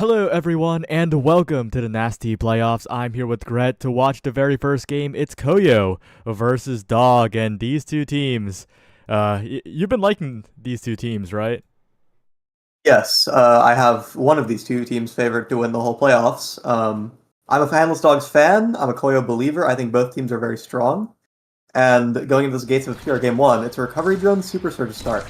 Hello everyone and welcome to the NAST Playoffs. I'm here with Gret to watch the very first game. It's Koyo versus Dog, and these two teams, you've been liking these two teams, right? Yes, I have one of these two teams favored to win the whole playoffs. I'm a Fanless Dogs fan. I'm a Koyo believer. I think both teams are very strong. And going into this Gates of Pure Game 1, it's a Recovery Drone Super Surge start.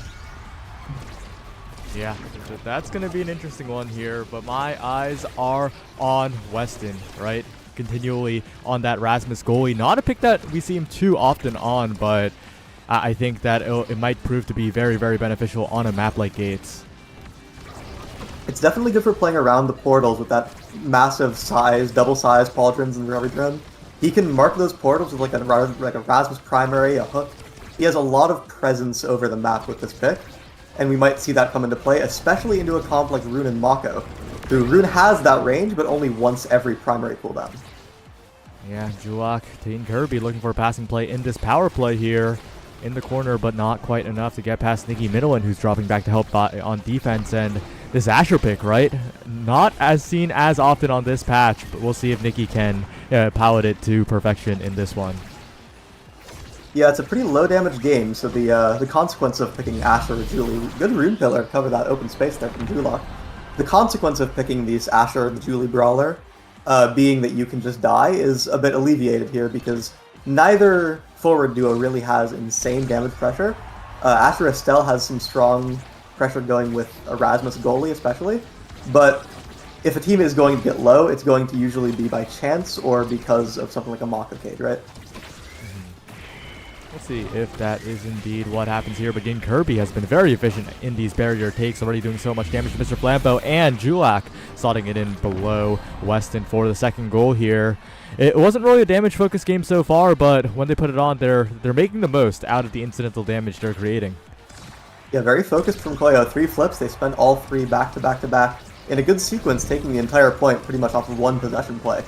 Yeah, that's going to be an interesting one here, but my eyes are on Weston, right? Continually on that Rasmus goalie. Not a pick that we see him too often on, but I think that it might prove to be very, very beneficial on a map like Gates. It's definitely good for playing around the portals with that massive size, double size pauldrons and Recovery Drone. He can mark those portals with like a Rasmus primary, a hook. He has a lot of presence over the map with this pick, and we might see that come into play, especially into a comp like Rune and Mako, who Rune has that range, but only once every primary cooldown. Yeah, Julak, Team Kirby looking for a passing play in this power play here in the corner, but not quite enough to get past Nikki Middleton, who's dropping back to help on defense. And this Asher pick, right? Not as seen as often on this patch, but we'll see if Nikki can pilot it to perfection in this one. Yeah, it's a pretty low damage game, so the consequence of picking Asher or Julie, good Rune Pillar cover that open space there from Julak. The consequence of picking these Asher or the Julie Brawler, being that you can just die, is a bit alleviated here because neither forward duo really has insane damage pressure. Asher Estelle has some strong pressure going with Erasmus goalie especially, but if a team is going to get low, it's going to usually be by chance or because of something like a Mako cage, right? We'll see if that is indeed what happens here. But again, Kirby has been very efficient in these barrier takes, already doing so much damage to Mr. Flambeau, and Julak slotting it in below Weston for the second goal here. It wasn't really a damage-focused game so far, but when they put it on, they're making the most out of the incidental damage they're creating. Yeah, very focused from Koyo. 3 flips, they spent all 3 back to back to back in a good sequence, taking the entire point pretty much off of one possession play.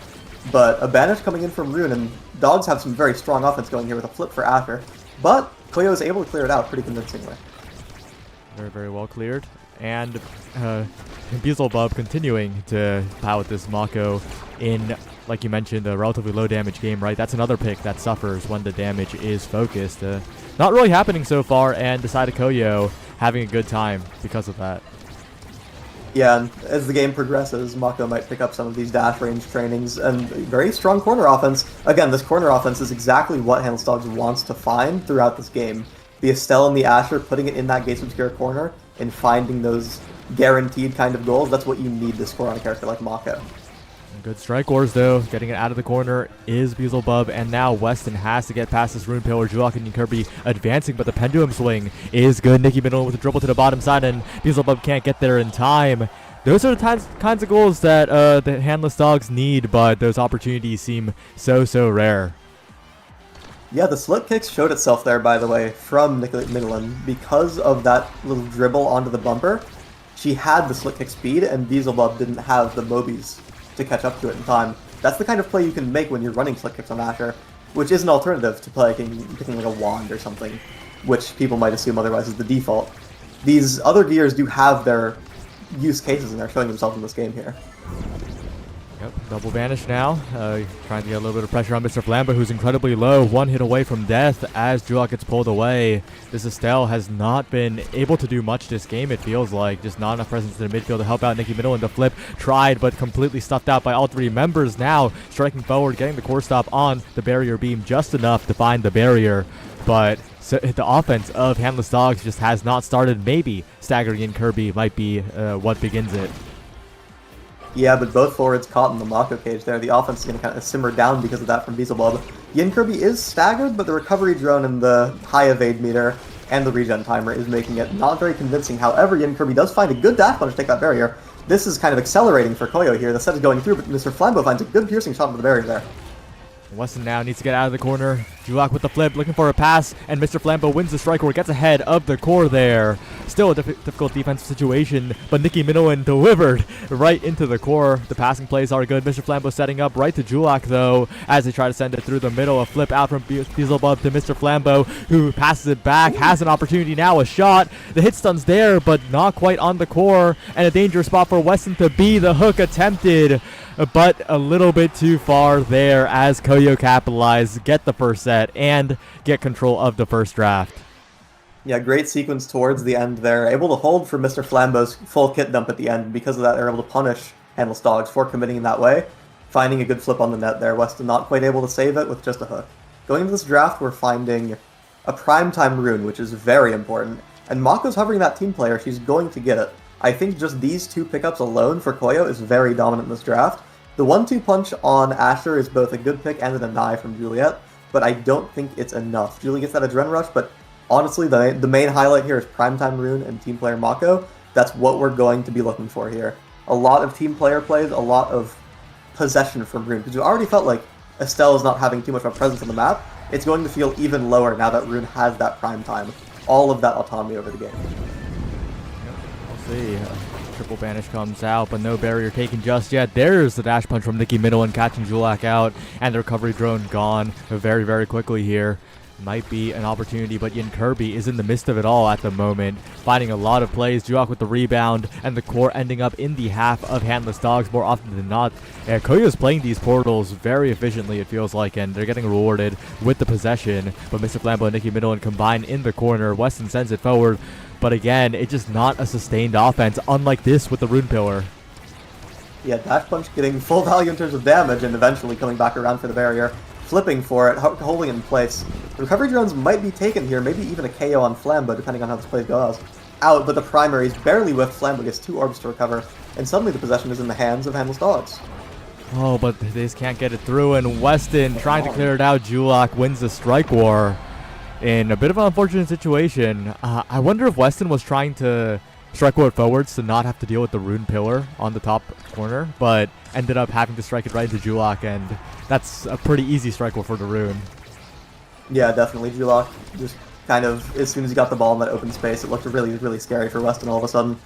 But a banish coming in from Rune, and Dogs have some very strong offense going here with a flip for Asher. But Koyo is able to clear it out pretty convincingly. Very, very well cleared. And Beelzebub continuing to pilot this Mako in, like you mentioned, a relatively low damage game, right? That's another pick that suffers when the damage is focused. Not really happening so far, and decided Koyo having a good time because of that. Yeah, and as the game progresses, Mako might pick up some of these dash range trainings, and very strong corner offense. Again, this corner offense is exactly what Handles Dogs wants to find throughout this game. The Estelle and the Asher, putting it in that Gates Obscure corner, and finding those guaranteed kind of goals, that's what you need to score on a character like Mako. Good strike wars, though. Getting it out of the corner is Beelzebub, and now Weston has to get past this Rune Pillar. Julak and Kirby advancing, but the pendulum swing is good. Nikki Middle with a dribble to the bottom side, and Beelzebub can't get there in time. Those are the kinds of goals that the Handless Dogs need, but those opportunities seem so rare. Yeah, the slip kicks showed itself there, by the way, from Nikki Middleton. Because of that little dribble onto the bumper, she had the slip kick speed, and Beelzebub didn't have the Mobies to catch up to it in time. That's the kind of play you can make when you're running slick kicks on Asher, which is an alternative to picking like a wand or something, which people might assume otherwise is the default. These other gears do have their use cases, and they're showing themselves in this game here. Yep, double vanish now. Trying to get a little bit of pressure on Mr. Flambeau, who's incredibly low. One hit away from death as Julak gets pulled away. This Estelle has not been able to do much this game, it feels like. Just not enough presence in the midfield to help out Nikki Middle, and the flip tried, but completely stuffed out by all 3 members. Now striking forward, getting the core stop on the barrier beam just enough to find the barrier. But so the offense of Handless Dogs just has not started. Maybe staggering in Kirby might be what begins it. Yeah, but both forwards caught in the Mako cage there. The offense is going to kind of simmer down because of that from Beelzebub. Yin Kirby is staggered, but the recovery drone and the high evade meter and the regen timer is making it not very convincing. However, Yin Kirby does find a good dash punch to take that barrier. This is kind of accelerating for Koyo here. The set is going through, but Mr. Flambeau finds a good piercing shot into the barrier there. Weston now needs to get out of the corner. Julak with the flip, looking for a pass, and Mr. Flambeau wins the strike where gets ahead of the core there. Still a difficult defensive situation, but Nicky Minowan delivered right into the core. The passing plays are good. Mr. Flambeau setting up right to Julak, though, as they try to send it through the middle. A flip out from Beelzebub to Mr. Flambeau, who passes it back, has an opportunity now, a shot. The hit stun's there, but not quite on the core, and a dangerous spot for Weston to be. The hook attempted, but a little bit too far there as Koyo capitalize, get the first set, and get control of the first draft. Yeah, great sequence towards the end there. Able to hold for Mr. Flambeau's full kit dump at the end. Because of that, they're able to punish Handless Dogs for committing in that way. Finding a good flip on the net there. Weston not quite able to save it with just a hook. Going into this draft, we're finding a primetime rune, which is very important. And Mako's hovering that team player. She's going to get it. I think just these two pickups alone for Koyo is very dominant in this draft. The 1-2 punch on Asher is both a good pick and a deny from Juliet, but I don't think it's enough. Julie gets that Adren Rush, but honestly, the main highlight here is Primetime Rune and team player Mako. That's what we're going to be looking for here. A lot of team player plays, a lot of possession from Rune, because we already felt like Estelle is not having too much of a presence on the map. It's going to feel even lower now that Rune has that Primetime. All of that autonomy over the game. We'll see. Triple banish comes out, but no barrier taken just yet. There's the dash punch from Nicky Minowan catching Julak out, and the recovery drone gone very, very quickly here. Might be an opportunity, but Yin Kirby is in the midst of it all at the moment, finding a lot of plays. Julak with the rebound, and the core ending up in the half of Handless Dogs more often than not. Koyo's playing these portals very efficiently, it feels like, and they're getting rewarded with the possession. But Mr. Flambeau and Nicky Minowan combine in the corner. Weston sends it forward, but again, it's just not a sustained offense, unlike this with the Rune Pillar. Yeah, dash punch getting full value in terms of damage, and eventually coming back around for the barrier. Flipping for it, holding it in place. The recovery drones might be taken here, maybe even a KO on Flambeau, depending on how this play goes. Out, but the primary is barely whiffed. Flambeau gets 2 orbs to recover, and suddenly the possession is in the hands of Handless Dogs. Oh, but they just can't get it through, and Weston trying to clear it out. Julak wins the strike war in a bit of an unfortunate situation. I wonder if Weston was trying to strike war forwards to not have to deal with the Rune Pillar on the top corner, but ended up having to strike it right into Julak, and that's a pretty easy strike war for the Rune. Yeah, definitely. Julak just kind of, as soon as he got the ball in that open space, it looked really, really scary for Weston all of a sudden.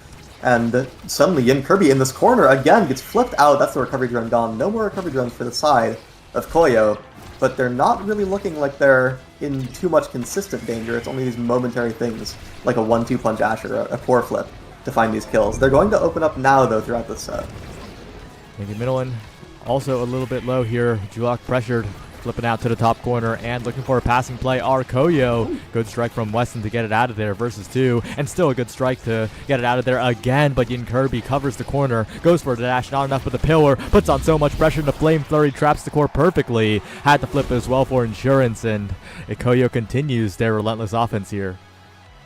And suddenly Yin Kirby in this corner again gets flipped out. That's the recovery drone gone. No more recovery drones for the side of Koyo, but they're not really looking like they're in too much consistent danger. It's only these momentary things, like a 1-2 punch Asher, a core flip, to find these kills. They're going to open up now, though, throughout this set. Maybe Minowan also a little bit low here. Julak pressured, flipping out to the top corner and looking for a passing play. Koyo. Good strike from Weston to get it out of there versus 2. And still a good strike to get it out of there again. But Yin Kirby covers the corner, goes for the dash, not enough with the pillar, puts on so much pressure. The Flame Flurry traps the core perfectly. Had to flip as well for insurance, and Koyo continues their relentless offense here.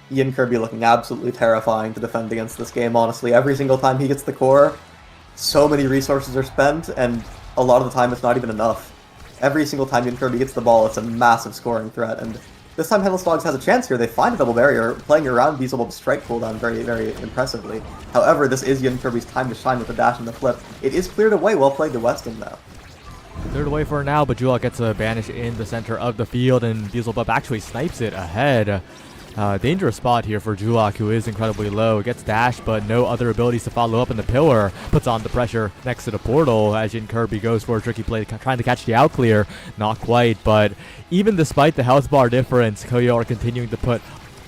Yin Kirby looking absolutely terrifying to defend against this game, honestly. Every single time he gets the core, so many resources are spent, and a lot of the time it's not even enough. Every single time Yin Kirby gets the ball, it's a massive scoring threat, and this time Handless Dogs has a chance here. They find a double barrier, playing around Beelzebub's strike cooldown very, very impressively. However, this is Yin Kirby's time to shine with the dash and the flip. It is cleared away, well played to Weston, though. Cleared away for now, but Julak gets a banish in the center of the field, and Beelzebub actually snipes it ahead. Dangerous spot here for Julak, who is incredibly low. Gets dashed, but no other abilities to follow up in the pillar. Puts on the pressure next to the portal as Yin Kirby goes for a tricky play, trying to catch the out clear. Not quite, but even despite the health bar difference, Koyo are continuing to put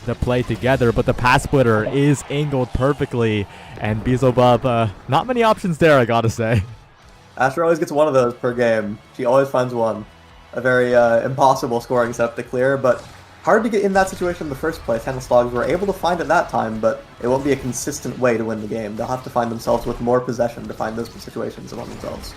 the play together, but the pass splitter is angled perfectly, and Beelzebub, not many options there, I gotta say. Asher always gets one of those per game. She always finds one. A very impossible scoring setup to clear, but hard to get in that situation in the first place. Handless Dogs were able to find it that time, but it won't be a consistent way to win the game. They'll have to find themselves with more possession to find those situations among themselves.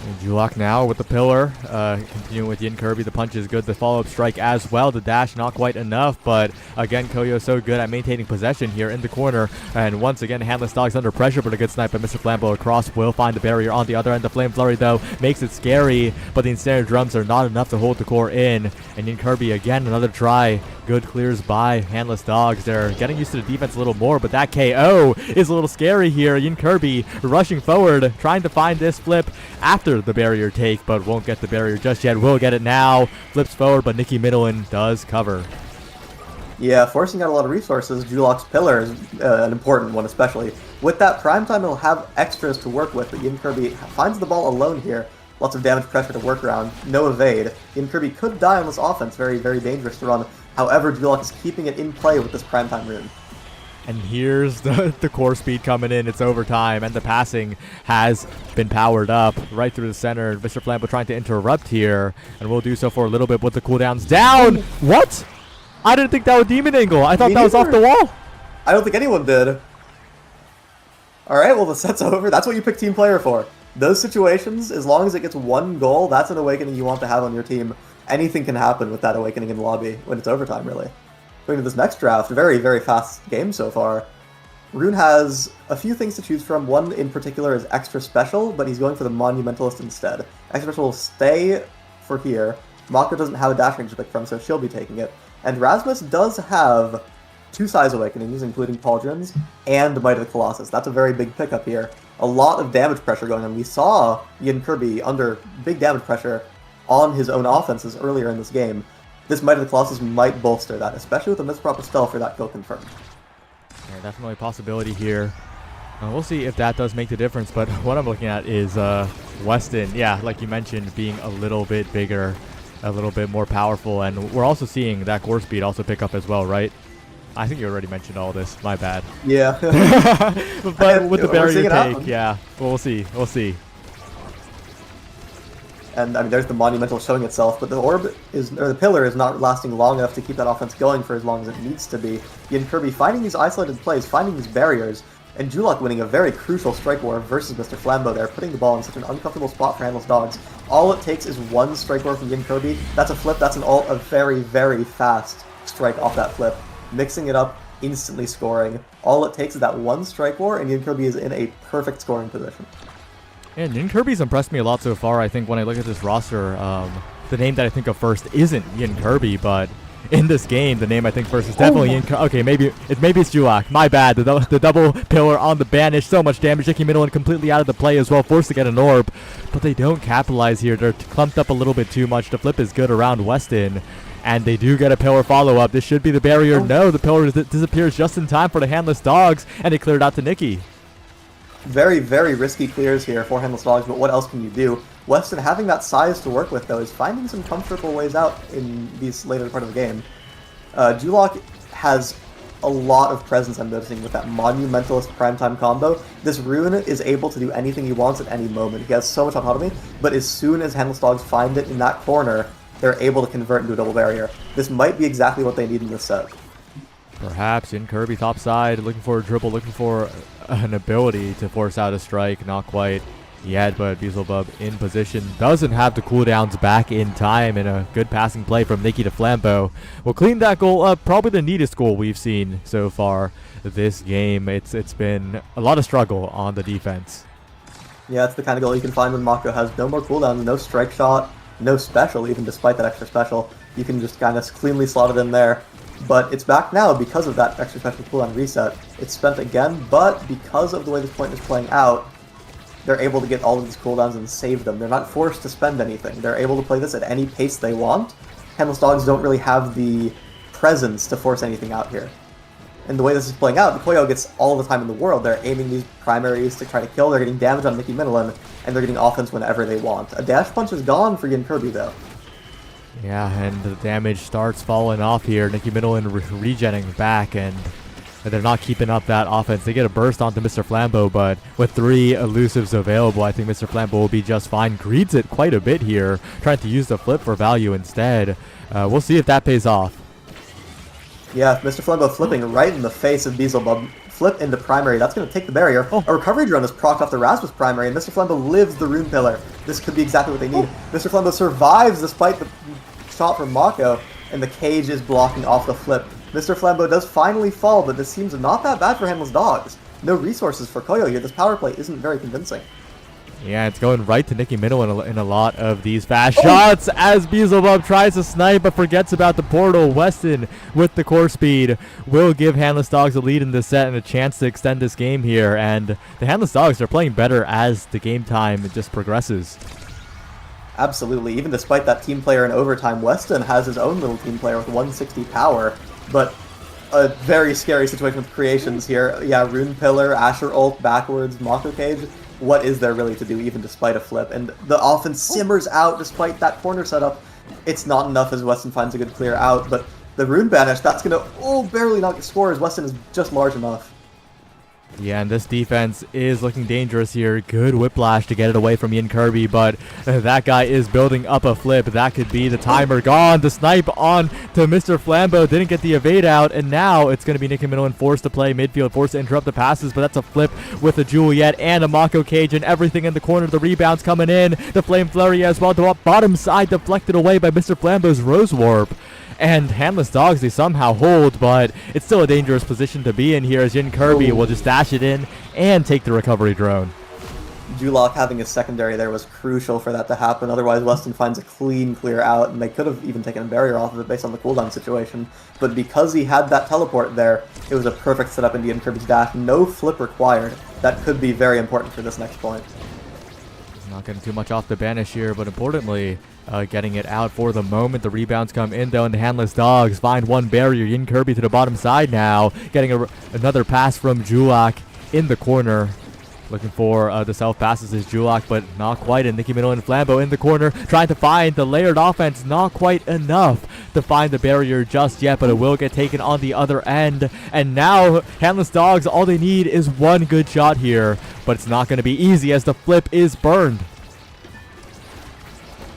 And Julak now with the pillar, continuing with Yin Kirby. The punch is good. The follow-up strike as well. The dash not quite enough, but again, Koyo so good at maintaining possession here in the corner. And once again, Handless Dogs under pressure, but a good snipe by Mr. Flambeau across will find the barrier on the other end. The Flame Flurry, though, makes it scary, but the ensnared drums are not enough to hold the core in. And Yin Kirby, again, another try. Good clears by Handless Dogs. They're getting used to the defense a little more, but that KO is a little scary here. Yin Kirby rushing forward, trying to find this flip after after the barrier take, but won't get the barrier just yet. Will get it now. Flips forward, but Nicky Middleton does cover. Yeah, forcing out a lot of resources. Julok's pillar is an important one, especially. With that prime time, he'll have extras to work with, but Yin Kirby finds the ball alone here. Lots of damage pressure to work around. No evade. Yin Kirby could die on this offense. Very, very dangerous to run. However, Julok is keeping it in play with this prime time rune. And here's the core speed coming in. It's overtime, and the passing has been powered up right through the center. Mr. Flambeau trying to interrupt here, and will do so for a little bit with the cooldowns down. What? I didn't think that was Demon Angle. I thought that was off the wall. I don't think anyone did. Alright, well the set's over. That's what you pick team player for. Those situations, as long as it gets one goal, that's an awakening you want to have on your team. Anything can happen with that awakening in the lobby when it's overtime, really. Going to this next draft, very, very fast game so far. Rune has a few things to choose from. One in particular is Extra Special, but he's going for the Monumentalist instead. Extra Special will stay for here. Mako doesn't have a dash range to pick from, so she'll be taking it. And Rasmus does have 2 Size Awakenings, including Pauldrons, and Might of the Colossus. That's a very big pickup here. A lot of damage pressure going on. We saw Yin Kirby under big damage pressure on his own offenses earlier in this game. This Might of the Colossus might bolster that, especially with a misproper spell for that kill confirmed. Yeah, definitely a possibility here. We'll see if that does make the difference, but what I'm looking at is Weston, yeah, like you mentioned, being a little bit bigger, a little bit more powerful, and we're also seeing that core speed also pick up as well, right? I think you already mentioned all this. My bad. Yeah. But with the barrier take, yeah, we'll see. We'll see. And I mean, there's the Monumental showing itself, but the orb is, or the pillar is not lasting long enough to keep that offense going for as long as it needs to be. Yin Kirby finding these isolated plays, finding these barriers, and Julok winning a very crucial strike war versus Mr. Flambeau there, putting the ball in such an uncomfortable spot for Handless Dogs. All it takes is one strike war from Yin Kirby. That's a flip, that's an ult, a very, very fast strike off that flip. Mixing it up, instantly scoring. All it takes is that one strike war, and Yin Kirby is in a perfect scoring position. And Yin Kirby's impressed me a lot so far. I think when I look at this roster, the name that I think of first isn't Yin Kirby, but in this game, the name I think first is definitely Yin Kirby. Okay, maybe it's Julok. My bad. The double pillar on the banish. So much damage. Nicky Middleton completely out of the play as well, forced to get an orb. But they don't capitalize here. They're clumped up a little bit too much. The flip is good around Weston. And they do get a pillar follow-up. This should be the barrier. No, the pillar disappears just in time for the Handless Dogs, and it cleared out to Nicky. Very, very risky clears here for Handless Dogs, but what else can you do? Weston, having that size to work with, though, is finding some comfortable ways out in these later part of the game. Julok has a lot of presence, I'm noticing, with that Monumentalist primetime combo. This rune is able to do anything he wants at any moment. He has so much autonomy, but as soon as Handless Dogs find it in that corner, they're able to convert into a double barrier. This might be exactly what they need in this set. Perhaps in Kirby top side, looking for a dribble, looking for an ability to force out a strike. Not quite yet, but Beelzebub in position. Doesn't have the cooldowns back in time, and a good passing play from Nicky to Flambeau will clean that goal up. Probably the neatest goal we've seen so far this game. It's been a lot of struggle on the defense. Yeah, it's the kind of goal you can find when Mako has no more cooldowns, no strike shot, no special, even despite that extra special. You can just kind of cleanly slot it in there. But it's back now because of that extra special cooldown reset. It's spent again, but because of the way this point is playing out, they're able to get all of these cooldowns and save them. They're not forced to spend anything. They're able to play this at any pace they want. Handless Dogs don't really have the presence to force anything out here. And the way this is playing out, the Koyo gets all the time in the world. They're aiming these primaries to try to kill, they're getting damage on Nicky Middleton, and they're getting offense whenever they want. A dash punch is gone for Yin Kirby, though. Yeah, and the damage starts falling off here. Nicky Middleton regenning back, and they're not keeping up that offense. They get a burst onto Mr. Flambeau, but with 3 elusives available, I think Mr. Flambeau will be just fine. Greeds it quite a bit here, trying to use the flip for value instead. We'll see if that pays off. Yeah, Mr. Flambeau flipping right in the face of Beelzebub. Flip into primary. That's going to take the barrier. A recovery drone is procced off the Rasmus primary, and Mr. Flambeau lives the rune pillar. This could be exactly what they need. Mr. Flambeau survives despite the shot from Mako, and the cage is blocking off the flip. Mr. Flambeau does finally fall, but this seems not that bad for Handless Dogs. No resources for Koyo here. This power play isn't very convincing. Yeah, it's going right to Nicky Middleton in a lot of these fast shots as Beelzebub tries to snipe but forgets about the portal. Weston with the core speed will give Handless Dogs a lead in this set and a chance to extend this game here. And the Handless Dogs are playing better as the game time just progresses. Absolutely. Even despite that team player in overtime, Weston has his own little team player with 160 power, but a very scary situation with creations here. Yeah, Rune Pillar, Asher ult, backwards, Mako Cage. What is there really to do even despite a flip? And the offense simmers out despite that corner setup. It's not enough as Weston finds a good clear out, but the Rune Banish, that's going to barely not get scores. Weston is just large enough. Yeah, and this defense is looking dangerous here. Good whiplash to get it away from Yin Kirby, but that guy is building up a flip. That could be the timer gone. The snipe on to Mr. Flambeau. Didn't get the evade out, and now it's going to be Nicky Minowan forced to play midfield, forced to interrupt the passes, but that's a flip with a Juliet and a Mako Cage and everything in the corner. The rebounds coming in. The Flame Flurry as well. The bottom side deflected away by Mr. Flambeau's Rose Warp. And Handless Dogs, they somehow hold, but it's still a dangerous position to be in here as Yin Kirby will just dash it in and take the recovery drone. Julock having a secondary there was crucial for that to happen. Otherwise, Weston finds a clean clear out, and they could have even taken a barrier off of it based on the cooldown situation. But because he had that teleport there, it was a perfect setup into Yin Kirby's dash. No flip required. That could be very important for this next point. Not getting too much off the banish here, but importantly, getting it out for the moment. The rebounds come in, though, and the Handless Dogs find one barrier. Yin Kirby to the bottom side now, getting another pass from Julak in the corner. Looking for the self passes is Julak, but not quite. And Nicky Minowan and Flambeau in the corner, trying to find the layered offense. Not quite enough to find the barrier just yet, but it will get taken on the other end. And now, Handless Dogs, all they need is one good shot here, but it's not going to be easy as the flip is burned.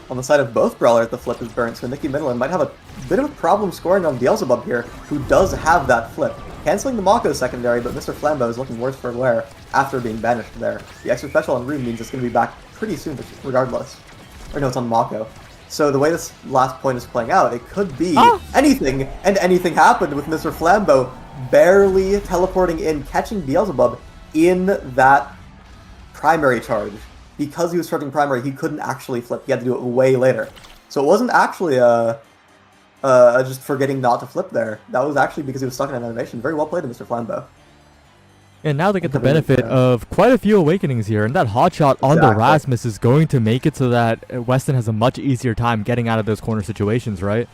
On the side of both Brawlers, the flip is burnt, so Nicky Minowan might have a bit of a problem scoring on Beelzebub here, who does have that flip. Canceling the Mako secondary, but Mr. Flambeau is looking worse for wear after being banished there. The extra special on Rune means it's going to be back pretty soon, regardless. Or no, it's on Mako. So the way this last point is playing out, it could be anything, and anything happened with Mr. Flambeau barely teleporting in, catching Beelzebub in that primary charge. Because he was charging primary, he couldn't actually flip. He had to do it way later. So it wasn't actually just forgetting not to flip there. That was actually because he was stuck in an animation. Very well played, Mr. Flambeau. And now they get the benefit of quite a few awakenings here, and that hotshot on the Rasmus is going to make it so that Weston has a much easier time getting out of those corner situations, right?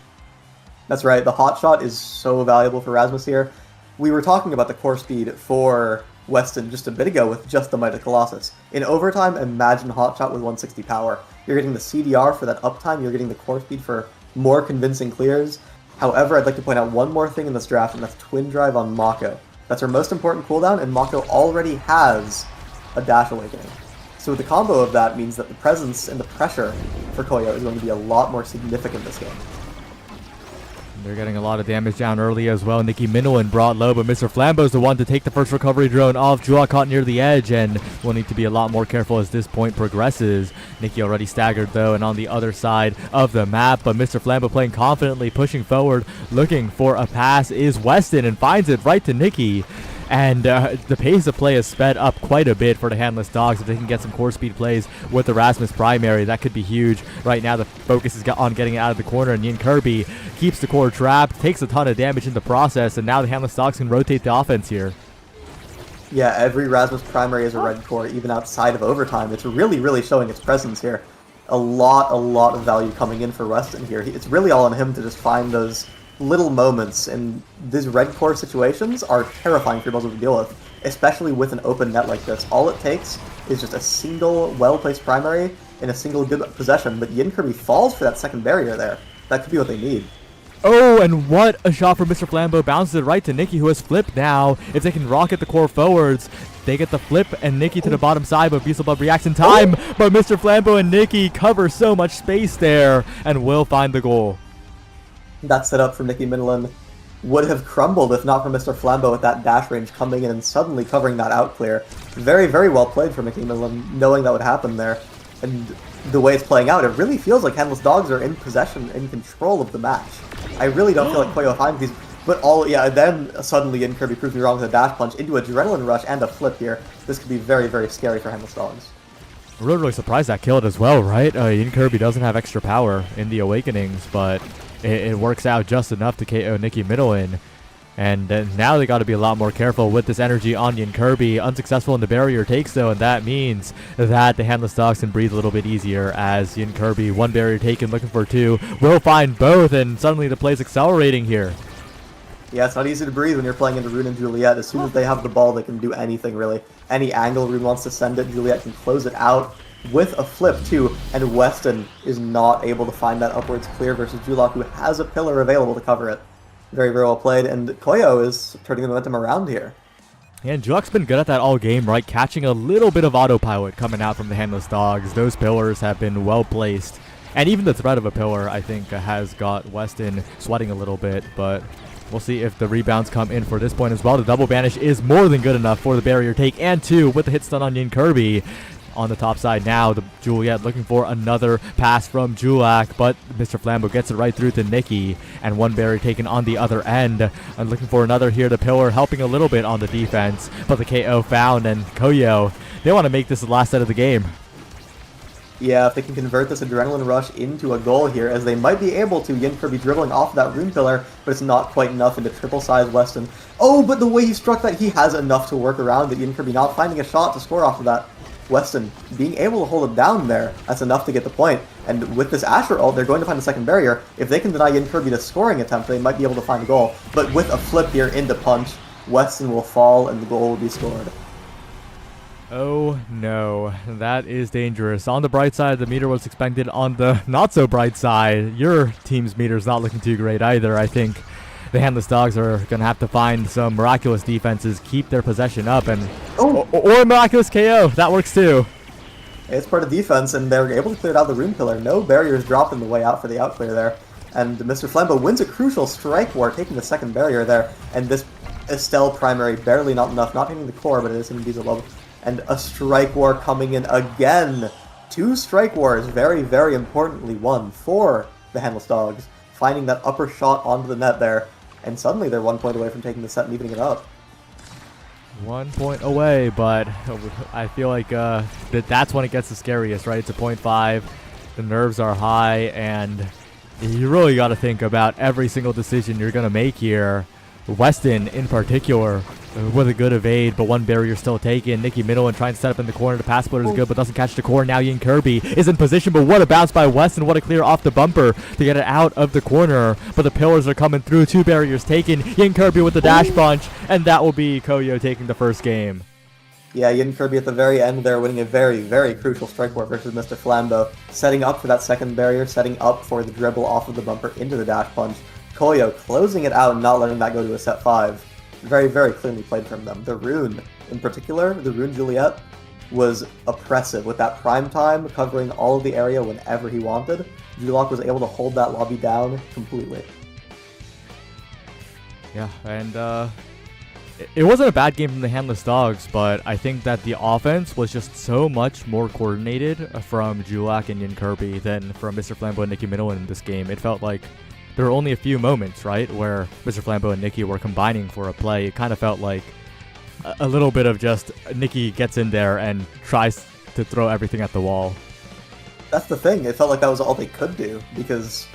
That's right. The hotshot is so valuable for Rasmus here. We were talking about the core speed for Weston just a bit ago with just the Might of Colossus. In overtime, imagine hotshot with 160 power. You're getting the CDR for that uptime, you're getting the core speed for more convincing clears. However, I'd like to point out one more thing in this draft, and that's Twin Drive on Mako. That's our most important cooldown, and Mako already has a Dash Awakening. So the combo of that means that the presence and the pressure for Koyo is going to be a lot more significant this game. They're getting a lot of damage down early as well. Nicky Minowan brought low, but Mr. Flambeau's the one to take the first recovery drone off. Julak caught near the edge, and we'll need to be a lot more careful as this point progresses. Nicky already staggered, though, and on the other side of the map, but Mr. Flambeau playing confidently, pushing forward, looking for a pass is Weston, and finds it right to Nicky. And the pace of play has sped up quite a bit for the Handless Dogs. If they can get some core speed plays with the Rasmus primary, that could be huge. Right now, the focus is on getting it out of the corner, and Yin Kirby keeps the core trapped, takes a ton of damage in the process, and now the Handless Dogs can rotate the offense here. Yeah, every Rasmus primary is a red core, even outside of overtime. It's really, really showing its presence here. A lot of value coming in for Weston here. It's really all on him to just find those little moments, and these red core situations are terrifying for Beelzebub to deal with, especially with an open net like this. All it takes is just a single well-placed primary and a single good possession, but Yin Kirby falls for that second barrier there. That could be what they need. Oh, and what a shot from Mr. Flambeau. Bounces it right to Nicky, who has flipped now. If they can rocket the core forwards, they get the flip, and Nicky to the bottom side, but Beelzebub reacts in time. But Mr. Flambeau and Nicky cover so much space there, and will find the goal. That setup for Nicky Minowan would have crumbled if not for Mr. Flambeau with that dash range coming in and suddenly covering that out clear. Very, very well played for Nicky Minowan, knowing that would happen there. And the way it's playing out, it really feels like Handless Dogs are in possession, in control of the match. I really don't feel like Koyo finds these, but then suddenly Yin Kirby proves me wrong with a dash punch into Adrenaline Rush and a flip here. This could be very, very scary for Handless Dogs. Really surprised that killed as well, right? Yin Kirby doesn't have extra power in the Awakenings, but it works out just enough to KO Nicky Minowan. And now they got to be a lot more careful with this energy on Yin Kirby. Unsuccessful in the barrier takes though, and that means that the Handless Dogs can breathe a little bit easier as Yin Kirby, one barrier taken, looking for two, will find both, and suddenly the play's accelerating here. Yeah, it's not easy to breathe when you're playing into Rune and Juliet. As soon as they have the ball, they can do anything, really. Any angle Rune wants to send it, Juliet can close it out with a flip, too. And Weston is not able to find that upwards clear versus Julok, who has a pillar available to cover it. Very, very well played, and Koyo is turning the momentum around here. Yeah, and Julok's been good at that all game, right? Catching a little bit of autopilot coming out from the Handless Dogs. Those pillars have been well placed. And even the threat of a pillar, I think, has got Weston sweating a little bit, but we'll see if the rebounds come in for this point as well. The double banish is more than good enough for the barrier take, and two with the hit stun on Yin Kirby. On the top side now, the Juliet looking for another pass from Julak, but Mr. Flambeau gets it right through to Nikki, and one barrier taken on the other end. And looking for another here, the pillar helping a little bit on the defense, but the KO found, and Koyo, they want to make this the last set of the game. Yeah, if they can convert this adrenaline rush into a goal here, as they might be able to. Yin Kirby dribbling off that rune pillar, but it's not quite enough into triple size Weston. Oh, but the way he struck that, he has enough to work around it. Yin Kirby not finding a shot to score off of that. Weston being able to hold it down there, that's enough to get the point. And with this Asher ult, they're going to find a second barrier. If they can deny Yin Kirby the scoring attempt, they might be able to find a goal. But with a flip here into punch, Weston will fall and the goal will be scored. Oh no, that is dangerous. On the bright side, the meter was expected. On the not so bright side, your team's meter is not looking too great either. I think the Handless Dogs are going to have to find some miraculous defenses, keep their possession up, and or a miraculous KO. That works too. It's part of defense, and they're able to clear out the rune pillar. No barriers dropped in the way out for the out clear there. And Mr. Flambeau wins a crucial strike war, taking the second barrier there. And this Estelle primary, barely not enough, not hitting the core, but it is hitting Diesel Love. And a strike war coming in again. 2 strike wars, very, very importantly won for the Handless Dogs. Finding that upper shot onto the net there. And suddenly they're 1 point away from taking the set and evening it up. 1 point away, but I feel like that's when it gets the scariest, right? It's a 0.5. The nerves are high, and you really got to think about every single decision you're going to make here. Weston, in particular, with a good evade, but one barrier still taken. Nikki middle and trying to set up in the corner. The pass splitter is good, but doesn't catch the core. Now Yin Kirby is in position, but what a bounce by Weston. What a clear off the bumper to get it out of the corner. But the pillars are coming through. 2 barriers taken. Yin Kirby with the dash punch, and that will be Koyo taking the first game. Yeah, Yin Kirby at the very end there winning a very, very crucial strike war versus Mr. Flambeau. Setting up for that second barrier, setting up for the dribble off of the bumper into the dash punch. Koyo closing it out and not letting that go to a set 5. Very, very cleanly played from them. The Rune, in particular, the Rune Juliet, was oppressive with that prime time covering all of the area whenever he wanted. Julok was able to hold that lobby down completely. Yeah, and it wasn't a bad game from the Handless Dogs, but I think that the offense was just so much more coordinated from Julok and Yin Kirby than from Mr. Flambeau and Nikki Middleton in this game. It felt like there were only a few moments, right, where Mr. Flambeau and Nikki were combining for a play. It kind of felt like a little bit of just Nikki gets in there and tries to throw everything at the wall. That's the thing. It felt like that was all they could do, because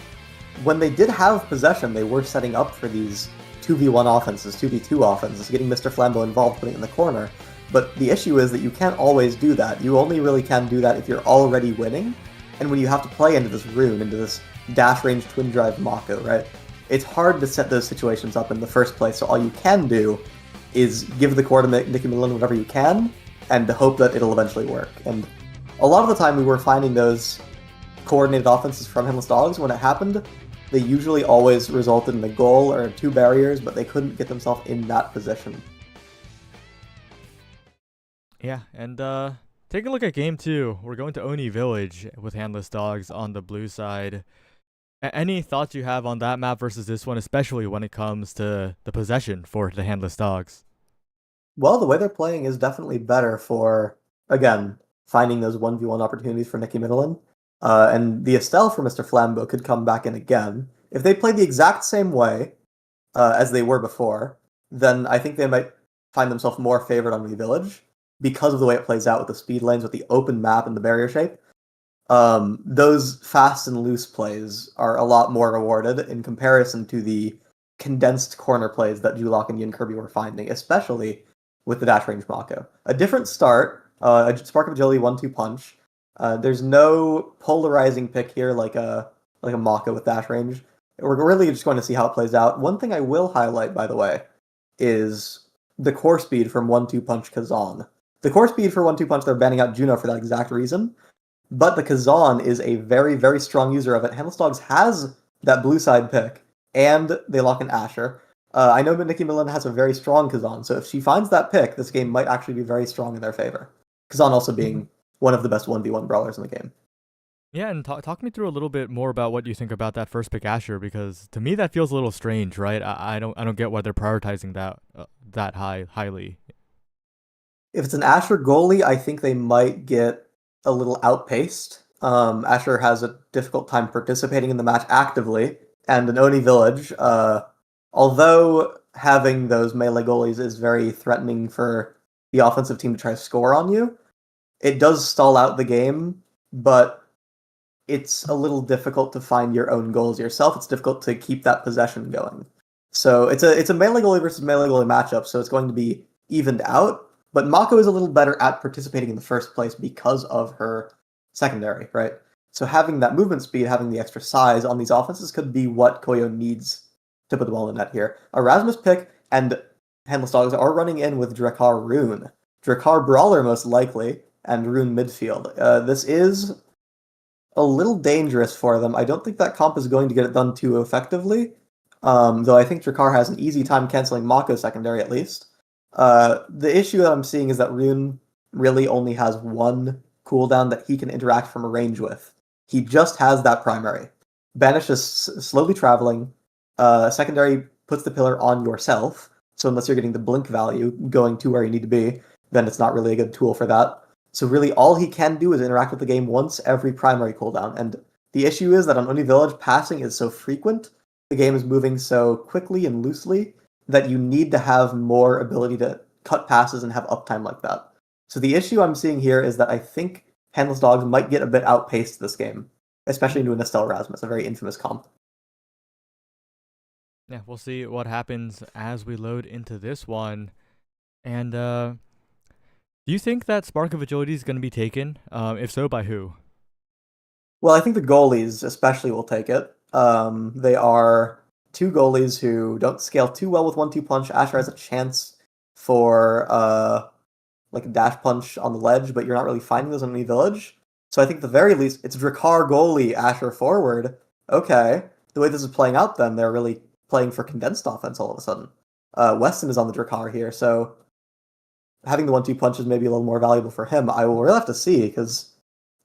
when they did have possession, they were setting up for these 2v1 offenses, 2v2 offenses, getting Mr. Flambeau involved, putting it in the corner. But the issue is that you can't always do that. You only really can do that if you're already winning, and when you have to play into this Rune, into this dash range twin drive Mako, right? It's hard to set those situations up in the first place, so all you can do is give the core to Nikki Middleton whatever you can, and hope that it'll eventually work. And a lot of the time we were finding those coordinated offenses from Handless Dogs. When it happened, they usually always resulted in a goal or 2 barriers, but they couldn't get themselves in that position. Yeah, and taking a look at game 2, we're going to Oni Village with Handless Dogs on the blue side. Any thoughts you have on that map versus this one, especially when it comes to the possession for the Handless Dogs? Well, the way they're playing is definitely better for, again, finding those 1v1 opportunities for Nikki Middleton. And the Estelle for Mr. Flambeau could come back in again. If they played the exact same way as they were before, then I think they might find themselves more favored on the Village because of the way it plays out with the speed lanes, with the open map and the barrier shape. Those fast and loose plays are a lot more rewarded in comparison to the condensed corner plays that Julok and Yin Kirby were finding, especially with the dash range Mako. A different start, a Spark of Agility 1-2 punch. There's no polarizing pick here like a Mako with dash range. We're really just going to see how it plays out. One thing I will highlight, by the way, is the core speed from 1-2 punch Kazan. The core speed for 1-2 punch, they're banning out Juno for that exact reason. But the Kazan is a very, very strong user of it. Handless Dogs has that blue side pick, and they lock in Asher. I know that Nicki Millen has a very strong Kazan, so if she finds that pick, this game might actually be very strong in their favor. Kazan also being one of the best 1v1 brawlers in the game. Yeah, and talk me through a little bit more about what you think about that first pick Asher, because to me that feels a little strange, right? I don't get why they're prioritizing that highly. If it's an Asher goalie, I think they might get a little outpaced. Asher has a difficult time participating in the match actively, and in Oni Village, although having those melee goalies is very threatening for the offensive team to try to score on you, it does stall out the game, but it's a little difficult to find your own goals yourself. It's difficult to keep that possession going. So it's a melee goalie versus melee goalie matchup, so it's going to be evened out. But Mako is a little better at participating in the first place because of her secondary, right? So having that movement speed, having the extra size on these offenses could be what Koyo needs to put the ball in the net here. Erasmus pick and Handless Dogs are running in with Drakkar Rune. Drakkar Brawler most likely, and Rune midfield. This is a little dangerous for them. I don't think that comp is going to get it done too effectively, though I think Drakkar has an easy time canceling Mako secondary at least. The issue that I'm seeing is that Rune really only has one cooldown that he can interact from a range with. He just has that primary. Banish is slowly traveling. Secondary puts the pillar on yourself, so unless you're getting the blink value going to where you need to be, then it's not really a good tool for that. So really all he can do is interact with the game once every primary cooldown, and the issue is that on Oni Village, passing is so frequent, the game is moving so quickly and loosely, that you need to have more ability to cut passes and have uptime like that. So the issue I'm seeing here is that I think Handless Dogs might get a bit outpaced this game, especially into an Estelle Erasmus, a very infamous comp. Yeah, we'll see what happens as we load into this one. And do you think that Spark of Agility is going to be taken? If so, by who? Well, I think the goalies especially will take it. They are two goalies who don't scale too well with 1-2 punch. Asher has a chance for like a dash punch on the ledge, but you're not really finding those in any village. So I think at the very least, it's Drakkar goalie, Asher forward. Okay, the way this is playing out then, they're really playing for condensed offense all of a sudden. Weston is on the Drakkar here, so having the 1-2 punch is maybe a little more valuable for him. I will really have to see, because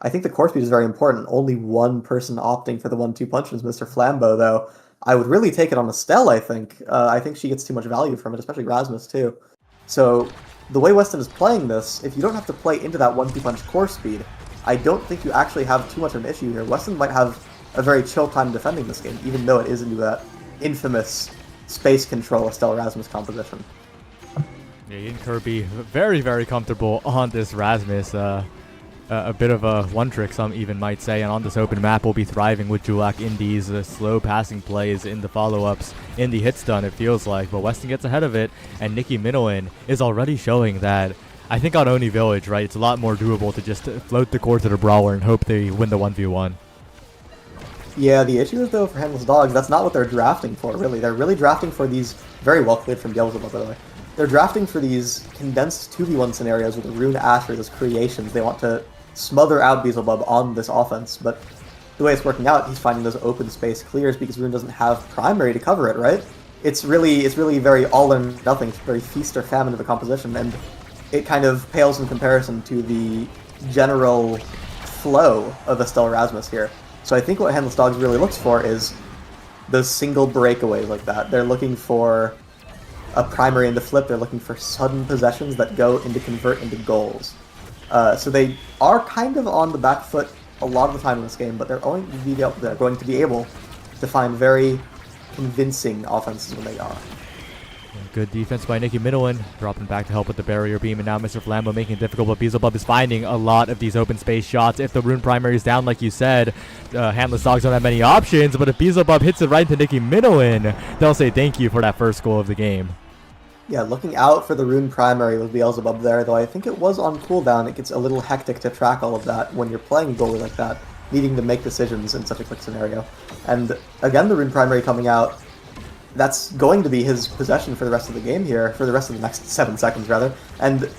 I think the core speed is very important. Only one person opting for the 1-2 punch is Mr. Flambeau, though. I would really take it on Estelle, I think. I think she gets too much value from it, especially Rasmus, too. So, the way Weston is playing this, if you don't have to play into that 1-2 punch core speed, I don't think you actually have too much of an issue here. Weston might have a very chill time defending this game, even though it is into that infamous space control Estelle Rasmus composition. Yeah, Yin Kirby very, very comfortable on this Rasmus. A bit of a one-trick, some even might say, and on this open map will be thriving with Julak in these slow passing plays in the follow-ups, in the hit stun, it feels like. But Weston gets ahead of it, and Nicki Millen is already showing that, I think on Oni Village, right, it's a lot more doable to just float the core to the Brawler and hope they win the 1v1. Yeah, the issue is, though, for Handless Dogs, that's not what they're drafting for, really. They're really drafting for these, very well played from Beelzebub, by the way. They're drafting for these condensed 2v1 scenarios with Rune Asher as creations. They want to smother out Beelzebub on this offense, but the way it's working out, he's finding those open space clears because Rune doesn't have primary to cover it, right? It's really very all or nothing, very feast or famine of a composition, and it kind of pales in comparison to the general flow of Estelle Erasmus here. So I think what Handless Dogs really looks for is those single breakaways like that. They're looking for a primary into flip, they're looking for sudden possessions that go into convert into goals. So they are kind of on the back foot a lot of the time in this game, but they're going to be able to find very convincing offenses when they are. Good defense by Nikki Middelin, dropping back to help with the barrier beam, and now Mr. Flambo making it difficult, but Beelzebub is finding a lot of these open space shots. If the Rune Primary is down, like you said, Handless Dogs don't have many options, but if Beelzebub hits it right into Nikki Middelin, they'll say thank you for that first goal of the game. Yeah, looking out for the Rune Primary with Beelzebub there, though I think it was on cooldown. It gets a little hectic to track all of that when you're playing a goalie like that, needing to make decisions in such a quick scenario. And again, the Rune Primary coming out, that's going to be his possession for the rest of the game here, for the rest of the next 7 seconds, rather. And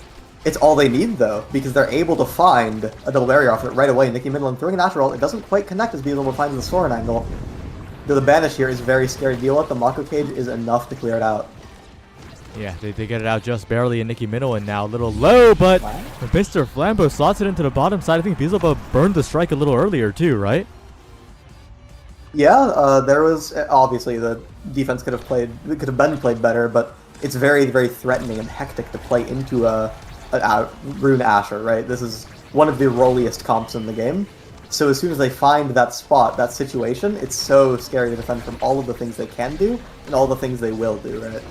it's all they need, though, because they're able to find a double barrier off it right away. Nikki Midland throwing a natural. It doesn't quite connect as Beelzebub finds the Soren angle. The banish here is very scary to deal with. The Mako Cage is enough to clear it out. Yeah, they get it out just barely, and Nikki Middelin now a little low, but Mr. Flambo slots it into the bottom side. I think Beelzebub burned the strike a little earlier, too, right? Yeah, there was obviously the defense could have been played better, but it's very, very threatening and hectic to play into a Rune Asher, right? This is one of the rolliest comps in the game. So as soon as they find that spot, that situation, it's so scary to defend from all of the things they can do and all the things they will do, right?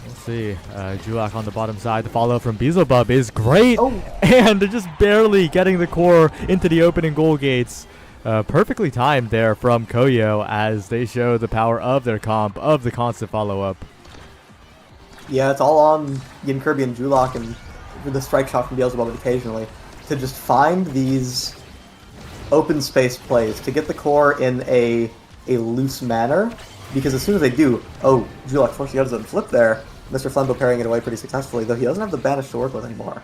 Let's see. Julak on the bottom side. The follow from Beelzebub is great, Oh. and they're just barely getting the core into the opening goal gates. Perfectly timed there from Koyo as they show the power of their comp, of the constant follow-up. Yeah, it's all on Yin Kirby and Julak and the strike shot from Beelzebub occasionally to just find these open space plays, to get the core in a loose manner, because as soon as they do, oh, Julak forcing out his own flip there, Mr. Flambo parrying it away pretty successfully, though he doesn't have the banish to work with anymore.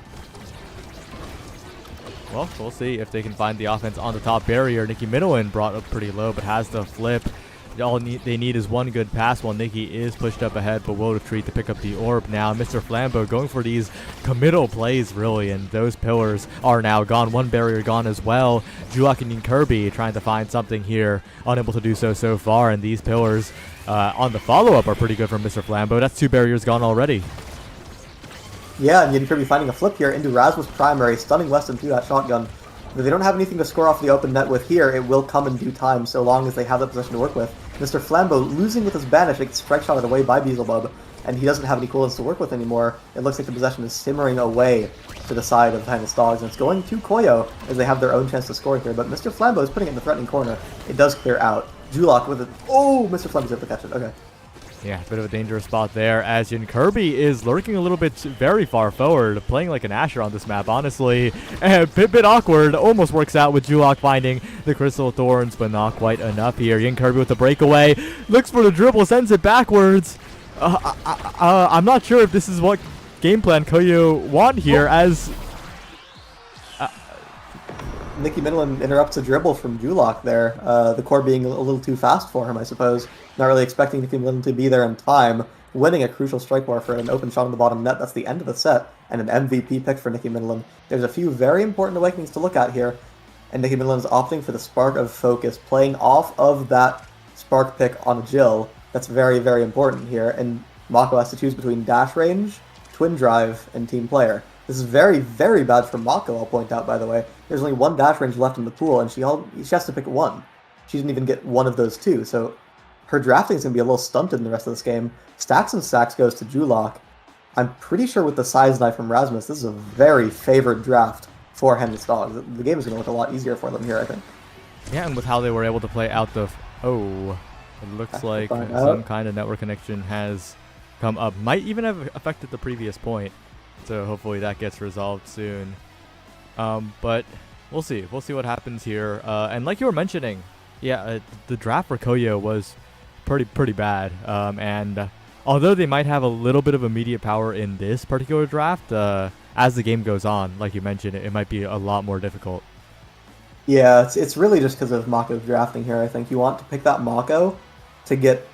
Well, we'll see if they can find the offense on the top barrier. Nikki Middelin brought up pretty low, but has the flip. All they need is one good pass while Nikki is pushed up ahead, but will retreat to pick up the orb now. Mr. Flambo going for these committal plays, really, and those pillars are now gone. One barrier gone as well. Julak and Kirby trying to find something here, unable to do so far, and these pillars on the follow-up are pretty good from Mr. Flambo. That's 2 barriers gone already. Yeah, and Yin Kirby finding a flip here into Rasmus Primary, stunning Weston through that shotgun. If they don't have anything to score off the open net with here, it will come in due time, so long as they have that possession to work with. Mr. Flambo losing with his banish, it gets strike shotted away by Beelzebub, and he doesn't have any coolness to work with anymore. It looks like the possession is simmering away to the side of Handless Dogs, and it's going to Koyo as they have their own chance to score here, but Mr. Flambo is putting it in the threatening corner. It does clear out. Julak with it. Oh, Mr. Flambo's able to catch it. Okay. Yeah, a bit of a dangerous spot there, as Yin Kirby is lurking a little bit very far forward, playing like an Asher on this map, honestly. A bit awkward, almost works out with Julak finding the Crystal Thorns, but not quite enough here. Yin Kirby with the breakaway, looks for the dribble, sends it backwards. I'm not sure if this is what game plan Koyo want here, as... Nikki Midland interrupts a dribble from Julak there, the core being a little too fast for him, I suppose. Not really expecting Nikki Midland to be there in time, winning a crucial strike war for an open shot on the bottom net. That's the end of the set, and an MVP pick for Nikki Midland. There's a few very important awakenings to look at here, and Nikki Midland is opting for the Spark of Focus, playing off of that Spark pick on Jill. That's very, very important here, and Mako has to choose between Dash Range, Twin Drive, and Team Player. This is very, very bad for Mako, I'll point out, by the way. There's only one dash range left in the pool, and she has to pick one. She didn't even get one of those 2, so her drafting is going to be a little stunted in the rest of this game. Stacks and Stacks goes to Julak. I'm pretty sure with the size knife from Rasmus, this is a very favored draft for Handless Dogs. The game is going to look a lot easier for them here, I think. Yeah, and with how they were able to play out the... Oh, it looks like some kind of network connection has come up. Might even have affected the previous point. So hopefully that gets resolved soon. But we'll see. We'll see what happens here. And like you were mentioning, yeah, the draft for Koyo was pretty bad. And although they might have a little bit of immediate power in this particular draft, as the game goes on, like you mentioned, it might be a lot more difficult. Yeah, it's really just because of Mako's drafting here, I think. You want to pick that Mako to get,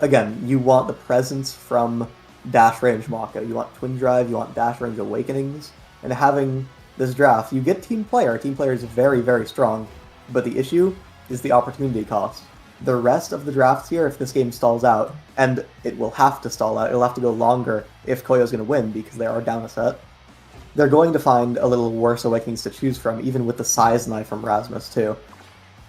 again, you want the presence from Dash Range Mako. You want Twin Drive, you want Dash Range Awakenings, and having this draft, you get Team Player. Team Player is very, very strong, but the issue is the opportunity cost. The rest of the drafts here, if this game stalls out, and it will have to stall out, it'll have to go longer if Koyo's going to win because they are down a set, they're going to find a little worse Awakenings to choose from, even with the size knife from Rasmus too.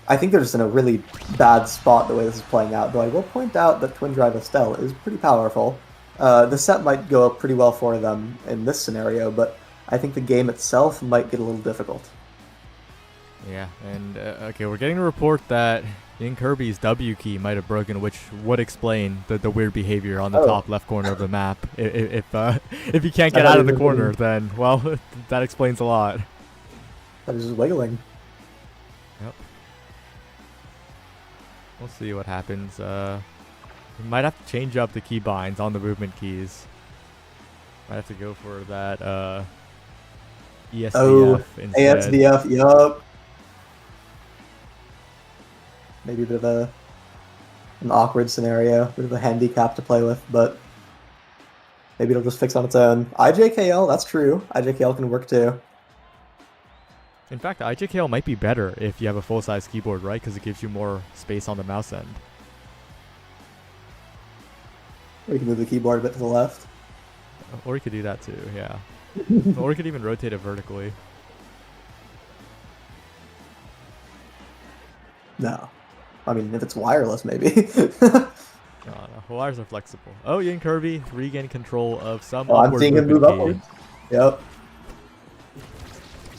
I think they're just in a really bad spot the way this is playing out, though I will point out that Twin Drive Estelle is pretty powerful. The set might go up pretty well for them in this scenario, but I think the game itself might get a little difficult. Yeah, and okay, we're getting a report that in Kirby's W key might have broken, which would explain the weird behavior on the top left corner of the map. If you can't get out of the corner, then, well, that explains a lot. That is just wiggling. Yep. We'll see what happens. We might have to change up the key binds on the movement keys. Might have to go for that ESDF instead. ASDF, yup. Maybe a bit of an awkward scenario, bit of a handicap to play with, but maybe it'll just fix on its own. IJKL, that's true. IJKL can work too. In fact, IJKL might be better if you have a full-size keyboard, right? Because it gives you more space on the mouse end. Or you can move the keyboard a bit to the left. Or you could do that too, yeah. Or you could even rotate it vertically. No. I mean, if it's wireless, maybe. No, wires are flexible. Oh, Yin Kirby regain control of some I'm seeing him move upwards. Yep.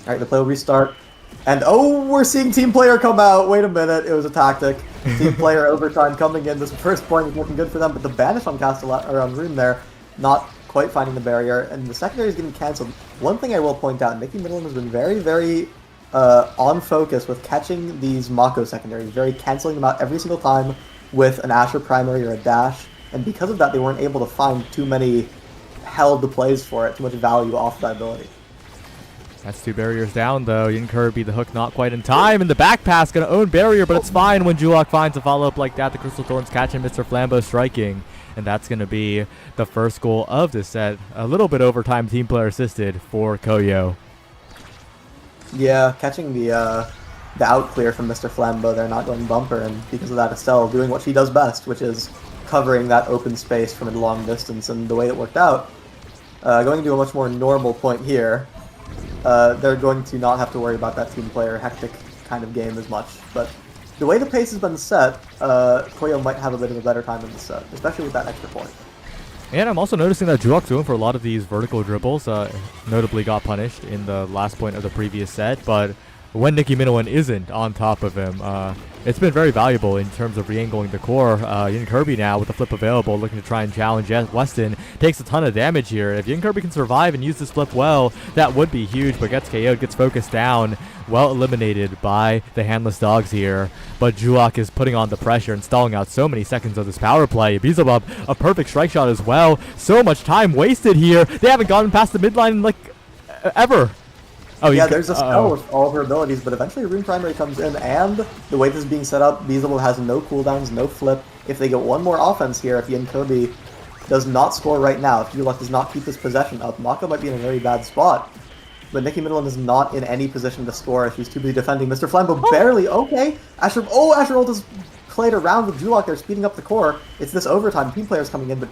Alright, the play will restart. And oh, we're seeing team player come out. Wait a minute, it was a tactic. Team player overtime coming in. This first point is looking good for them, but the banish on or on Rune there, not quite finding the barrier, and the secondary is getting cancelled. One thing I will point out, Nicky Middleton has been very, very on focus with catching these Mako secondaries, very cancelling them out every single time with an Asher primary or a dash, and because of that they weren't able to find too many held plays for it, too much value off that ability. That's 2 barriers down though. Yin Kirby, the hook not quite in time, and the back pass gonna own barrier, but it's fine when Julok finds a follow-up like that. The Crystal Thorns catching Mr. Flambeau striking, and that's gonna be the first goal of this set. A little bit overtime team player assisted for Koyo. Yeah, catching the out clear from Mr. Flambeau there, not going bumper, and because of that, Estelle doing what she does best, which is covering that open space from a long distance, and the way it worked out, going to a much more normal point here, they're going to not have to worry about that team player hectic kind of game as much, but the way the pace has been set, Koyo might have a bit of a better time in the set, especially with that extra point. And I'm also noticing that Julok's going for a lot of these vertical dribbles, notably got punished in the last point of the previous set, but when Nicky Minowan isn't on top of him, it's been very valuable in terms of re-angling the core. Yin Kirby now with the flip available, looking to try and challenge Weston. Takes a ton of damage here. If Yin Kirby can survive and use this flip well, that would be huge, but gets KO'd, gets focused down. Well eliminated by the handless dogs here, but Julok is putting on the pressure and stalling out so many seconds of this power play. Beelzebub, a perfect strike shot as well. So much time wasted here. They haven't gotten past the midline like ever. Oh yeah, there's a spell with all of her abilities, but eventually Rune Primary comes in, and the way this is being set up, Beelzebub has no cooldowns, no flip. If they get one more offense here, if Yin Kirby does not score right now, if Julok does not keep this possession up, Mako might be in a very bad spot. But Nicky Middleton is not in any position to score. She's too busy defending. Mr. Flambeau barely. Okay. Asher Ult has played around with Julok there, speeding up the core. It's this overtime. Team players coming in, but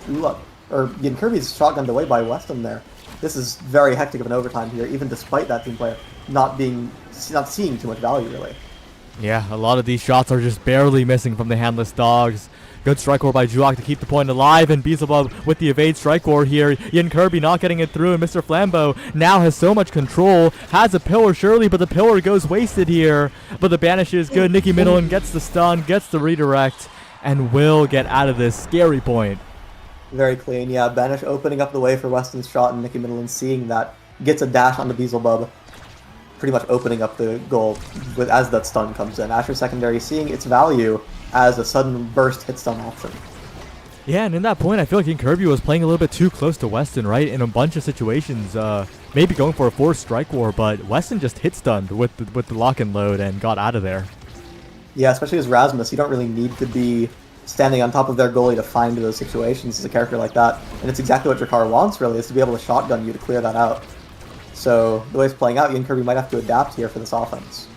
Yin Kirby's shotgunned away by Weston there. This is very hectic of an overtime here, even despite that team player not seeing too much value, really. Yeah, a lot of these shots are just barely missing from the handless dogs. Good strike core by Julok to keep the point alive, and Beelzebub with the evade strike core here. Yin Kirby not getting it through, and Mr. Flambeau now has so much control. Has a pillar surely, but the pillar goes wasted here. But the banish is good. Nicky Middleton gets the stun, gets the redirect, and will get out of this scary point. Very clean, yeah. Banish opening up the way for Weston's shot, and Nicky Middleton seeing that gets a dash on the Beelzebub, pretty much opening up the goal as that stun comes in. Asher secondary seeing its value as a sudden burst hit stun option. Yeah, and in that point, I feel like Yin Kirby was playing a little bit too close to Weston, right? In a bunch of situations, maybe going for a forced strike war, but Weston just hit stunned with the lock and load and got out of there. Yeah, especially as Rasmus, you don't really need to be standing on top of their goalie to find those situations as a character like that. And it's exactly what Jakar wants, really, is to be able to shotgun you to clear that out. So the way it's playing out, Yin Kirby might have to adapt here for this offense.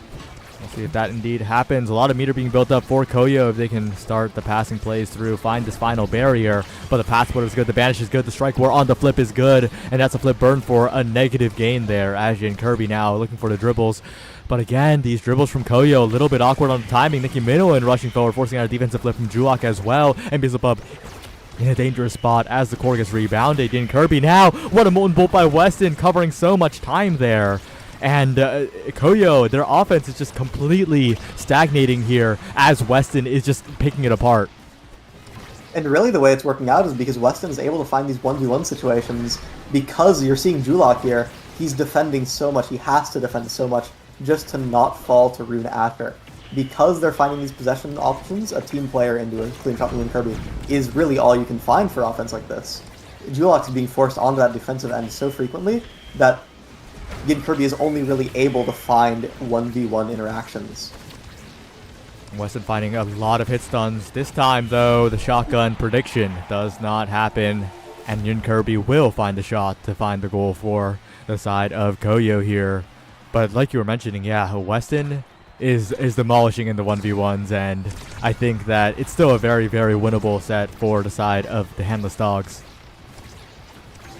We'll see if that indeed happens. A lot of meter being built up for Koyo if they can start the passing plays through, find this final barrier. But the passport is good, the banish is good, the strike war on the flip is good, and that's a flip burn for a negative gain there. As Yin Kirby now looking for the dribbles. But again, these dribbles from Koyo, a little bit awkward on the timing. Nicky Minowan rushing forward, forcing out a defensive flip from Julok as well. And Beelzebub in a dangerous spot as the core gets rebounded. In Kirby now, what a molten bolt by Weston, covering so much time there. And Koyo, their offense is just completely stagnating here as Weston is just picking it apart. And really the way it's working out is because Weston is able to find these 1v1 situations because you're seeing Julok here. He's defending so much. He has to defend so much just to not fall to Rune after. Because they're finding these possession options, a team player into a clean shot from Kirby is really all you can find for offense like this. Julok is being forced onto that defensive end so frequently that Yin Kirby is only really able to find 1v1 interactions. Weston finding a lot of hit stuns. This time, though, the shotgun prediction does not happen, and Yin Kirby will find the shot to find the goal for the side of Koyo here. But like you were mentioning, yeah, Weston is demolishing in the 1v1s, and I think that it's still a very, very winnable set for the side of the Handless Dogs.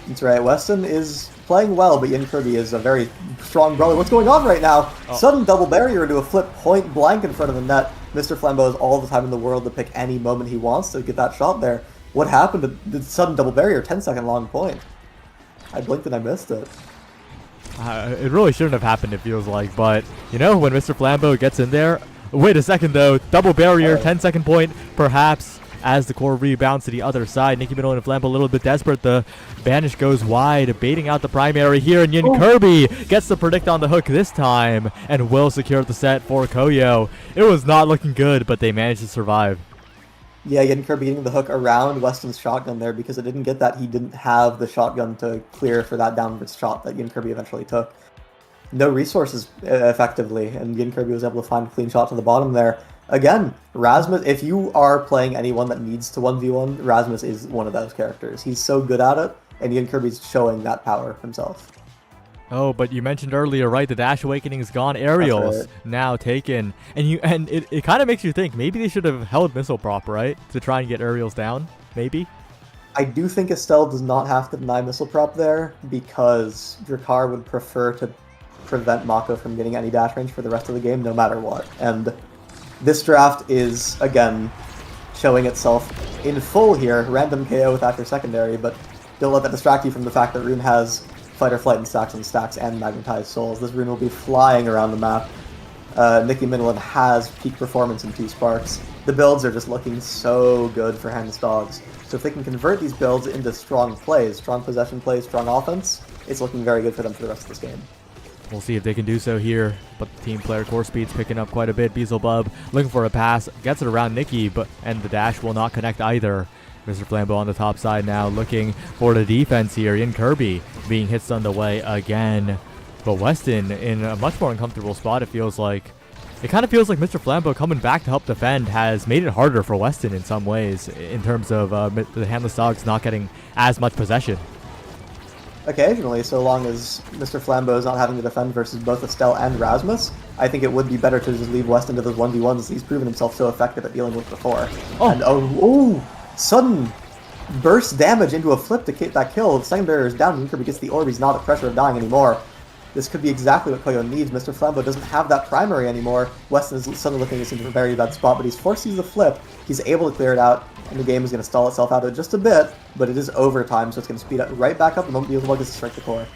That's right, Weston is playing well, but Yin Kirby is a very strong brawler. What's going on right now? Oh. Sudden double barrier into a flip point blank in front of the net. Mr. Flambeau has all the time in the world to pick any moment he wants to get that shot there. What happened to the sudden double barrier? 10-second long point. I blinked and I missed it. It really shouldn't have happened, it feels like, but, you know, when Mr. Flambeau gets in there... Wait a second, though. Double barrier, 10-second point, perhaps, as the core rebounds to the other side. Nicky Middle and Flambeau a little bit desperate. The Banish goes wide, baiting out the primary here, and Yin Kirby gets the predict on the hook this time, and will secure the set for Koyo. It was not looking good, but they managed to survive. Yeah, Yin Kirby getting the hook around Weston's shotgun there because it didn't get that. He didn't have the shotgun to clear for that downwards shot that Yin Kirby eventually took. No resources, effectively, and Yin Kirby was able to find a clean shot to the bottom there. Again, Rasmus, if you are playing anyone that needs to 1v1, Rasmus is one of those characters. He's so good at it, and Yin Kirby's showing that power himself. Oh, but you mentioned earlier, right? The Dash Awakening is gone. Aerials now taken, and it kind of makes you think maybe they should have held Missile Prop, right, to try and get aerials down. Maybe. I do think Estelle does not have to deny Missile Prop there because Drakkar would prefer to prevent Mako from getting any dash range for the rest of the game, no matter what. And this draft is again showing itself in full here. Random KO with after secondary, but don't let that distract you from the fact that Rune has Fight or Flight and stacks and Magnetized Souls. This Rune will be flying around the map. Nicky Midland has peak performance in 2 Sparks. The builds are just looking so good for Handless Dogs. So if they can convert these builds into strong plays, strong possession plays, strong offense, it's looking very good for them for the rest of this game. We'll see if they can do so here, but the team player core speed's picking up quite a bit. Beelzebub looking for a pass, gets it around Nicky, and the dash will not connect either. Mr. Flambeau on the top side now looking for the defense here. In Kirby being hit stunned away again. But Weston in a much more uncomfortable spot, it feels like. It kind of feels like Mr. Flambeau coming back to help defend has made it harder for Weston in some ways in terms of the Handless Dogs not getting as much possession. Occasionally, so long as Mr. Flambeau is not having to defend versus both Estelle and Rasmus, I think it would be better to just leave Weston to those 1v1s. He's proven himself so effective at dealing with before. Oh. And sudden burst damage into a flip to get that kill. The second barrier is down, and Kirby gets the orb. He's not at pressure of dying anymore. This could be exactly what Koyo needs. Mr. Flambeau doesn't have that primary anymore. Weston is suddenly looking at into a very bad spot, but he's forced to use the flip. He's able to clear it out, and the game is going to stall itself out just a bit, but it is overtime, so it's going to speed up right back up the moment Beelzebub gets to strike the core.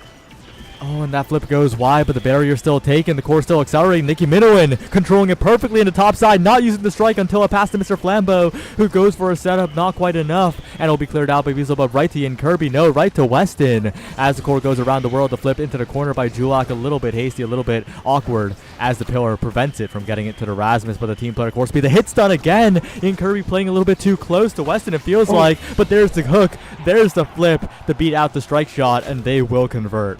Oh, and that flip goes wide, but the barrier's still taken. The core's still accelerating. Nicky Minowan controlling it perfectly in the top side, not using the strike until a pass to Mr. Flambeau, who goes for a setup, not quite enough, and it'll be cleared out by Beelzebub right to Yin Kirby. No, right to Weston. As the core goes around the world, the flip into the corner by Julok, a little bit hasty, a little bit awkward, as the pillar prevents it from getting it to the Rasmus, but the team player core speed. The hit's done again. Yin Kirby playing a little bit too close to Weston, it feels like, but there's the hook, there's the flip to beat out the strike shot, and they will convert.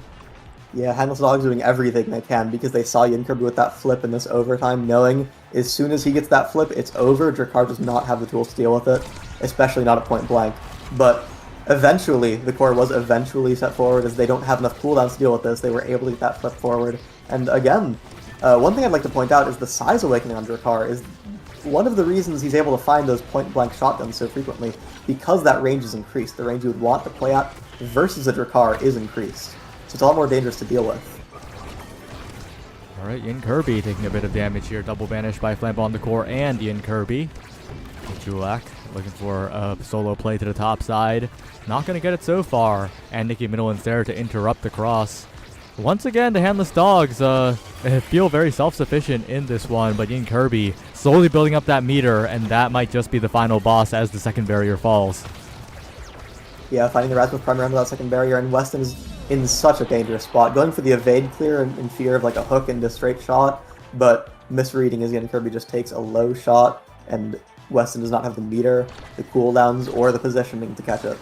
Yeah, Handless Dogs doing everything they can because they saw Yin Kirby with that flip in this overtime, knowing as soon as he gets that flip, it's over. Drakkar does not have the tools to deal with it, especially not at point blank. But eventually, the core was eventually set forward as they don't have enough cooldowns to deal with this. They were able to get that flip forward. And again, one thing I'd like to point out is the size awakening on Drakkar is one of the reasons he's able to find those point blank shotguns so frequently, because that range is increased. The range you would want to play at versus a Drakkar is increased. So it's a lot more dangerous to deal with. Alright, Yin Kirby taking a bit of damage here. Double banish by Flambeau on the core and Yin Kirby. Julak looking for a solo play to the top side. Not going to get it so far. And Nicky Middleton's there to interrupt the cross. Once again, the Handless Dogs feel very self-sufficient in this one, but Yin Kirby slowly building up that meter, and that might just be the final boss as the second barrier falls. Yeah, finding the Rasmus Primer under that second barrier, and Weston is in such a dangerous spot, going for the evade clear in fear of like a hook into straight shot, but misreading as Yin Kirby just takes a low shot, and Weston does not have the meter, the cooldowns, or the positioning to catch it.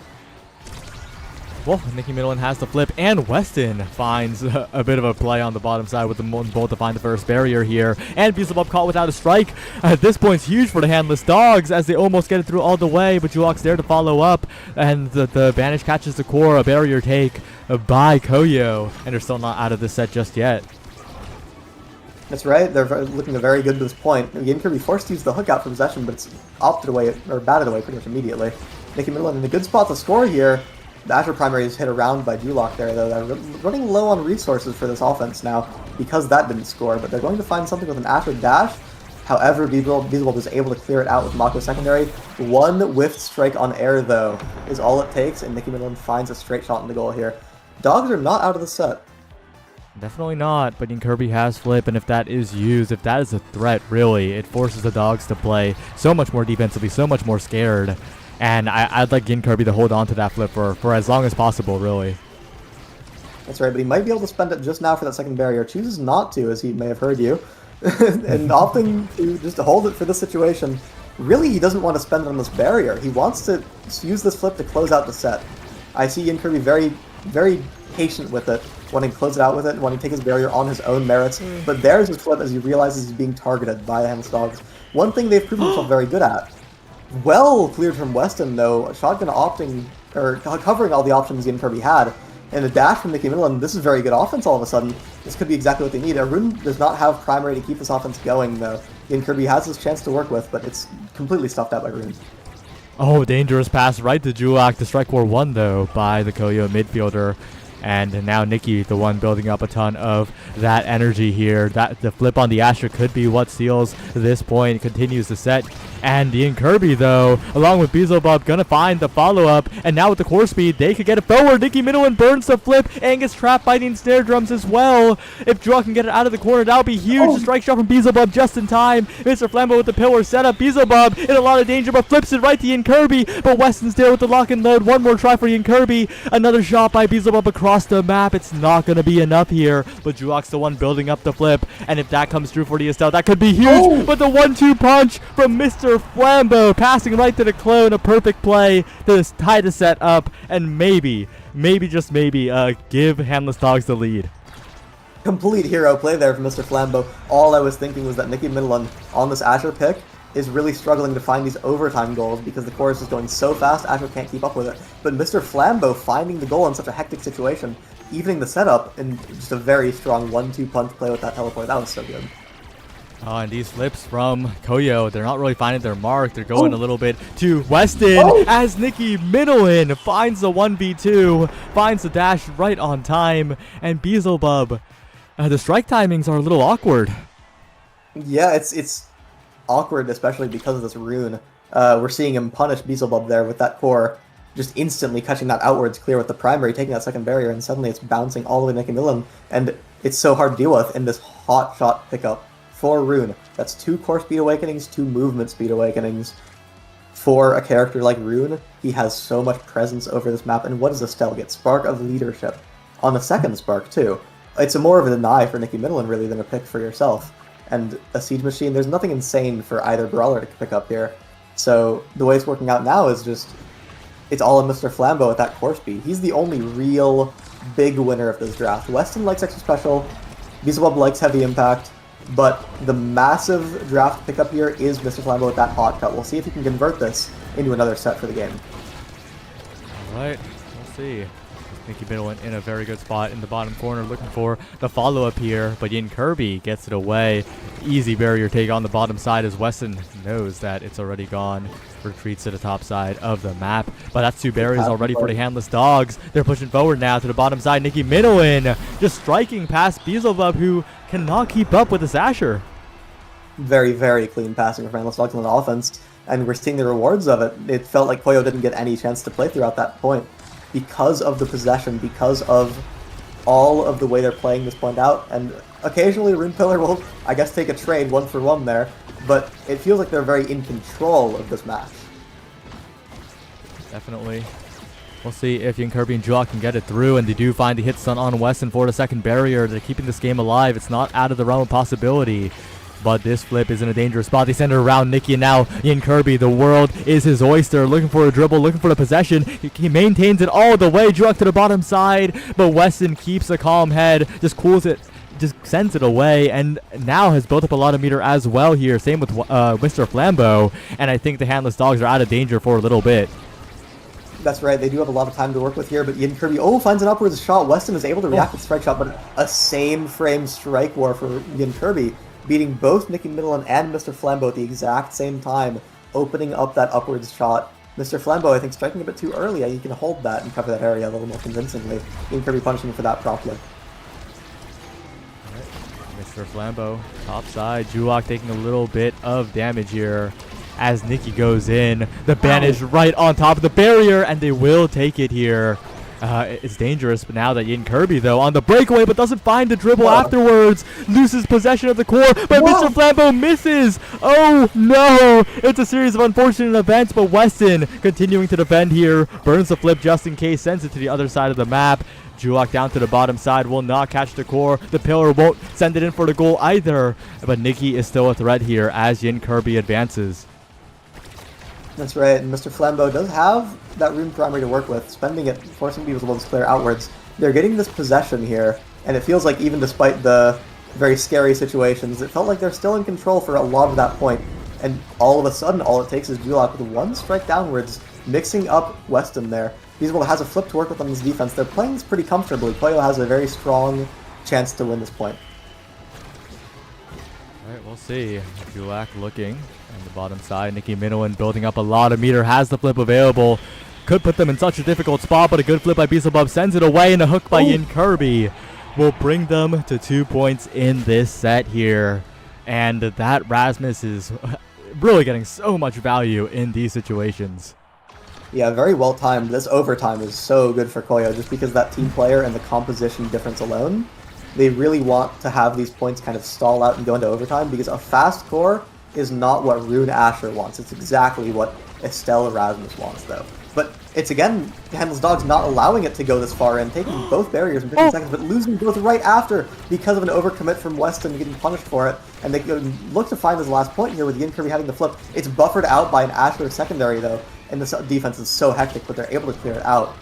Well, Nicky Middleton has the flip, and Weston finds a bit of a play on the bottom side with the Molten Bolt to find the first barrier here. And Beelzebub caught without a strike. At this point, it's huge for the Handless Dogs as they almost get it through all the way, but Julok's there to follow up, and the Banish catches the core, a barrier take by Koyo, and they're still not out of this set just yet. That's right, they're looking very good to this point. Yin Kirby forced to use the hook out for possession, but it's opted away, or batted away pretty much immediately. Nicky Middleton in a good spot to score here. The Asher Primary is hit around by Julok there, though. They're running low on resources for this offense now because that didn't score, but they're going to find something with an Asher dash. However, Beelzebub is able to clear it out with Mako secondary. One whiffed strike on air, though, is all it takes, and Nicky Middleton finds a straight shot in the goal here. Dogs are not out of the set. Definitely not, but Yin Kirby has flip, and if that is used, if that is a threat, really, it forces the Dogs to play so much more defensively, so much more scared. And I'd like Yin Kirby to hold on to that flip for as long as possible, really. That's right, but he might be able to spend it just now for that second barrier. Chooses not to, as he may have heard you. And opting to just hold it for this situation. Really, he doesn't want to spend it on this barrier. He wants to use this flip to close out the set. I see Yin Kirby very, very patient with it, wanting to close it out with it, wanting to take his barrier on his own merits. But there's his flip as he realizes he's being targeted by the Handless Dogs. One thing they've proven themselves very good at. Well cleared from Weston, though. Shotgun opting, or covering all the options Yin Kirby had. And a dash from Nicky Middleton. This is very good offense all of a sudden. This could be exactly what they need. Arun does not have primary to keep this offense going, though. Yin Kirby has his chance to work with, but it's completely stuffed out by Arun. Oh, dangerous pass right to Julok. The strike were won, though, by the Koyo midfielder. And now Nicky, the one building up a ton of that energy here. The flip on the Asher could be what seals this point, continues the set. And Yin Kirby, though, along with Beelzebub, gonna find the follow-up. And now with the core speed, they could get it forward. Nicky Middleton burns the flip and gets trapped by the snare drums as well. If Draw can get it out of the corner, that'll be huge. Oh. The strike shot from Beelzebub just in time. Mr. Flambeau with the pillar setup. Beelzebub in a lot of danger, but flips it right to Yin Kirby. But Weston's there with the lock and load. One more try for Yin Kirby. Another shot by Beelzebub across the map. It's not going to be enough here, but Julok's the one building up the flip, and if that comes through for the Estelle, that could be huge. Oh. But the 1-2 punch from Mr. Flambeau, passing right to the clone, a perfect play to tie the set up, and maybe just maybe give Handless Dogs the lead. Complete hero play there from Mr. Flambeau. All I was thinking was that Nicky Middleton on this Asher pick is really struggling to find these overtime goals because the chorus is going so fast, Asher can't keep up with it. But Mr. Flambeau finding the goal in such a hectic situation, evening the setup, and just a very strong 1-2 punch play with that teleport. That was so good. Oh, and these flips from Koyo, they're not really finding their mark. They're going a little bit to Weston as Nicky Middleton finds the 1v2, finds the dash right on time, and Beelzebub, the strike timings are a little awkward. Yeah, it's awkward, especially because of this rune. We're seeing him punish Beelzebub there with that core, just instantly catching that outwards clear with the primary, taking that second barrier, and suddenly it's bouncing all the way to Nicky Middleton, and it's so hard to deal with in this hot shot pickup for Rune. That's 2 core speed awakenings, 2 movement speed awakenings. For a character like Rune, he has so much presence over this map, and what does Estelle get? Spark of Leadership. On the second spark, too. It's more of a deny for Nicky Middleton, really, than a pick for yourself. And a Siege Machine, there's nothing insane for either brawler to pick up here. So the way it's working out now is just, it's all in Mr. Flambeau at that core speed. He's the only real big winner of this draft. Weston likes extra special, Beelzebub likes heavy impact, but the massive draft pickup here is Mr. Flambeau with that hot cut. We'll see if he can convert this into another set for the game. Alright, we'll see. Nicky Middleton in a very good spot in the bottom corner, looking for the follow-up here, but Yin Kirby gets it away. Easy barrier take on the bottom side as Weston knows that it's already gone. Retreats to the top side of the map, but that's 2 barriers already for the Handless Dogs. They're pushing forward now to the bottom side. Nicky Middleton just striking past Beelzebub, who cannot keep up with this Asher. very, very clean passing from NAST Dogs on the offense, and we're seeing the rewards of it. It felt like Koyo didn't get any chance to play throughout that point because of the possession, because of all of the way they're playing this point out, and occasionally Rune Pillar will, I guess, take a trade 1-for-1 there, but it feels like they're very in control of this match. Definitely. We'll see if Kirby and Julak can get it through, and they do find the hit stun on Weston for the second barrier. They're keeping this game alive. It's not out of the realm of possibility, but this flip is in a dangerous spot. They send it around Nikki, and now Kirby, the world is his oyster, looking for a dribble, looking for the possession. He maintains it all the way. Julak to the bottom side, but Weston keeps a calm head, just cools it, just sends it away, and now has built up a lot of meter as well here. Same with Mr. Flambeau, and I think the Handless Dogs are out of danger for a little bit. That's right, they do have a lot of time to work with here, but Kirby, finds an upwards shot. Weston is able to react with strike shot, but a same frame strike war for Kirby, beating both Nicky Middleton and Mr. Flambeau at the exact same time, opening up that upwards shot. Mr. Flambeau, I think, striking a bit too early. He can hold that and cover that area a little more convincingly. Kirby punishing him for that promptly. Mr. Flambeau, top side. Julak taking a little bit of damage here as Nikki goes in. The ban is right on top of the barrier, and they will take it here. It's dangerous but now that Kirby, though, on the breakaway, but doesn't find the dribble afterwards. Loses possession of the core, but Mr. Flambeau misses. Oh, no. It's a series of unfortunate events, but Weston continuing to defend here. Burns the flip just in case, sends it to the other side of the map. Julak down to the bottom side, will not catch the core. The pillar won't send it in for the goal either, but Nikki is still a threat here as Kirby advances. That's right, and Mr. Flambeau does have that Rune primary to work with, spending it, forcing people to clear outwards. They're getting this possession here, and it feels like even despite the very scary situations, it felt like they're still in control for a lot of that point. And all of a sudden, all it takes is Julak with one strike downwards, mixing up Weston there. Beelzebub has a flip to work with on his defense. They're playing this pretty comfortably. Koyo has a very strong chance to win this point. Alright, we'll see. Julak looking on the bottom side. Nicky Minowan building up a lot of meter, has the flip available. Could put them in such a difficult spot, but a good flip by Beelzebub sends it away, and a hook by Kirby will bring them to 2 points in this set here. And that Rasmus is really getting so much value in these situations. Yeah, very well timed. This overtime is so good for Koyo just because that team player and the composition difference alone. They really want to have these points kind of stall out and go into overtime because a fast core is not what Rune Asher wants. It's exactly what Estelle Erasmus wants, though. But it's, again, Handless Dogs not allowing it to go this far in, taking both barriers in 15 seconds, but losing both right after because of an overcommit from Weston getting punished for it. And they look to find his last point here with Kirby having the flip. It's buffered out by an Asher secondary, though, and the defense is so hectic, but they're able to clear it out.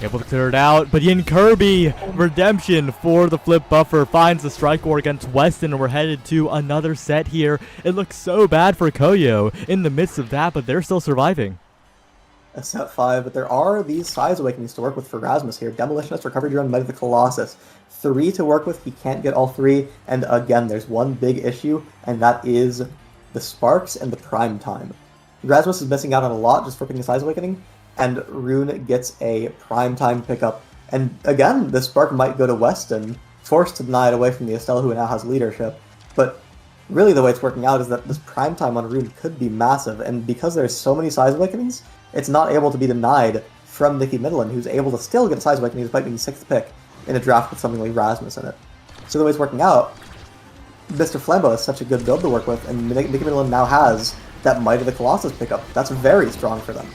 Able to clear it out, but Kirby, redemption for the flip buffer, finds the strike war against Weston, and we're headed to another set here. It looks so bad for Koyo in the midst of that, but they're still surviving. A set 5, but there are these size awakenings to work with for Rasmus here. Demolitionist, Recovery Drone, Might of the Colossus. 3 to work with, he can't get all 3, and again, there's one big issue, and that is the Sparks and the Prime Time. Rasmus is missing out on a lot just for picking a size awakening, and Rune gets a Prime Time pickup. And again, the Spark might go to Weston, forced to deny it away from the Estelle, who now has leadership. But really the way it's working out is that this Prime Time on Rune could be massive, and because there's so many size awakenings, it's not able to be denied from Nicky Midland, who's able to still get a size awakening despite being 6th pick in a draft with something like Rasmus in it. So the way it's working out, Mr. Flambeau is such a good build to work with, and Nicky Midland now has that Might of the Colossus pickup. That's very strong for them.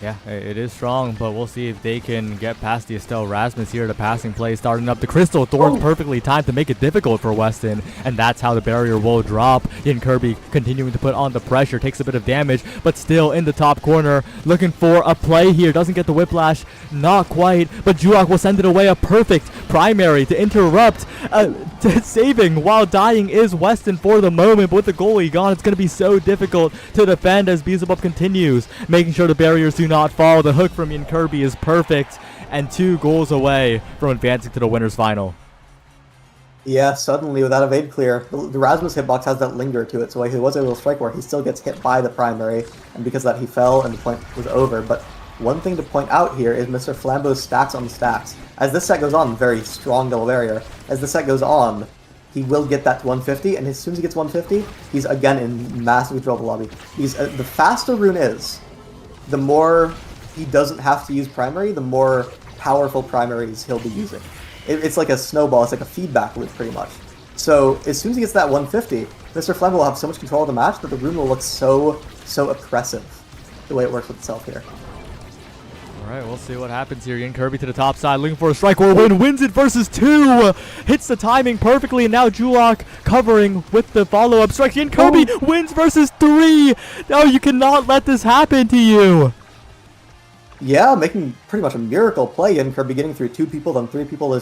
Yeah, it is strong, but we'll see if they can get past the Estelle Rasmus here. The passing play starting up. The Crystal Thorns perfectly timed to make it difficult for Weston, and that's how the barrier will drop. Kirby continuing to put on the pressure, takes a bit of damage, but still in the top corner, looking for a play here. Doesn't get the whiplash, not quite, but Julak will send it away. A perfect primary to interrupt. Saving while dying is Weston for the moment, but with the goalie gone, it's going to be so difficult to defend as Beelzebub continues, making sure the barriers do not fall. The hook from Kirby is perfect, and 2 goals away from advancing to the winner's final. Yeah, suddenly without evade clear, the Rasmus hitbox has that linger to it, so while he was able to strike where he still gets hit by the primary, and because of that he fell and the point was over. But one thing to point out here is Mr. Flambeau's stacks on the stacks. As this set goes on, very strong double barrier. As the set goes on, he will get that to 150, and as soon as he gets 150, he's again in massive control of the lobby. The faster Rune is, the more he doesn't have to use primary, the more powerful primaries he'll be using. It's like a snowball, it's like a feedback loop pretty much. So as soon as he gets that 150, Mr. Flambo will have so much control of the match that the Rune will look so oppressive, the way it works with itself here. Alright, we'll see what happens here. Yin Kirby to the top side, looking for a strike or win, wins it versus 2! Hits the timing perfectly, and now Julok covering with the follow-up strike. Yin Kirby wins versus 3! No, you cannot let this happen to you! Yeah, making pretty much a miracle play. Yin Kirby getting through 2 people, then 3 people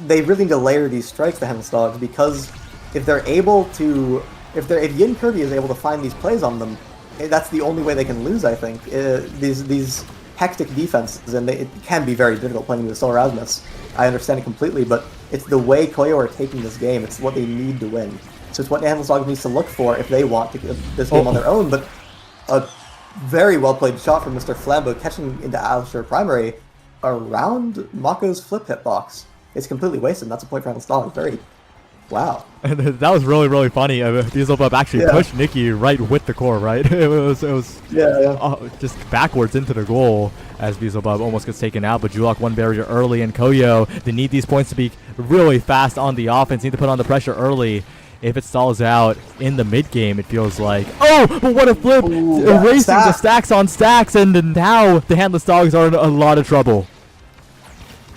they really need to layer these strikes to Handless Dogs, because if Yin Kirby is able to find these plays on them, that's the only way they can lose, I think. These hectic defenses, and it can be very difficult playing with Solar Rasmus. I understand it completely, but it's the way Koyo are taking this game. It's what they need to win. So it's what Handless Dogs needs to look for if they want to get this game on their own. But a very well played shot from Mr. Flambo, catching into Alisher primary around Mako's flip hitbox. It's completely wasted, and that's a point for Handless Dogs. Wow. And that was really, really funny. Beelzebub actually pushed Nikki right with the core, right? it was just backwards into the goal as Beelzebub almost gets taken out, but Julok one barrier early, and Koyo, they need these points to be really fast on the offense, need to put on the pressure early. If it stalls out in the mid game, it feels like, but what a flip! Erasing the stacks on stacks, and now the Handless Dogs are in a lot of trouble.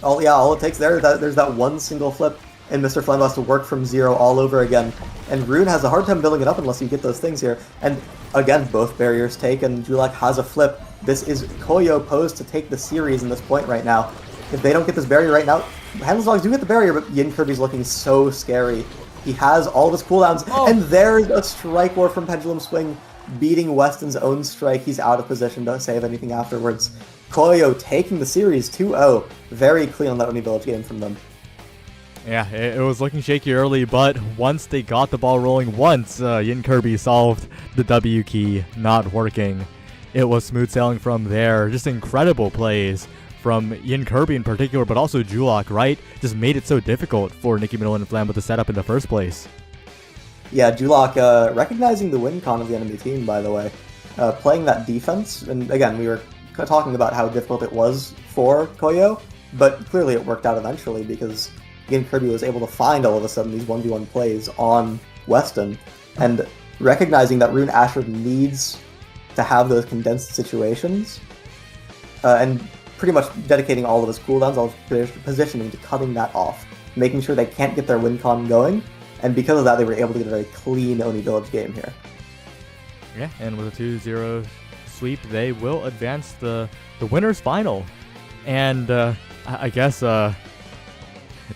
All it takes there's that one single flip, and Mr. Flambo has to work from 0 all over again. And Rune has a hard time building it up unless you get those things here. And again, both barriers take, and Julok has a flip. This is Koyo posed to take the series in this point right now. If they don't get this barrier right now, Handless Dogs do get the barrier, but Yin Kirby's looking so scary. He has all of his cooldowns, and there's a strike war from Pendulum Swing, beating Weston's own strike. He's out of position to save anything afterwards. Koyo taking the series 2-0. Very clean on that Oni Village game from them. Yeah, it was looking shaky early, but once they got the ball rolling, Yin Kirby solved the W key not working, it was smooth sailing from there. Just incredible plays from Yin Kirby in particular, but also Julok, right? Just made it so difficult for Nicky Middle and Flambo to set up in the first place. Yeah, Julok recognizing the win con of the enemy team, by the way. Playing that defense, and again, we were talking about how difficult it was for Koyo, but clearly it worked out eventually because Yin Kirby was able to find all of a sudden these 1v1 plays on Weston, and recognizing that Rune Asher needs to have those condensed situations, and pretty much dedicating all of his cooldowns, all of his positioning to cutting that off, making sure they can't get their win con going, and because of that they were able to get a very clean Oni Village game here. Yeah, and with a 2-0 sweep, they will advance the winners final. And I guess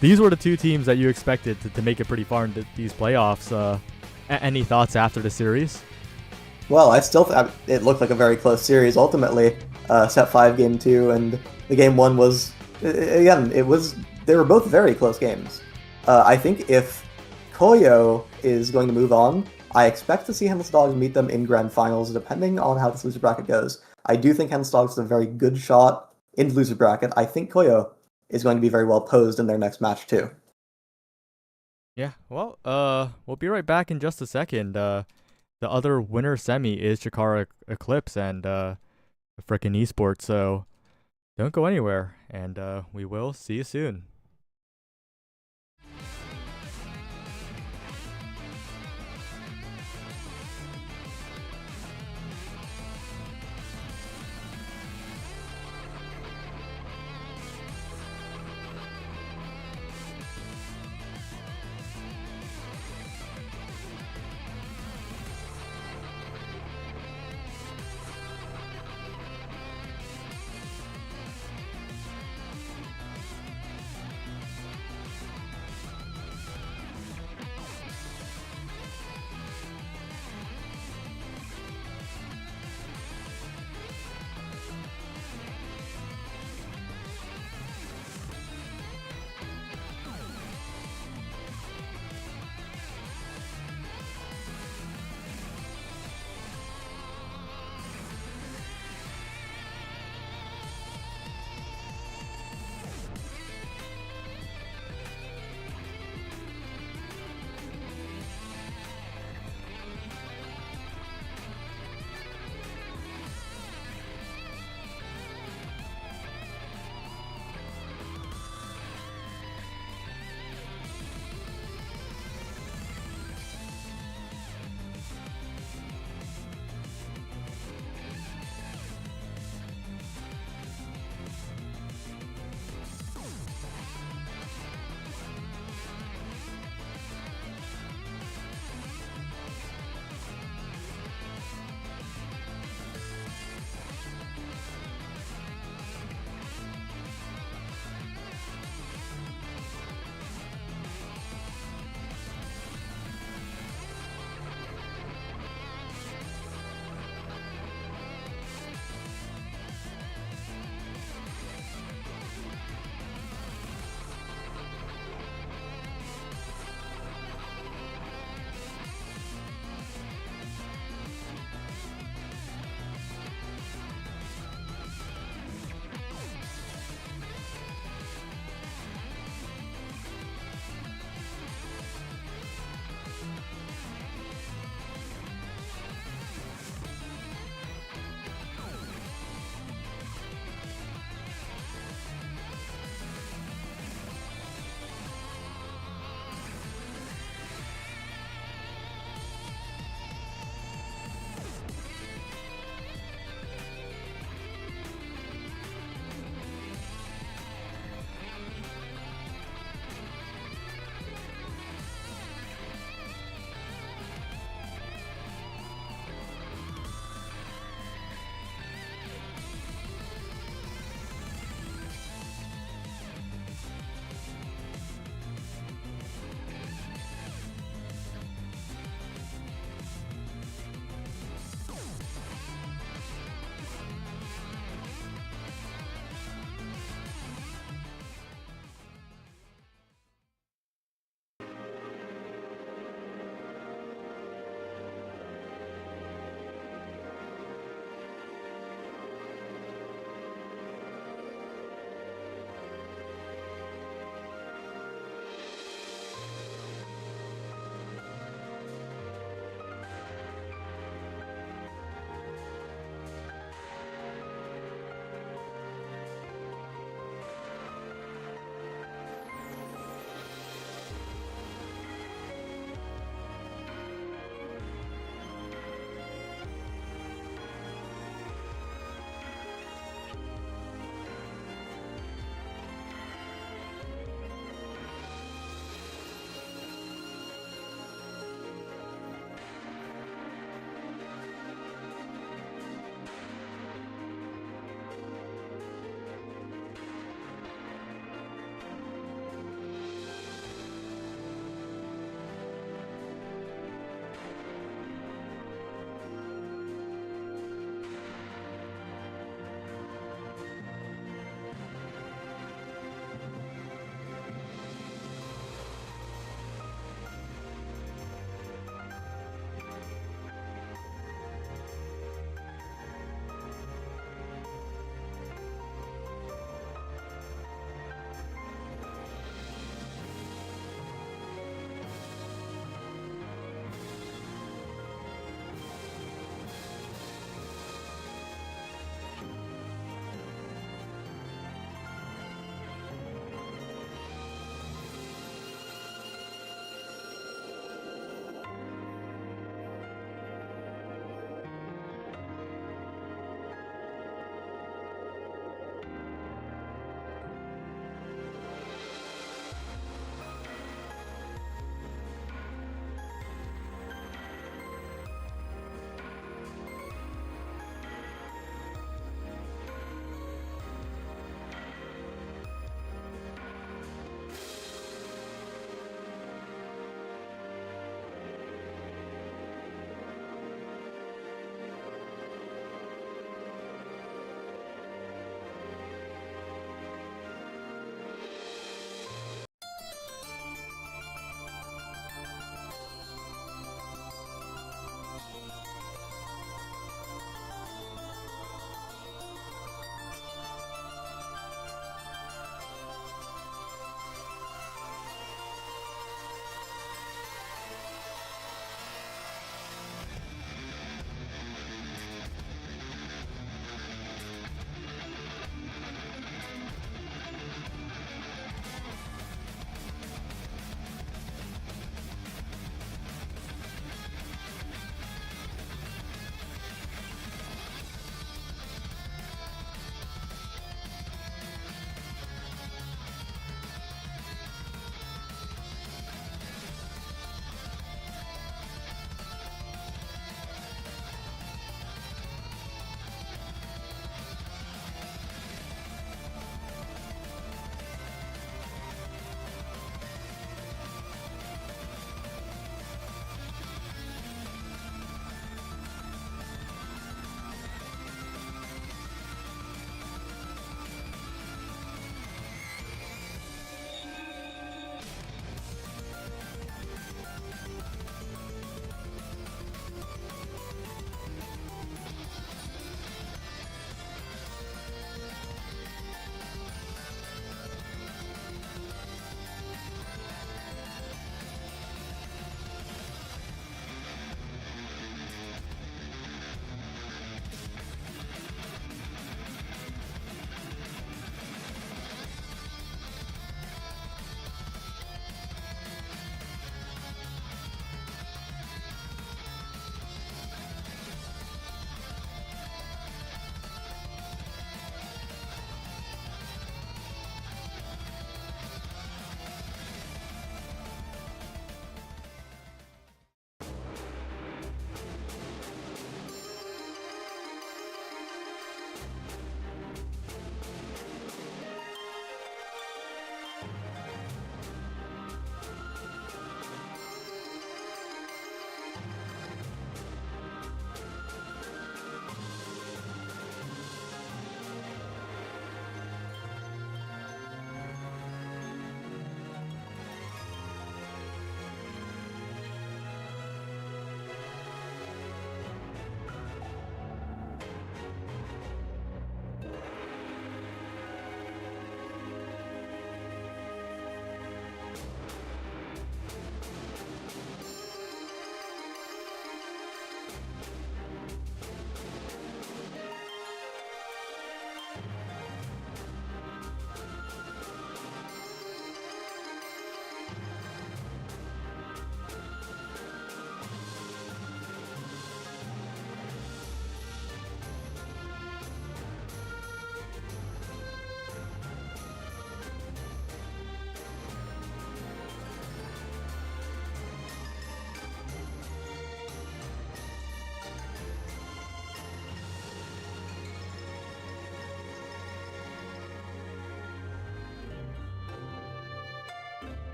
these were the 2 teams that you expected to make it pretty far into these playoffs. Any thoughts after the series? Well, it looked like a very close series ultimately. Set 5 game 2, and the game 1 was, again, they were both very close games. I think if Koyo is going to move on, I expect to see Handless Dogs meet them in grand finals, depending on how this loser bracket goes. I do think Handless Dogs is a very good shot in the loser bracket. I think Koyo is going to be very well posed in their next match too. Yeah, well, we'll be right back in just a second. The other winner semi is Chikara Eclipse and frickin' esports, so don't go anywhere, and we will see you soon.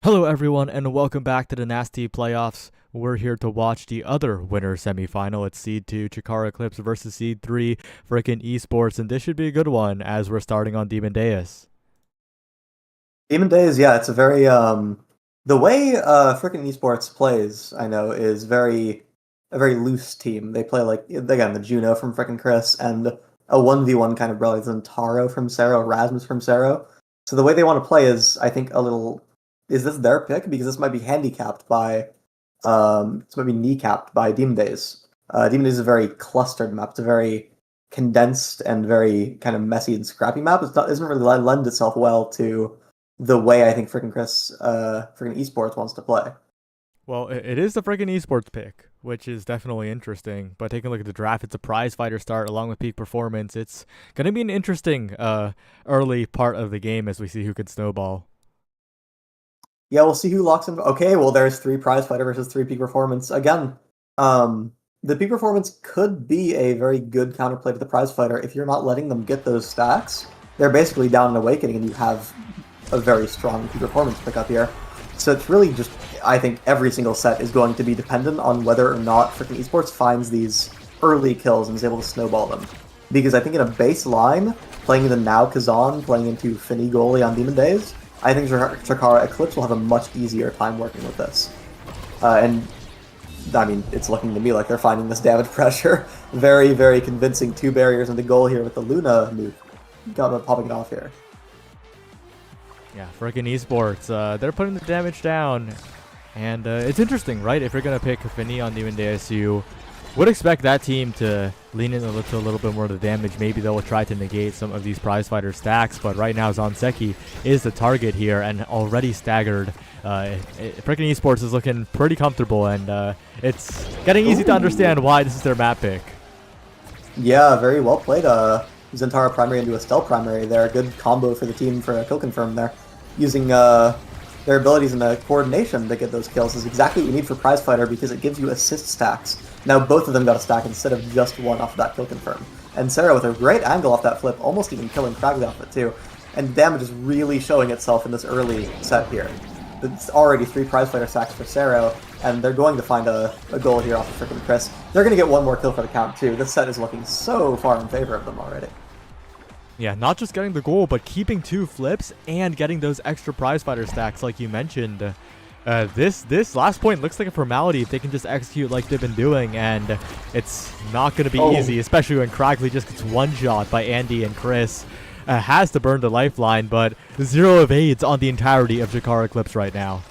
Hello everyone and welcome back to the NAST Playoffs. We're here to watch the other winner semifinal. It's Seed 2 Chikara Eclipse versus Seed 3 frickin' Esports, and this should be a good one as we're starting on Demon Deus. Demon Days, yeah, it's a very the way frickin' Esports plays, I know, is a very loose team. They play like again the Juno from frickin' Chris and a 1v1 kind of brother than Taro from Sero, Rasmus from Sero. So the way they want to play is I think a little is this their pick? Because this might be handicapped by this might be kneecapped by Demon Days. Demon Days is a very clustered map. It's a very condensed and very kind of messy and scrappy map. It doesn't really lend itself well to the way I think frickin' Esports wants to play. Well, it is the frickin' Esports pick, which is definitely interesting. But taking a look at the draft, it's a prize fighter start along with peak performance. It's going to be an interesting early part of the game as we see who can snowball. Yeah, we'll see who locks in. Okay, well, there's 3 prize fighter versus 3 peak performance. Again, the peak performance could be a very good counterplay to the prize fighter if you're not letting them get those stacks. They're basically down in Awakening, and you have a very strong peak performance pickup here. So it's really just, I think every single set is going to be dependent on whether or not frickin' Esports finds these early kills and is able to snowball them. Because I think in a baseline, playing into now Kazan, playing into Finny goalie on Demon Days, I think Chikara Eclipse will have a much easier time working with this. And, I mean, it's looking to me like they're finding this damage pressure. Very, very convincing 2 barriers in the goal here with the Luna nuke. Popping it off here. Yeah, frickin' Esports, they're putting the damage down. And it's interesting, right? If you're going to pick Finny on Demon Deus, you would expect that team to lean in a little bit more of the damage. Maybe they'll try to negate some of these prize fighter stacks, but right now Zonseki is the target here and already staggered. Frickin' Esports is looking pretty comfortable, and it's getting easy to understand why this is their map pick. Yeah, very well played. Zentara primary into Estelle primary there. Good combo for the team for a kill confirm there. Using their abilities and coordination to get those kills is exactly what you need for prize fighter because it gives you assist stacks. Now both of them got a stack instead of just one off of that kill confirm. And Sarah with a great angle off that flip, almost even killing Kragly off it too. And damage is really showing itself in this early set here. It's already 3 prize fighter stacks for Sarah, and they're going to find a goal here off of frickin' Chris. They're going to get 1 more kill for the count too. This set is looking so far in favor of them already. Yeah, not just getting the goal, but keeping 2 flips and getting those extra prize fighter stacks like you mentioned. This last point looks like a formality if they can just execute like they've been doing, and it's not going to be easy, especially when Kragly just gets one-shot by Andy and Chris. Has to burn the lifeline, but 0 evades on the entirety of Chikara Eclipse right now.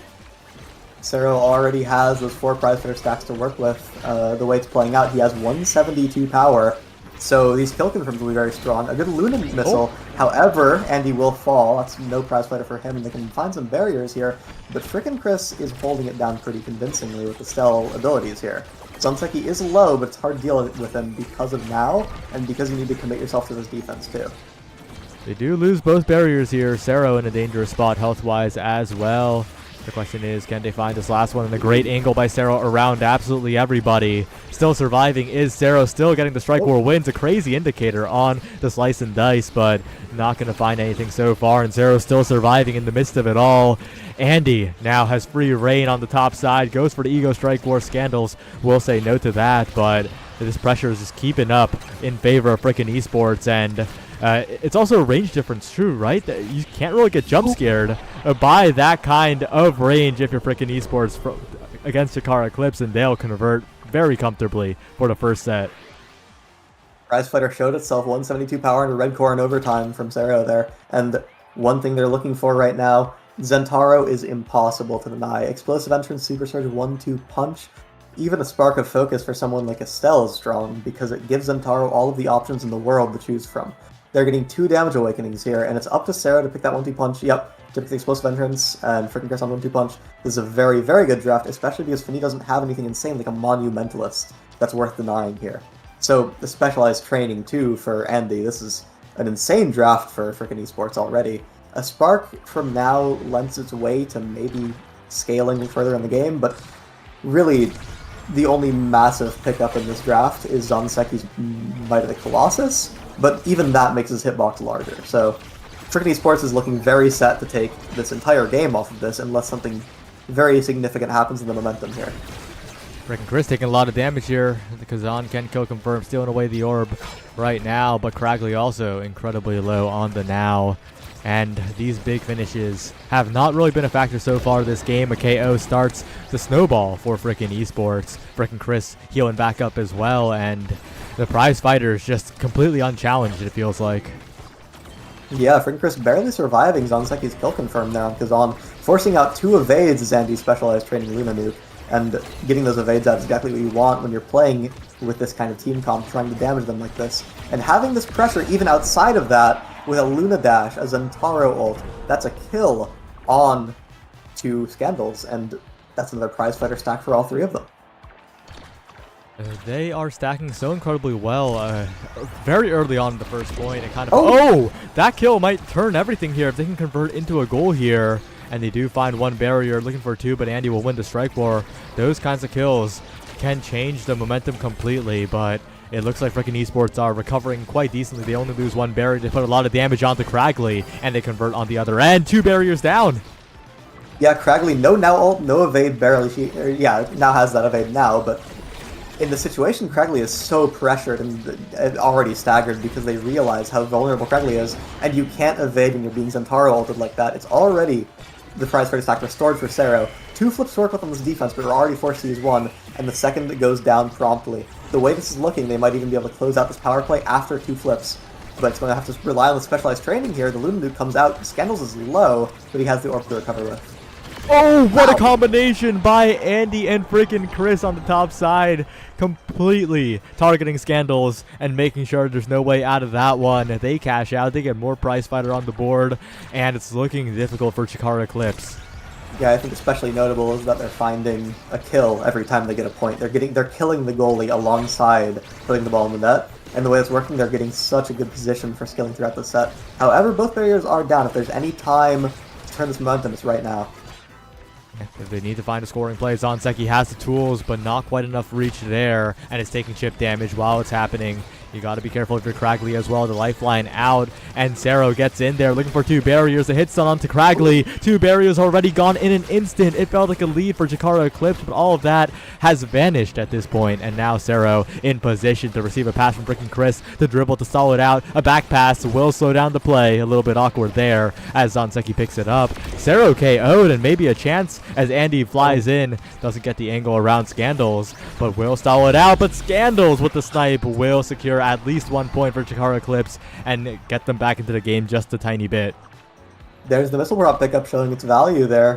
Sero already has those 4 prize fighter stacks to work with. The way it's playing out, he has 172 power. So these kill confirms will be very strong. A good Luna missile. However, Andy will fall. That's no prize fighter for him, and they can find some barriers here. But frickin' Chris is holding it down pretty convincingly with the Stell abilities here. Zonseki is low, but it's hard to deal with him because of now, and because you need to commit yourself to this defense too. They do lose both barriers here. Sero in a dangerous spot health-wise as well. The question is, can they find this last one? And a great angle by Sero around absolutely everybody. Still surviving is Sero, still getting the strike war wins. A crazy indicator on the slice and dice, but not going to find anything so far. And Sero still surviving in the midst of it all. Andy now has free reign on the top side. Goes for the ego strike war. Scandals will say no to that, but this pressure is just keeping up in favor of frickin' Esports. And it's also a range difference, true, right? You can't really get jump scared by that kind of range if you're frickin' Esports against Chikara Eclipse, and they'll convert very comfortably for the first set. Prize Fighter showed itself, 172 power and a red core in overtime from Sero there. And one thing they're looking for right now, Zentaro is impossible to deny. Explosive Entrance, Super Surge, 1-2 punch. Even a Spark of Focus for someone like Estelle is strong because it gives Zentaro all of the options in the world to choose from. They're getting 2 damage awakenings here, and it's up to Sarah to pick that 1-2 punch. Yep, to pick the Explosive Entrance and frickin' Chris on 1-2 punch. This is a very, very good draft, especially because Finny doesn't have anything insane like a Monumentalist that's worth denying here. So the specialized training too for Andy. This is an insane draft for frickin' Esports already. A Spark from now lends its way to maybe scaling further in the game, but really the only massive pickup in this draft is Zonseki's Might of the Colossus, but even that makes his hitbox larger. So Frickin' Esports is looking very set to take this entire game off of this unless something very significant happens in the momentum here. Frickin' Chris taking a lot of damage here. The Kazan can kill confirm, stealing away the orb right now, but Cragley also incredibly low on the now. And these big finishes have not really been a factor so far this game. A KO starts the snowball for Frickin' Esports. Frickin' Chris healing back up as well, and the prize fighter is just completely unchallenged, it feels like. Yeah, Frickin' Chris barely surviving Zanseki's kill confirm there on Kazan, forcing out 2 evades as Andy's specialized training Luna Nuke, and getting those evades out is exactly what you want when you're playing with this kind of team comp, trying to damage them like this. And having this pressure even outside of that, with a Luna Dash, a Zentaro ult, that's a kill on 2 Scandals, and that's another prize fighter stack for all 3 of them. They are stacking so incredibly well. Very early on in the first point, and kind of that kill might turn everything here if they can convert into a goal here. And they do find 1 barrier, looking for 2, but Andy will win the strike war. Those kinds of kills can change the momentum completely, but it looks like Frickin' Esports are recovering quite decently. They only lose 1 barrier. They put a lot of damage onto Cragley, and they convert on the other end. 2 barriers down. Yeah, Cragley, no now ult, no evade barely. Now has that evade now, but in the situation, Cragley is so pressured and already staggered because they realize how vulnerable Cragley is, and you can't evade when you're being Zentaro ulted like that. It's already the prize fighter stack restored for Sero. 2 flips work with on this defense, but we're already forced to use 1, and the second it goes down promptly. The way this is looking, they might even be able to close out this power play after 2 flips. But it's going to have to rely on the specialized training here. The Luna Nuke comes out, Scandals is low, but he has the orb to recover with. Oh, what a combination by Andy and Frickin' Chris on the top side. Completely targeting Scandals and making sure there's no way out of that one. They cash out, they get more prize fighter on the board, and it's looking difficult for Chikara Eclipse. Yeah, I think especially notable is that they're finding a kill every time they get a point. They're killing the goalie alongside putting the ball in the net. And the way it's working, they're getting such a good position for skilling throughout the set. However, both barriers are down. If there's any time to turn this momentum, it's right now. If they need to find a scoring play, Zanseki has the tools, but not quite enough reach there, and it's taking chip damage while it's happening. You got to be careful if you're Cragley as well. The lifeline out, and Sero gets in there looking for 2 barriers. A hit stun onto Cragley. 2 barriers already gone in an instant. It felt like a lead for Chikara Eclipse, but all of that has vanished at this point. And now Sero in position to receive a pass from Frickin' Chris. The dribble to stall it out. A back pass will slow down the play. A little bit awkward there as Zanseki picks it up. Sero KO'd, and maybe a chance as Andy flies in. Doesn't get the angle around Scandals, but will stall it out. But Scandals with the snipe will secure at least 1 point for Chikara Eclipse and get them back into the game just a tiny bit. There's the missile prop pickup showing its value there.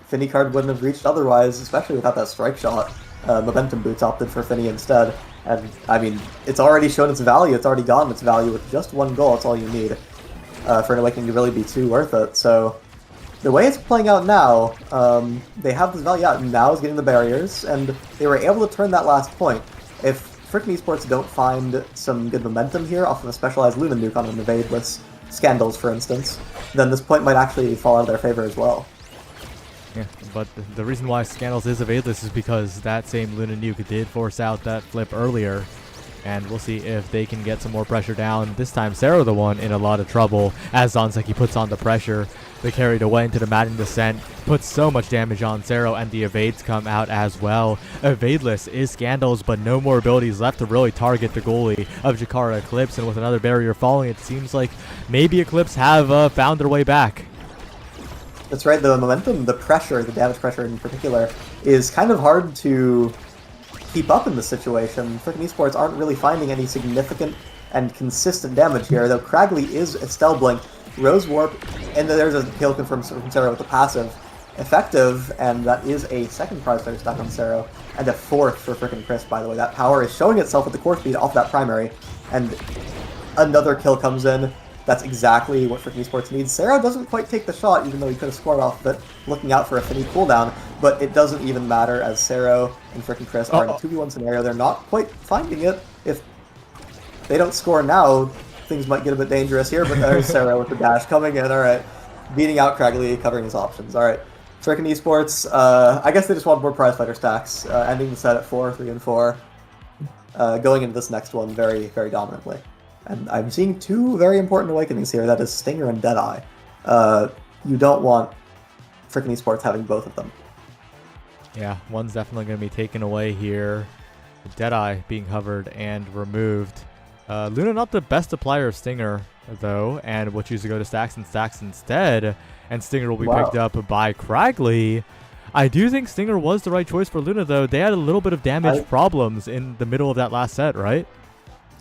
Finny card wouldn't have reached otherwise, especially without that strike shot. Momentum Boots opted for Finny instead. And, I mean, it's already shown its value. It's already gotten its value with just 1 goal. That's all you need for an awakening to really be too worth it. So the way it's playing out now, they have this value out. Now is getting the barriers, and they were able to turn that last point. If Frickin' Esports don't find some good momentum here off of a specialized Luna Nuke on an evadeless Scandals, for instance, then this point might actually fall out of their favor as well. Yeah, but the reason why Scandals is evadeless is because that same Luna Nuke did force out that flip earlier. And we'll see if they can get some more pressure down. This time, Sero the one in a lot of trouble as Zanseki puts on the pressure. They carried away into the Madden Descent, puts so much damage on Sero, and the evades come out as well. Evadeless is Scandals, but no more abilities left to really target the goalie of Chikara Eclipse. And with another barrier falling, it seems like maybe Eclipse have found their way back. That's right, the momentum, the pressure, the damage pressure in particular, is kind of hard to keep up in this situation. Frickin' Esports aren't really finding any significant and consistent damage here, though Cragley is Estelle Blink, Rose Warp, and there's a kill confirmed from Sero with the passive. Effective, and that is a second prize fighter stack on Sero, and a 4th for Frickin' Chris, by the way. That power is showing itself with the core speed off that primary, and another kill comes in. That's exactly what Frickin' Esports needs. Sero doesn't quite take the shot, even though he could have scored off of it, looking out for a Finny cooldown, but it doesn't even matter as Sero and Frickin' Chris are in a 2v1 scenario. They're not quite finding it. If they don't score now, things might get a bit dangerous here, but there's Sero with the dash coming in. Alright, beating out Cragley, covering his options. Alright, Frickin' Esports, I guess they just want more prize fighter stacks, ending the set at 4, 3, and 4, going into this next one very, very dominantly. And I'm seeing two very important awakenings here. That is Stinger and Deadeye. You don't want freaking esports having both of them. Yeah, one's definitely going to be taken away here. Deadeye being hovered and removed. Luna not the best supplier of Stinger, though, and will choose to go to Stacks and Stacks instead. And Stinger will be picked up by Cragley. I do think Stinger was the right choice for Luna, though. They had a little bit of damage problems in the middle of that last set, right?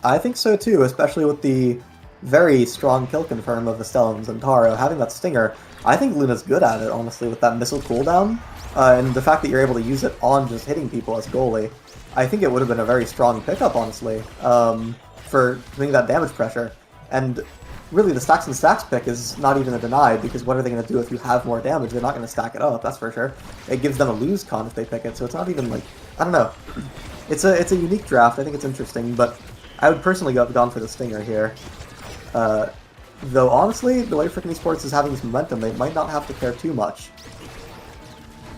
I think so, too, especially with the very strong kill confirm of Estelle and Zentaro. Having that Stinger, I think Luna's good at it, honestly, with that missile cooldown. And the fact that you're able to use it on just hitting people as goalie. I think it would have been a very strong pickup, honestly, for doing that damage pressure. And really, the Stacks and Stacks pick is not even a deny, because what are they going to do if you have more damage? They're not going to stack it up, that's for sure. It gives them a lose con if they pick it, so it's not even like, I don't know. It's a unique draft, I think it's interesting, but I would personally have gone for the Stinger here. Though, honestly, the way freaking esports is having this momentum, they might not have to care too much.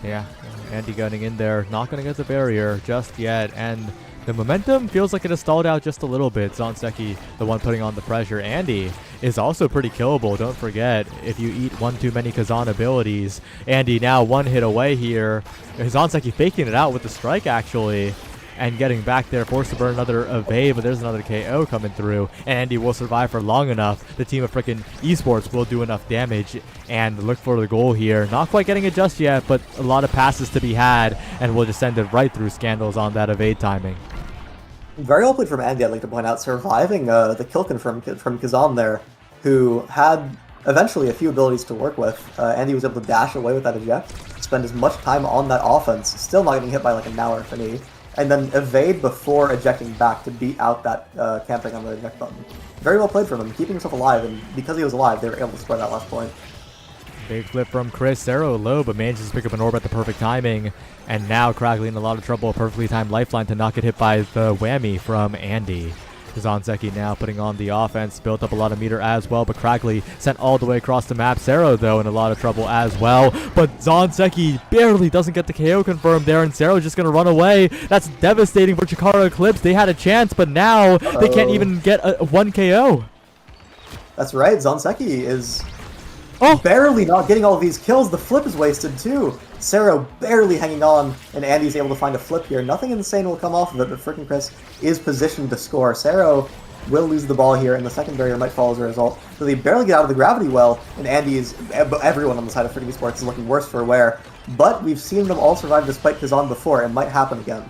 Yeah, Andy gunning in there, not going to get the barrier just yet, and the momentum feels like it has stalled out just a little bit. Zonseki, the one putting on the pressure. Andy is also pretty killable, don't forget, if you eat one too many Kazan abilities. Andy now one hit away here. Zonseki faking it out with the strike, actually, and getting back there, forced to burn another evade, but there's another KO coming through, and Andy will survive for long enough. The team of freaking esports will do enough damage and look for the goal here. Not quite getting it just yet, but a lot of passes to be had, and we'll just send it right through Scandals on that evade timing. Very well played from Andy, I'd like to point out, surviving the kill confirm from Kazan there, who had eventually a few abilities to work with. Andy was able to dash away with that eject, spend as much time on that offense, still not getting hit by like a now or Finny, and then evade before ejecting back to beat out that camping on the eject button. Very well played from him, keeping himself alive, and because he was alive, they were able to score that last point. Big flip from Chris. Zero low, but manages to pick up an orb at the perfect timing. And now Cragley in a lot of trouble. A perfectly timed lifeline to not get hit by the whammy from Andy. Zonseki now putting on the offense. Built up a lot of meter as well, but Cragley sent all the way across the map. Zero, though, in a lot of trouble as well. But Zonseki barely doesn't get the KO confirmed there, and Zero just going to run away. That's devastating for Chikara Eclipse. They had a chance, but now they can't even get a 1 KO. That's right, Zonseki is barely not getting all of these kills. The flip is wasted too. Sero barely hanging on, and Andy's able to find a flip here. Nothing insane will come off of it, but freaking Chris is positioned to score. Sero will lose the ball here, and the second barrier might fall as a result. So they barely get out of the gravity well, and everyone on the side of freaking esports is looking worse for wear. But we've seen them all survive despite Kazan before. It might happen again.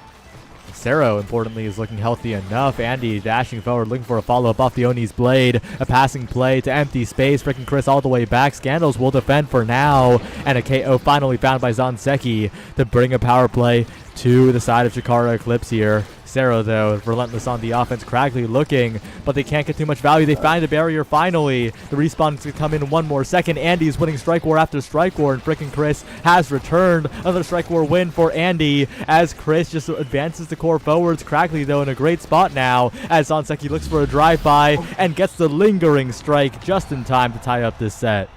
Sero, importantly, is looking healthy enough. Andy dashing forward, looking for a follow-up off the Oni's blade. A passing play to empty space. Freaking Chris all the way back. Scandals will defend for now. And a KO finally found by Zonseki to bring a power play to the side of Chikara Eclipse here. Sero, though, relentless on the offense. Cragley looking, but they can't get too much value. They find the barrier finally. The respawn's going to come in one more second. Andy's winning Strike War after Strike War, and frickin' Chris has returned. Another Strike War win for Andy as Chris just advances the core forwards. Cragley, though, in a great spot now as Zonseki looks for a drive-by and gets the lingering strike just in time to tie up this set.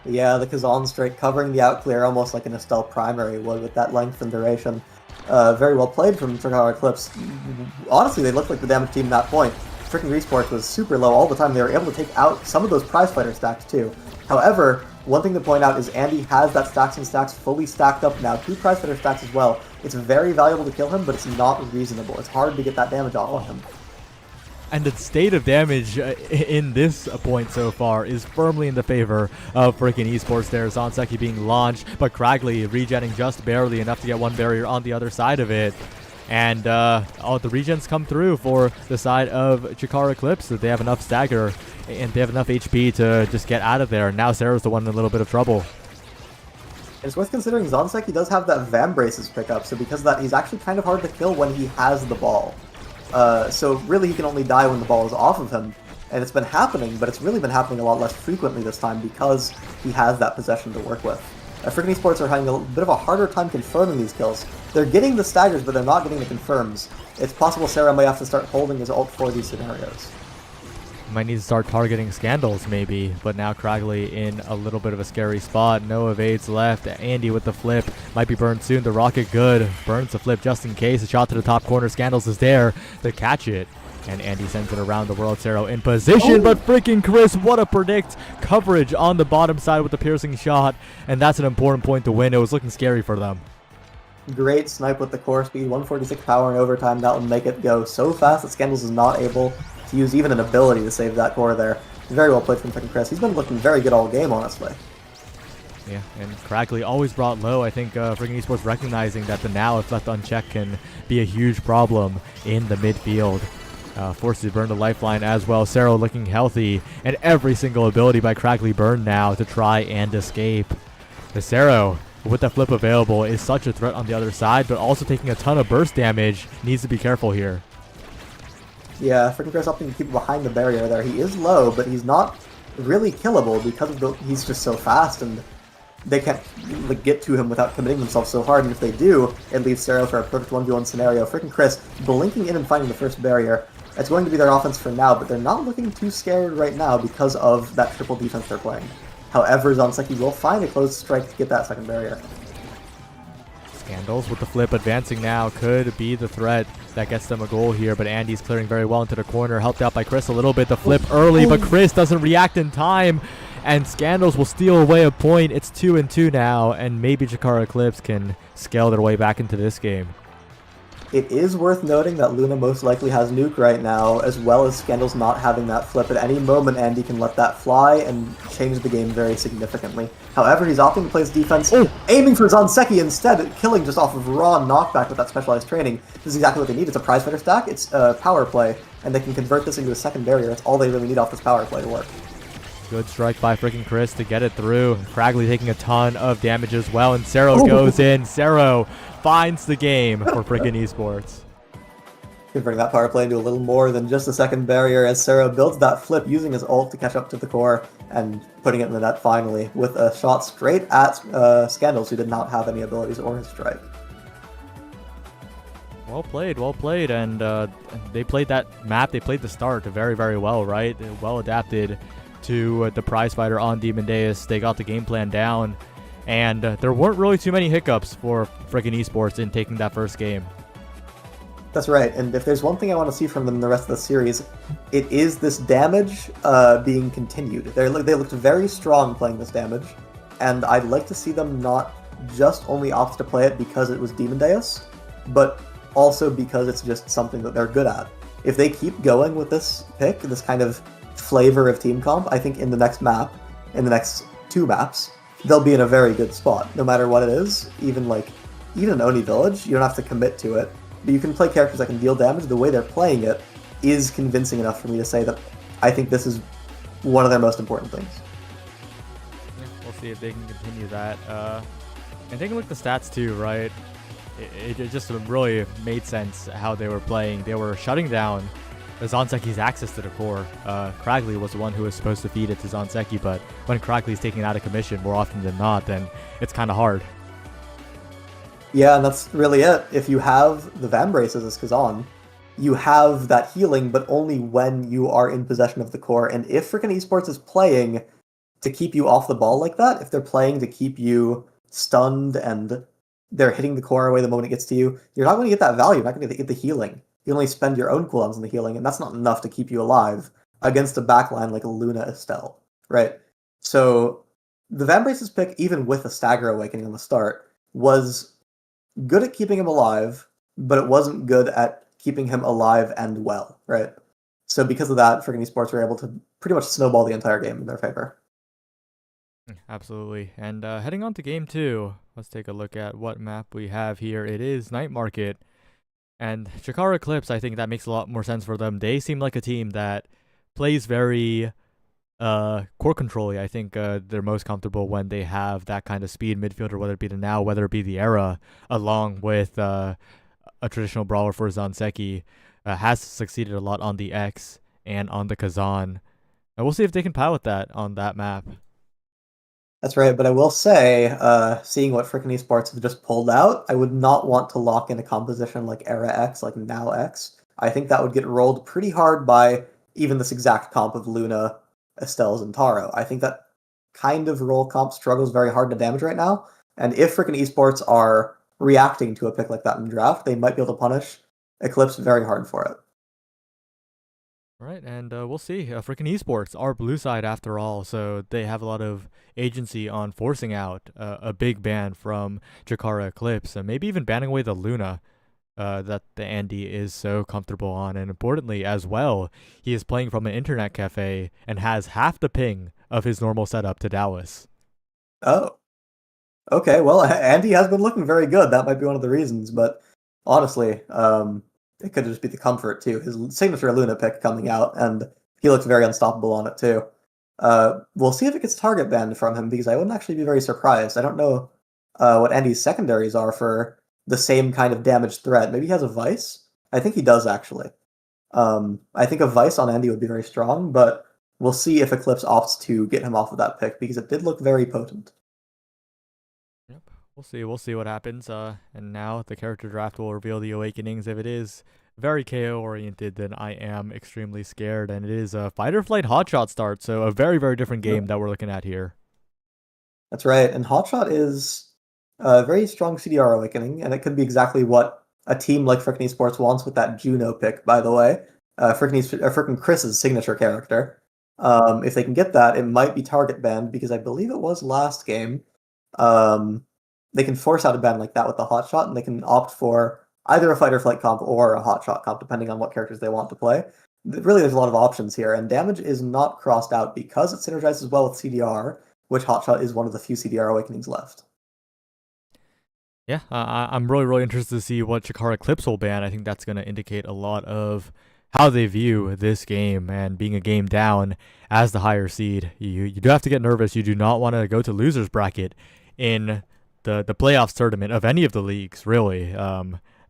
Yeah, the Kazan strike covering the outclear almost like an Estelle primary would with that length and duration. Very well played from Chikara Eclipse. Honestly, they looked like the damage team at that point. Freaking Resports was super low all the time. They were able to take out some of those prize fighter stacks too. However, one thing to point out is Andy has that Stacks and Stacks fully stacked up now. 2 prize fighter stacks as well. It's very valuable to kill him, but it's not reasonable. It's hard to get that damage off of him. And the state of damage in this point so far is firmly in the favor of freaking esports there. Zonseki being launched, but Cragley regenning just barely enough to get one barrier on the other side of it. And all the regens come through for the side of Chikara Eclipse. That they have enough stagger and they have enough HP to just get out of there. Now Sarah's the one in a little bit of trouble. It's worth considering Zonseki does have that Vam Braces pickup, so because of that, he's actually kind of hard to kill when he has the ball. So really he can only die when the ball is off of him, and it's been happening, but it's really been happening a lot less frequently this time because he has that possession to work with. Freaking esports are having a bit of a harder time confirming these kills. They're getting the staggers, but they're not getting the confirms. It's possible Sarah might have to start holding his ult for these scenarios. Might need to start targeting Scandals maybe, but now Cragley in a little bit of a scary spot. No evades left. Andy with the flip. Might be burned soon. The rocket good. Burns the flip just in case. A shot to the top corner. Scandals is there to catch it. And Andy sends it around the world. Zero in position, but freaking Chris, what a predict coverage on the bottom side with the piercing shot. And that's an important point to win. It was looking scary for them. Great snipe with the core speed, 146 power in overtime. That will make it go so fast that Scandals is not able to use even an ability to save that core there. Very well played from freaking Chris. He's been looking very good all game, honestly. Yeah, and Crackley always brought low. I think freaking Esports recognizing that the now, if left unchecked, can be a huge problem in the midfield. Forced to burn the lifeline as well. Cerro looking healthy, and every single ability by Crackley burned now to try and escape. The Cerro, with the flip available, is such a threat on the other side, but also taking a ton of burst damage. Needs to be careful here. Yeah, freaking Chris opting to keep behind the barrier there. He is low, but he's not really killable because of he's just so fast, and they can't like get to him without committing themselves so hard. And if they do, it leaves Cerro for a perfect 1v1 scenario. Freaking Chris blinking in and finding the first barrier. It's going to be their offense for now, but they're not looking too scared right now because of that triple defense they're playing. However, Zanseki will find a close strike to get that second barrier. Scandals with the flip advancing now could be the threat that gets them a goal here, but Andy's clearing very well into the corner, helped out by Chris a little bit. The flip early, but Chris doesn't react in time, and Scandals will steal away a point. It's 2-2 now, and maybe Jakara Eclipse can scale their way back into this game. It is worth noting that Luna most likely has nuke right now, as well as Scandals not having that flip. At any moment, Andy can let that fly and change the game very significantly. However, he's opting to play his defense, aiming for Zanseki instead, killing just off of raw knockback with that specialized training. This is exactly what they need. It's a prize fighter stack, it's a power play, and they can convert this into a second barrier. That's all they really need off this power play to work. Good strike by freaking Chris to get it through. Crackley taking a ton of damage as well, and Cerro goes in. Cerro finds the game for freaking Esports. Converting that power play into a little more than just a second barrier as Cerro builds that flip using his ult to catch up to the core and putting it in the net finally with a shot straight at Scandals, who did not have any abilities or his strike. Well played, and they played that map. They played the start very, very well, right? Well adapted to the prize fighter on Demon Deus. They got the game plan down, and there weren't really too many hiccups for freaking Esports in taking that first game. That's right, and if there's one thing I want to see from them in the rest of the series, it is this damage being continued. They looked very strong playing this damage, and I'd like to see them not just only opt to play it because it was Demon Deus, but also because it's just something that they're good at. If they keep going with this pick, this kind of flavor of team comp, I think in the next map, in the next two maps, they'll be in a very good spot, no matter what it is. Even Oni Village, you don't have to commit to it, but you can play characters that can deal damage. The way they're playing it is convincing enough for me to say that I think this is one of their most important things. Yeah, we'll see if they can continue that. And taking a look at the stats too, right? It just really made sense how they were playing. They were shutting down Zanseki's access to the core. Crackley was the one who was supposed to feed it to Zanseki, but when Crackley's taken out of commission more often than not, then it's kind of hard. Yeah, and that's really it. If you have the Vambraces as Kazan, you have that healing, but only when you are in possession of the core. And if freaking Esports is playing to keep you off the ball like that, if they're playing to keep you stunned and they're hitting the core away the moment it gets to you, you're not going to get that value. You're not going to get the healing. You only spend your own cooldowns on the healing, and that's not enough to keep you alive against a backline like a Luna Estelle, right? So the Vambrace's pick, even with a Stagger Awakening on the start, was good at keeping him alive, but it wasn't good at keeping him alive and well, right? So because of that, freaking Esports were able to pretty much snowball the entire game in their favor. Absolutely. And heading on to game 2, let's take a look at what map we have here. It is Night Market. And Jakara Eclipse, I think that makes a lot more sense for them. They seem like a team that plays very core control-y. I think they're most comfortable when they have that kind of speed midfielder, whether it be the Now, whether it be the Era, along with a traditional brawler for Zanseki. Has succeeded a lot on the X and on the Kazan. And we'll see if they can pilot that on that map. That's right, but I will say, seeing what frickin' Esports have just pulled out, I would not want to lock in a composition like Era X, like Now X. I think that would get rolled pretty hard by even this exact comp of Luna, Estelle, and Taro. I think that kind of role comp struggles very hard to damage right now, and if frickin' Esports are reacting to a pick like that in draft, they might be able to punish Eclipse very hard for it. Right, and we'll see. Freaking esports are blue side after all, so they have a lot of agency on forcing out a big ban from Jakara Eclipse, and maybe even banning away the Luna that the Andy is so comfortable on. And importantly, as well, he is playing from an internet cafe and has half the ping of his normal setup to Dallas. Oh, okay. Well, Andy has been looking very good. That might be one of the reasons, but honestly, it could just be the comfort too. His signature Luna pick coming out, and he looks very unstoppable on it too. We'll see if it gets target banned from him because I wouldn't actually be very surprised. I don't know what Andy's secondaries are for the same kind of damage threat. Maybe he has a Vice. I think he does actually. I think a Vice on Andy would be very strong, but we'll see if Eclipse opts to get him off of that pick because it did look very potent. Yep. We'll see. We'll see what happens. And now the character draft will reveal the awakenings. If it is very KO oriented, then I am extremely scared. And it is a fight or flight hotshot start, so a very, very different game that we're looking at here. That's right, and Hotshot is a very strong CDR awakening, and it could be exactly what a team like Frickin' Esports wants with that Juno pick, by the way. Frickin' Chris's signature character. If they can get that, it might be target banned because I believe it was last game. Um, they can force out a ban like that with the Hotshot, and they can opt for either a fight or flight comp or a Hotshot comp, depending on what characters they want to play. Really, there's a lot of options here, and damage is not crossed out because it synergizes well with CDR, which Hotshot is one of the few CDR awakenings left. Yeah, I'm really, really interested to see what Chikara Eclipse will ban. I think that's going to indicate a lot of how they view this game and being a game down as the higher seed. You do have to get nervous. You do not want to go to losers bracket in the playoffs tournament of any of the leagues, really.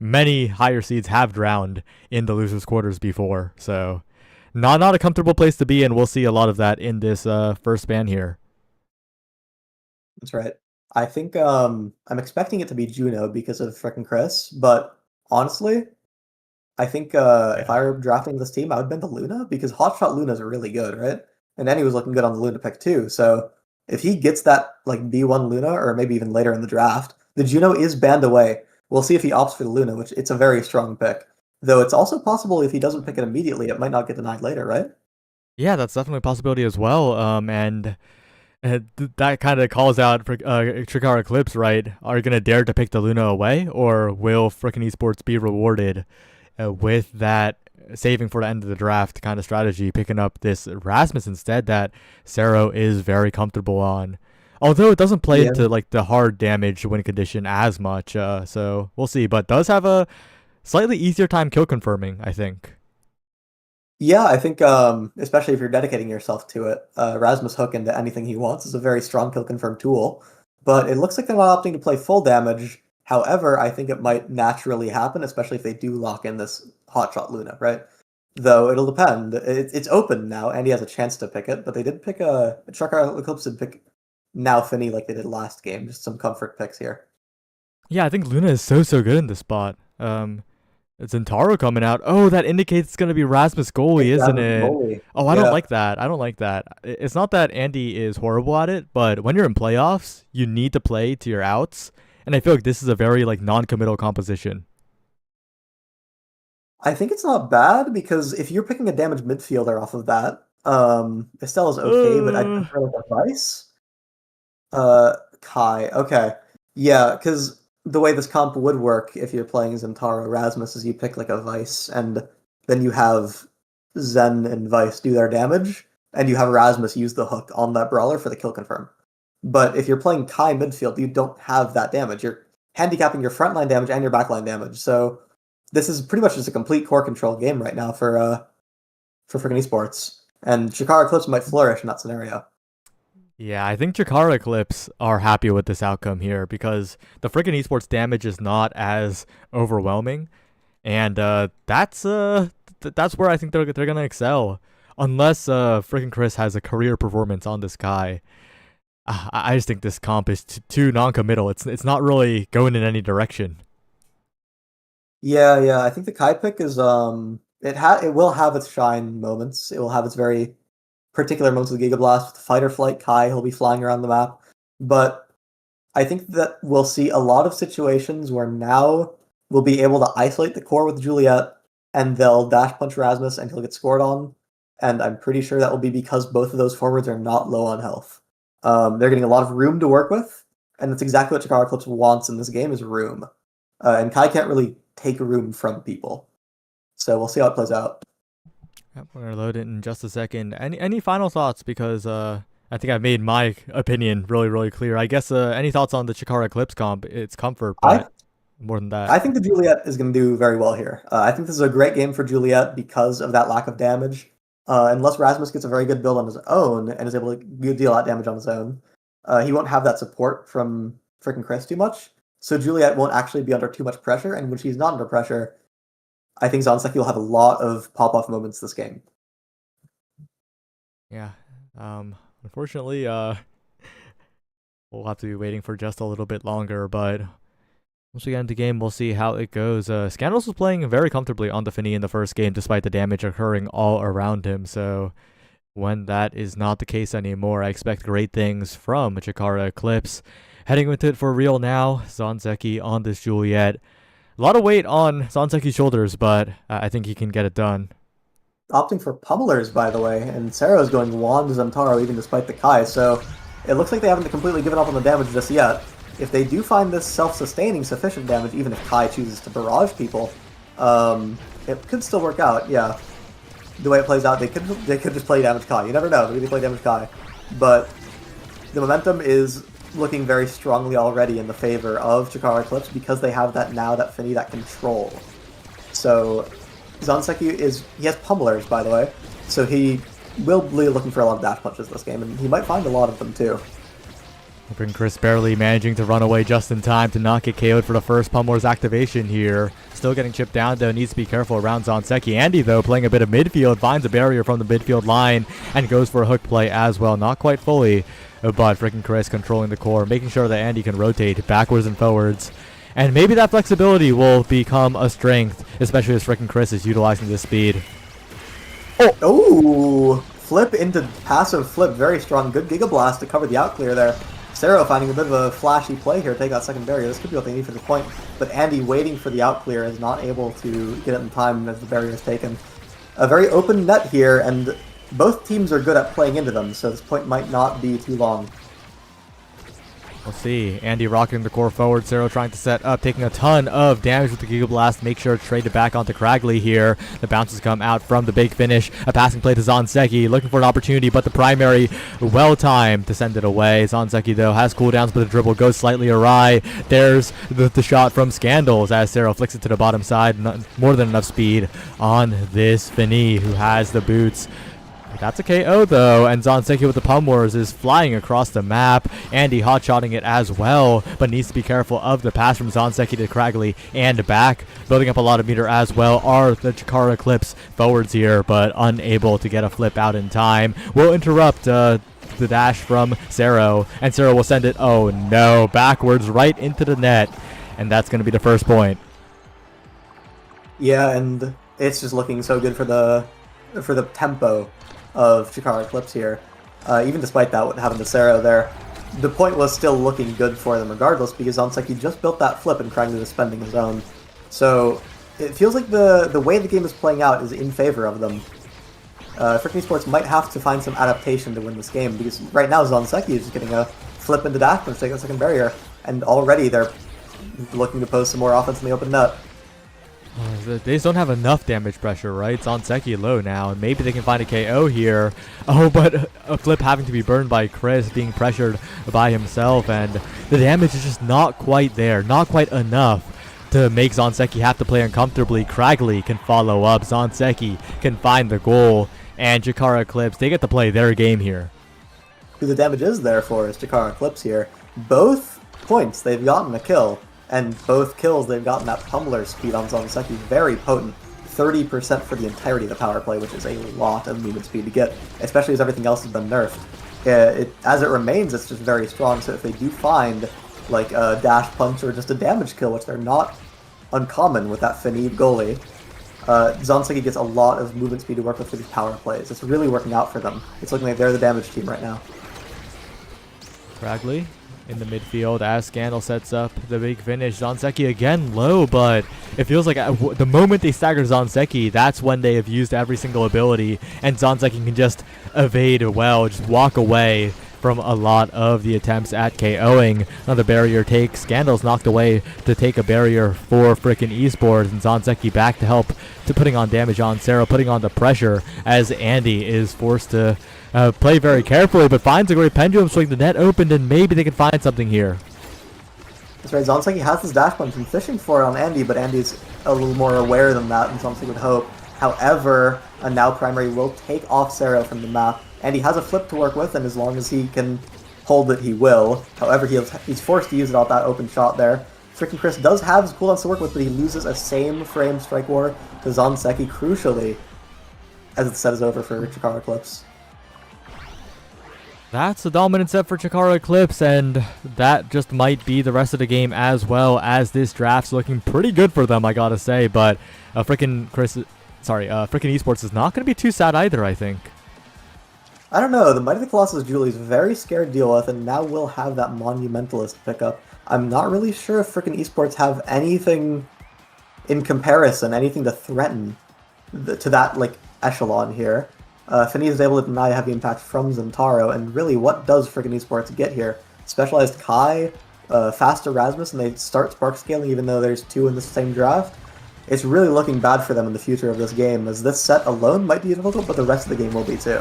Many higher seeds have drowned in the losers quarters before, so not a comfortable place to be, and we'll see a lot of that in this first ban here. That's right. I think I'm expecting it to be Juno because of frickin' Chris, but honestly, I think if Yeah. I were drafting this team, I would bend the Luna because Hotshot Luna's really good, right? And Danny was looking good on the Luna pick too. So if he gets that like B1 Luna, or maybe even later in the draft, the Juno is banned away. We'll see if he opts for the Luna, which it's a very strong pick. Though it's also possible if he doesn't pick it immediately, it might not get denied later, right? Yeah, that's definitely a possibility as well. And that kind of calls out Chikara Eclipse, right? Are you going to dare to pick the Luna away, or will frickin' esports be rewarded with that saving for the end of the draft kind of strategy, picking up this Rasmus instead that Sero is very comfortable on? Although it doesn't play Yeah. into like the hard damage win condition as much, so we'll see. But does have a slightly easier time kill confirming, I think. Yeah, I think especially if you're dedicating yourself to it, Rasmus Hook into anything he wants is a very strong kill confirm tool. But it looks like they're not opting to play full damage. However, I think it might naturally happen, especially if they do lock in this Hotshot Luna, right? Though it'll depend. It's open now, and he has a chance to pick it, but they did pick a Trucker Eclipse did pick now Finny like they did last game. Just some comfort picks here. Yeah, I think Luna is so good in this spot. It's Zentaro coming out. Oh, that indicates it's gonna be Rasmus goalie, It's isn't Rasmus it? goalie. Oh, I don't Yeah. like that. I don't like that. It's not that Andy is horrible at it, but when you're in playoffs, you need to play to your outs, and I feel like this is a very like non-committal composition. I think it's not bad because if you're picking a damaged midfielder off of that, Estelle is okay, but I'd Uh, prefer like a Vice. Kai. Okay. Yeah, because the way this comp would work if you're playing Zentaro Rasmus is you pick like a Vice, and then you have Zen and Vice do their damage, and you have Rasmus use the hook on that brawler for the kill confirm. But if you're playing Kai midfield, you don't have that damage. You're handicapping your frontline damage and your backline damage. So this is pretty much just a complete core control game right now for freaking esports. And Shikara Eclipse might flourish in that scenario. yeah, I think Jakara Eclipse are happy with this outcome here because the freaking esports damage is not as overwhelming, and that's where I think they're gonna excel. Unless freaking Chris has a career performance on this guy, I just think this comp is too non-committal. It's not really going in any direction. Yeah, I think the Kai pick is it will have its shine moments. It will have its very particular moments with Giga Blast. With Fight or Flight Kai, he'll be flying around the map. But I think that we'll see a lot of situations where now we'll be able to isolate the core with Juliet, and they'll dash punch Rasmus, and he'll get scored on. and I'm pretty sure that will be because both of those forwards are not low on health. They're getting a lot of room to work with, and that's exactly what Chikara Eclipse wants in this game is room. And Kai can't really take room from people. So we'll see how it plays out. Yep, we're gonna load it in just a second. Any final thoughts? Because I think I've made my opinion really clear. I guess any thoughts on the Chikara Eclipse comp? It's comfort, but more than that. I think the Juliet is going to do very well here. I think this is a great game for Juliet because of that lack of damage. Unless Rasmus gets a very good build on his own and is able to deal that damage on his own, he won't have that support from freaking Chris too much. So Juliet won't actually be under too much pressure, and when she's not under pressure, I think Zanseki will have a lot of pop-off moments this game. Yeah. Unfortunately, we'll have to be waiting for just a little bit longer, but once we get into the game, we'll see how it goes. Scandals was playing very comfortably on the Finny in the first game, despite the damage occurring all around him, so when that is not the case anymore, I expect great things from Chikara Eclipse. Heading into it for real now, Zanseki on this Juliet. A lot of weight on Zanseki's shoulders, but I think he can get it done. Opting for pummelers, by the way, and Sarah's going Wand Zamtaro even despite the Kai, so it looks like they haven't completely given up on the damage just yet. If they do find this self-sustaining sufficient damage, even if Kai chooses to barrage people, it could still work out, yeah. The way it plays out, they could just play damage Kai. You never know, maybe they play damage Kai. But the momentum is looking very strongly already in the favor of Chikara Eclipse because they have that Finny, that control. So Zanseki he has pummelers, by the way, so he will be looking for a lot of dash punches this game, and he might find a lot of them too. Freaking Chris barely managing to run away just in time to not get KO'd for the first pummeler's activation here. Still getting chipped down though, needs to be careful around Zanseki. Andy though, playing a bit of midfield, finds a barrier from the midfield line and goes for a hook play as well. Not quite fully, but freaking Chris controlling the core, making sure that Andy can rotate backwards and forwards. And maybe that flexibility will become a strength, especially as freaking Chris is utilizing this speed. Oh, flip into passive flip, very strong. Good Giga Blast to cover the outclear there. Sero finding a bit of a flashy play here, take that second barrier. This could be what they need for the point, but Andy waiting for the outclear is not able to get it in time as the barrier is taken. A very open net here, and both teams are good at playing into them, so this point might not be too long. We'll see. Andy rocking the core forward. Sero trying to set up, taking a ton of damage with the Giga Blast. Make sure to trade it back onto Cragley here. The bounces come out from the big finish. A passing play to Zanseki, looking for an opportunity, but the primary well-timed to send it away. Zanseki, though, has cooldowns, but the dribble goes slightly awry. There's the shot from Scandals as Sero flicks it to the bottom side. More than enough speed on this Finny, who has the boots. That's a KO though, and Zanseki with the Pummers is flying across the map. Andy hot-shotting it as well, but needs to be careful of the pass from Zanseki to Cragley and back. Building up a lot of meter as well are the Chikara Eclipse forwards here, but unable to get a flip out in time. Will interrupt the dash from Sero, and Sero will send it, oh no, backwards right into the net, and that's going to be the first point. Yeah, and it's just looking so good for the tempo of Chikara Eclipse here. Even despite that, what happened to Sero there, the point was still looking good for them regardless because Zanseki just built that flip and Cragley was spending his own. So it feels like the way the game is playing out is in favor of them. Freaking Sports might have to find some adaptation to win this game because right now Zanseki is just getting a flip into dash punch, take a second barrier, and already they're looking to pose some more offense in the open net. They just don't have enough damage pressure, right? Zanseki low now, and maybe they can find a KO here. Oh, but a flip having to be burned by Chris, being pressured by himself, and the damage is just not quite there, not quite enough to make Zanseki have to play uncomfortably. Cragley can follow up, Zanseki can find the goal, and Chikara Eclipse, they get to play their game here. Who the damage is there for is Chikara Eclipse here. Both points, they've gotten a kill. And both kills, they've gotten that pummeler speed on Zanseki, very potent. 30% for the entirety of the power play, which is a lot of movement speed to get, especially as everything else has been nerfed. As it remains, it's just very strong, so if they do find like a dash punch or just a damage kill, which they're not uncommon with that Finny goalie, Zanseki gets a lot of movement speed to work with for these power plays. It's really working out for them. It's looking like they're the damage team right now. Cragley in the midfield as Scandal sets up the big finish. Zanzeki again low, but it feels like the moment they stagger Zanzeki, that's when they have used every single ability, and Zanzeki can just evade well, just walk away from a lot of the attempts at KOing. Another barrier take. Scandal's knocked away to take a barrier for frickin' esports, and Zanzeki back to help to putting on damage on Sarah, putting on the pressure as Andy is forced to play very carefully, but finds a great pendulum swing. The net opened, and maybe they can find something here. That's right, Zanzeki has his dash punch and fishing for it on Andy, but Andy's a little more aware than that than something would hope. However, a now primary will take off Sarah from the map, and he has a flip to work with, and as long as he can hold it, he will. However, he's forced to use it off that open shot there. Frickin' Chris does have his cooldowns to work with, but he loses a same frame strike war to Zanzeki crucially, as the set is over for Chikara Eclipse. That's a dominant set for Chikara Eclipse, and that just might be the rest of the game as well, as this draft's looking pretty good for them, I gotta say. But frickin' esports is not gonna be too sad either, I think. I don't know, the Might of the Colossus Julie is very scared to deal with, and now we'll have that Monumentalist pickup. I'm not really sure if frickin' esports have anything in comparison, anything to threaten to that, like, echelon here. Finny is able to deny heavy impact from Zentaro, and really, what does frickin' esports get here? Specialized Kai, fast Erasmus, and they start spark scaling even though there's two in the same draft. It's really looking bad for them in the future of this game, as this set alone might be difficult, but the rest of the game will be too.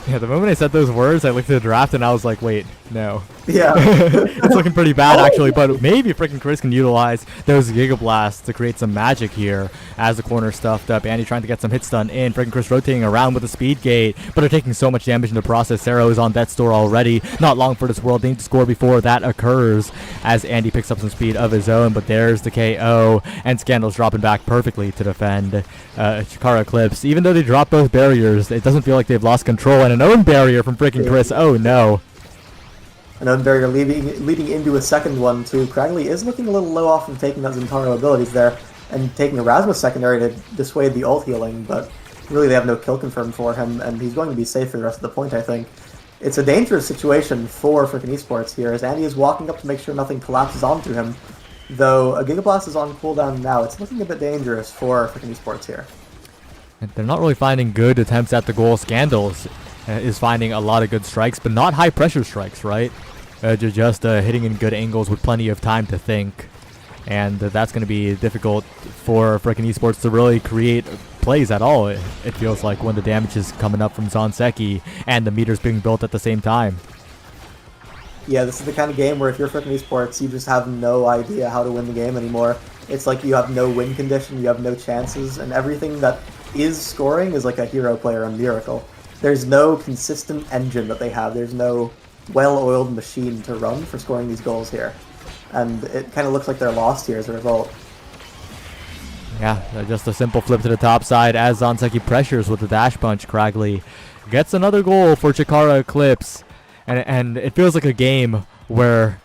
Yeah, the moment I said those words, I looked at the draft and I was like, wait, no. Yeah. It's looking pretty bad, actually, but maybe frickin' Chris can utilize those Giga Blasts to create some magic here as the corner stuffed up. Andy trying to get some hit stun in. Frickin' Chris rotating around with the speed gate, but they're taking so much damage in the process. Sarah is on death's door already. Not long for this world. They need to score before that occurs as Andy picks up some speed of his own, but there's the KO, and Scandal's dropping back perfectly to defend Chikara Eclipse. Even though they dropped both barriers, it doesn't feel like they've lost control, and an own barrier from frickin' Chris. Oh no. An own barrier leading into a second one too. Cragley is looking a little low off from taking that Zentaro abilities there, and taking Erasmus secondary to dissuade the ult healing, but really they have no kill confirmed for him, and he's going to be safe for the rest of the point, I think. It's a dangerous situation for frickin' esports here, as Andy is walking up to make sure nothing collapses onto him. Though a Giga Blast is on cooldown now, it's looking a bit dangerous for frickin' esports here. They're not really finding good attempts at the goal. Scandals is finding a lot of good strikes, but not high pressure strikes, right? Just hitting in good angles with plenty of time to think. And that's going to be difficult for frickin' esports to really create plays at all, it feels like, when the damage is coming up from Zanzeki and the meters being built at the same time. Yeah, this is the kind of game where if you're frickin' esports, you just have no idea how to win the game anymore. It's like you have no win condition, you have no chances, and everything that is scoring is like a hero player on Miracle. There's no consistent engine that they have. There's no well-oiled machine to run for scoring these goals here. And it kind of looks like they're lost here as a result. Yeah, just a simple flip to the top side as Zanzeki pressures with the dash punch. Cragley gets another goal for Chikara Eclipse. And it feels like a game where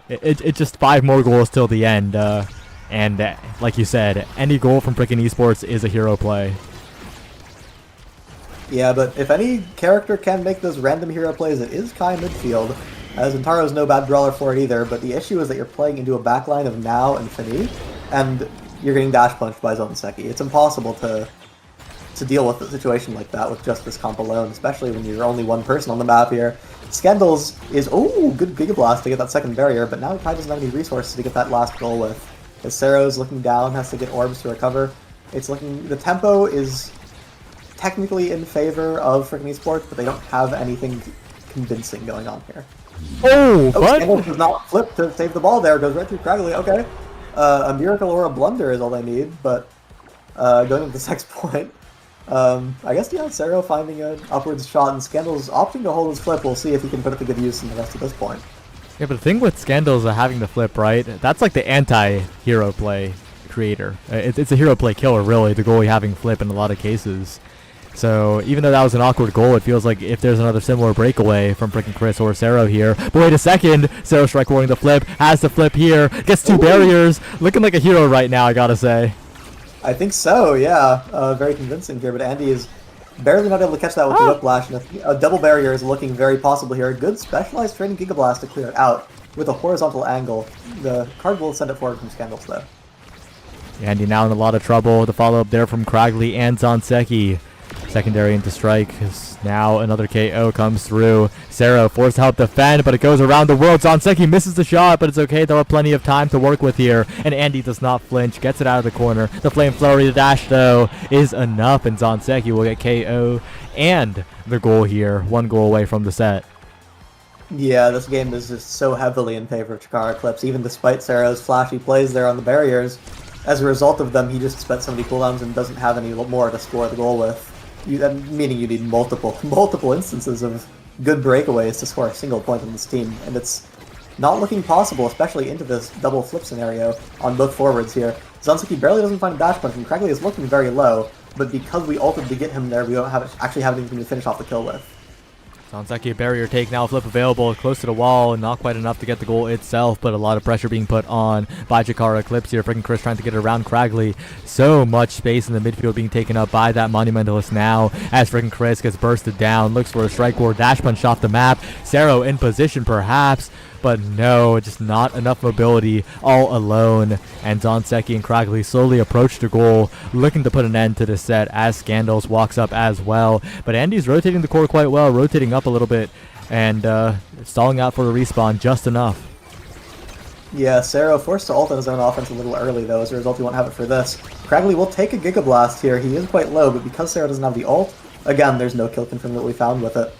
it's just 5 more goals till the end. And like you said, any goal from frickin' esports is a hero play. Yeah, but if any character can make those random hero plays, it is Kai midfield. Zentaro's no bad brawler for it either, but the issue is that you're playing into a backline of Now and Finny, and you're getting dash punched by Zanzeki. It's impossible to deal with a situation like that with just this comp alone, especially when you're only one person on the map here. Scandals is, good Giga Blast to get that second barrier, but now Kai doesn't have any resources to get that last goal with. As Sero's looking down, has to get orbs to recover. It's looking, the tempo is technically in favor of frickin' esports, but they don't have anything convincing going on here. What? Scandals does not flip to save the ball there, goes right through Cragley, okay. A miracle or a blunder is all they need, but going into the next point, I guess, yeah, Sero finding an upwards shot, and Scandals opting to hold his flip. We'll see if he can put it to good use in the rest of this point. Yeah, but the thing with Scandals having the flip, right, that's like the anti-hero play creator. It's a hero play killer, really, the goalie having flip in a lot of cases. So even though that was an awkward goal, it feels like if there's another similar breakaway from frickin' Chris or Sero here. But wait a second, Sero strike warring the flip, has the flip here, gets 2 barriers, looking like a hero right now, I gotta say. I think so, yeah. Very convincing here, but Andy is Barely not able to catch that with the Whiplash, and a double barrier is looking very possible here. A good specialized training Giga Blast to clear it out with a horizontal angle. The card will send it forward from Scandals, though. Andy now in a lot of trouble. The follow-up there from Kragley and Zonseki. Secondary into strike. Now another KO comes through. Sero forced to help defend, but it goes around the world. Zonseki misses the shot, but it's okay. There are plenty of time to work with here. And Andy does not flinch. Gets it out of the corner. The Flame Flurry, the dash, though, is enough. And Zonseki will get KO and the goal here. 1 goal away from the set. Yeah, this game is just so heavily in favor of Chikara Eclipse, even despite Sero's flashy plays there on the barriers. As a result of them, he just spent so many cooldowns and doesn't have any more to score the goal with. Meaning you need multiple instances of good breakaways to score a single point on this team, and it's not looking possible, especially into this double flip scenario on both forwards here. Zonseki barely doesn't find a dash punch, and Kragley is looking very low, but because we ulted to get him there, we don't actually have anything to finish off the kill with. Zonseki, a barrier take now, flip available, close to the wall, not quite enough to get the goal itself, but a lot of pressure being put on by Chikara Eclipse here. Freaking Chris trying to get it around Kragley. So much space in the midfield being taken up by that Monumentalist now, as freaking Chris gets bursted down, looks for a strike board, dash punch off the map. Sero in position perhaps, but no, just not enough mobility all alone. And Zonseki and Kragley slowly approach the goal, looking to put an end to the set as Scandals walks up as well. But Andy's rotating the core quite well, rotating up a little bit, and stalling out for a respawn just enough. Yeah, Sero forced to ult on his own offense a little early, though. As a result, he won't have it for this. Kragley will take a Giga Blast here. He is quite low, but because Sero doesn't have the ult, again, there's no kill confirm that we found with it.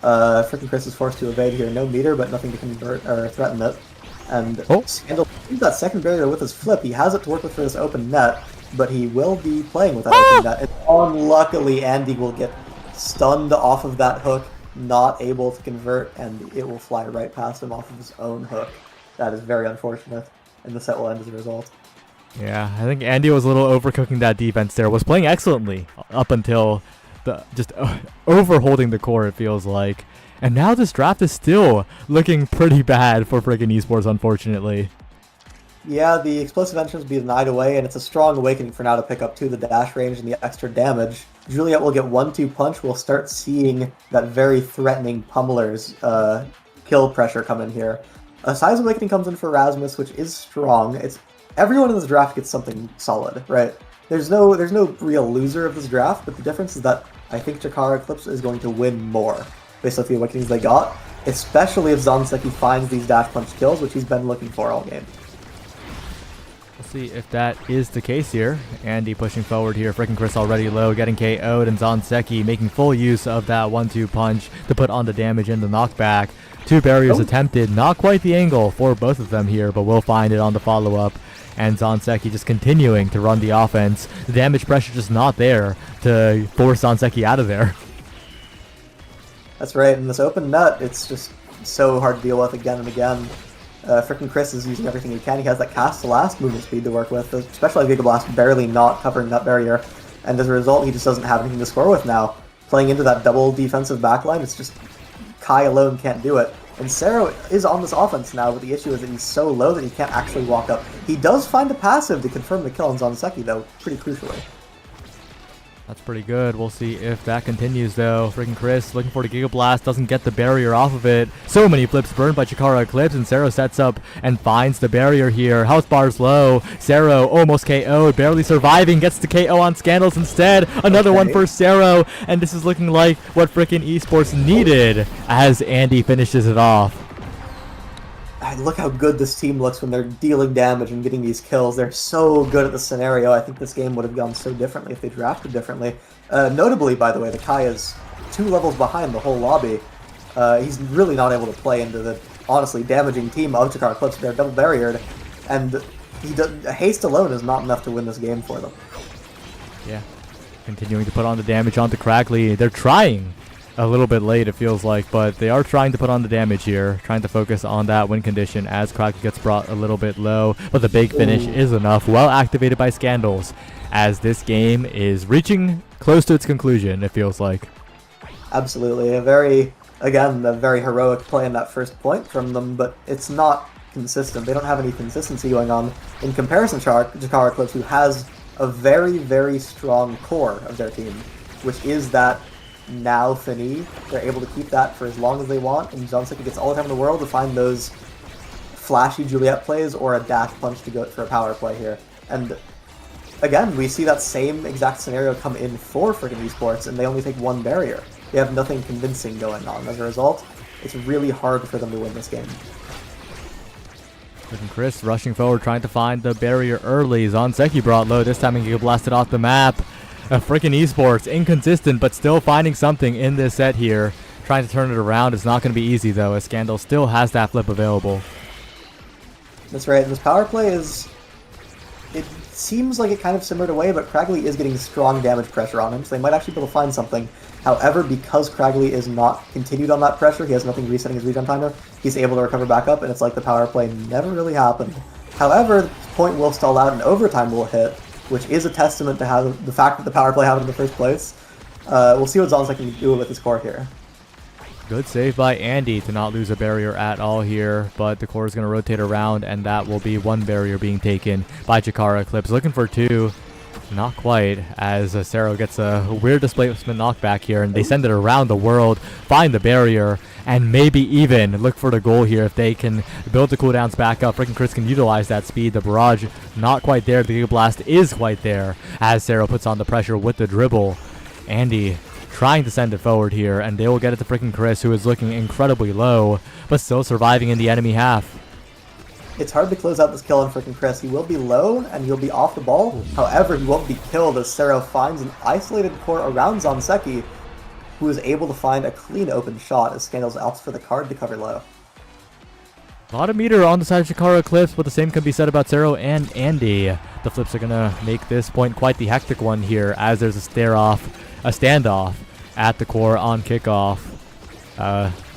Freaking Chris is forced to evade here. No meter, but nothing to convert or threaten it. And Scandal used that second barrier with his flip. He has it to work with for this open net, but he will be playing with that open net. And unluckily, Andy will get stunned off of that hook, not able to convert, and it will fly right past him off of his own hook. That is very unfortunate, and the set will end as a result. Yeah, I think Andy was a little overcooking that defense there. Was playing excellently up until just overholding the core, it feels like. And now this draft is still looking pretty bad for friggin' esports, unfortunately. Yeah, the explosive entrance will be denied away, and it's a strong awakening for now to pick up the dash range and the extra damage. Juliet will get 1-2 punch. We'll start seeing that very threatening pummeler's kill pressure come in here. A size awakening comes in for Rasmus, which is strong. Everyone in this draft gets something solid, right? There's no real loser of this draft, but the difference is that I think Chikara Eclipse is going to win more based off the awakenings they got, especially if Zonseki finds these dash punch kills, which he's been looking for all game. We'll see if that is the case here. Andy pushing forward here. Freaking Chris already low, getting KO'd, and Zonseki making full use of that 1-2 punch to put on the damage and the knockback. 2 barriers attempted, not quite the angle for both of them here, but we'll find it on the follow-up. And Zonseki just continuing to run the offense. The damage pressure just not there to force Zonseki out of there. That's right, in this open net, it's just so hard to deal with again and again. Frickin' Chris is using everything he can. He has that cast to last movement speed to work with, especially Giga Blast barely not covering that barrier. And as a result, he just doesn't have anything to score with now. Playing into that double defensive backline, it's just Kai alone can't do it. And Sero is on this offense now, but the issue is that he's so low that he can't actually walk up. He does find a passive to confirm the kill on Zonseki, though, pretty crucially. That's pretty good. We'll see if that continues, though. Freaking Chris looking for the Giga Blast, doesn't get the barrier off of it. So many flips burned by Chikara Eclipse, and Sero sets up and finds the barrier here. Health bar's low. Sero almost KO'd, barely surviving, gets the KO on Scandals instead. Another one for Sero, and this is looking like what freaking esports needed as Andy finishes it off. Look how good this team looks when they're dealing damage and getting these kills. They're so good at the scenario. I think this game would have gone so differently if they drafted differently. Notably, by the way, the Kai is 2 levels behind the whole lobby. He's really not able to play into the, honestly, damaging team of Chikara Eclipse. They're double barriered, and haste alone is not enough to win this game for them. Yeah, continuing to put on the damage onto Kragley. They're trying. A little bit late, it feels like, but they are trying to put on the damage here, trying to focus on that win condition as Kragley gets brought a little bit low, but the big finish is enough, well activated by Scandals, as this game is reaching close to its conclusion, it feels like. Absolutely, a very heroic play in that first point from them, but it's not consistent. They don't have any consistency going on in comparison to Chikara Eclipse, who has a very, very strong core of their team. which is that now Fini. They're able to keep that for as long as they want, and Zanseki gets all the time in the world to find those flashy Juliet plays or a dash punch to go for a power play here. And again, we see that same exact scenario come in for freaking esports, and they only take one barrier. They have nothing convincing going on. As a result, it's really hard for them to win this game. And Chris rushing forward, trying to find the barrier early. Zanseki brought low. This time he can blast it off the map. Freaking esports, inconsistent, but still finding something in this set here. Trying to turn it around is not going to be easy, though, as Scandal still has that flip available. That's right. And this power play is... It seems like it kind of simmered away, but Cragley is getting strong damage pressure on him, so they might actually be able to find something. However, because Cragley is not continued on that pressure, he has nothing resetting his regen timer, he's able to recover back up, and it's like the power play never really happened. However, the point will stall out and overtime will hit, which is a testament to how the fact that the power play happened in the first place. We'll see what Zanseki can do with his core here. Good save by Andy to not lose a barrier at all here, but the core is going to rotate around, and that will be one barrier being taken by Chikara Eclipse. Looking for two. Not quite, as Sero gets a weird displacement knockback here, and they send it around the world, find the barrier, and maybe even look for the goal here if they can build the cooldowns back up. Freaking Chris can utilize that speed. The barrage not quite there. The Giga Blast is quite there, as Sero puts on the pressure with the dribble. Andy trying to send it forward here, and they will get it to freaking Chris, who is looking incredibly low, but still surviving in the enemy half. It's hard to close out this kill on freaking Chris. He will be low, and he'll be off the ball. However, he won't be killed as Sero finds an isolated core around Zanseki, who is able to find a clean open shot as Scandals opts for the card to cover low. A lot of meter on the side of Chikara Eclipse, but the same can be said about Sero and Andy. The flips are going to make this point quite the hectic one here, as there's a standoff at the core on kickoff.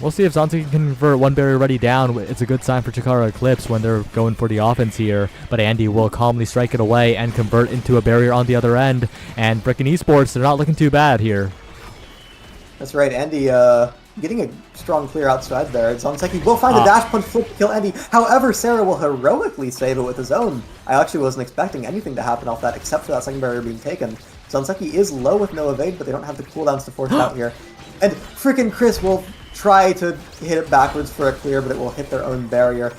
We'll see if Zanseki can convert one barrier already down. It's a good sign for Chikara Eclipse when they're going for the offense here, but Andy will calmly strike it away and convert into a barrier on the other end, and frickin' esports, they're not looking too bad here. That's right, Andy getting a strong clear outside there. Zanseki will find a dash punch flip to kill Andy. However, Sero will heroically save it with his own. I actually wasn't expecting anything to happen off that except for that second barrier being taken. Zanseki is low with no evade, but they don't have the cooldowns to force it out here. And freaking Chris will try to hit it backwards for a clear, but it will hit their own barrier.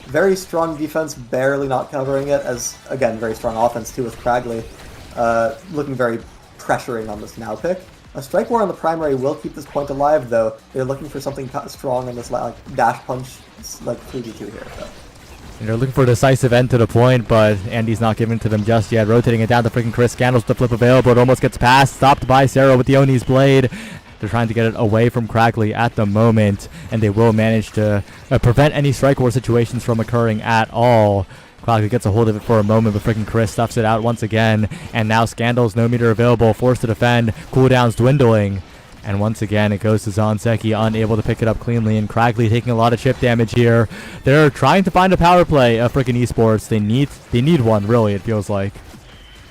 Very strong defense, barely not covering it, as, again, very strong offense too with Cragley. Looking very pressuring on this now pick. A Strike War on the primary will keep this point alive, though. They're looking for something strong on this like dash punch, like 3v2 here. So. And they're looking for a decisive end to the point, but Andy's not giving it to them just yet. Rotating it down to freaking Chris. Scandals the flip available. It almost gets past. Stopped by Sero with the Oni's Blade. They're trying to get it away from Cragley at the moment, and they will manage to prevent any Strike War situations from occurring at all. Cragley gets a hold of it for a moment, but freaking Chris stuffs it out once again, and now Scandals, no meter available, forced to defend, cooldowns dwindling, and once again it goes to Zanseki, unable to pick it up cleanly, and Cragley taking a lot of chip damage here. They're trying to find a power play of freaking esports. They need one, really, it feels like.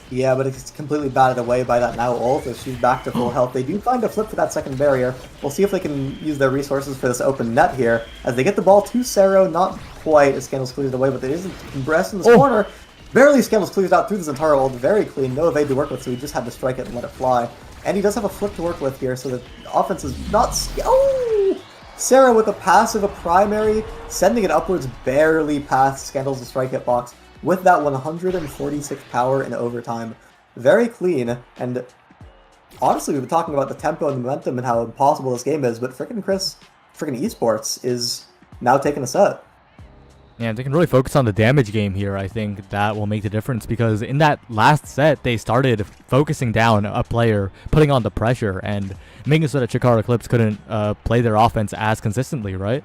Yeah, but it's completely batted away by that now ult as she's back to full health. They do find a flip for that second barrier. We'll see if they can use their resources for this open net here. As they get the ball to Sero, not quite as Scandals clears it away, but there is a compressed in this corner. Barely Scandals clears out through the Zentaro ult, very clean, no evade to work with, so he just had to strike it and let it fly. And he does have a flip to work with here, so the offense is not... Oh! Sero with a passive, a primary, sending it upwards barely past Scandals' strike hitbox. With that 146 power in overtime. Very clean, and honestly, we've been talking about the tempo and the momentum and how impossible this game is, but frickin' esports is now taking a set. Yeah, they can really focus on the damage game here. I think that will make the difference, because in that last set, they started focusing down a player, putting on the pressure, and making so that Chikara Eclipse couldn't play their offense as consistently, right?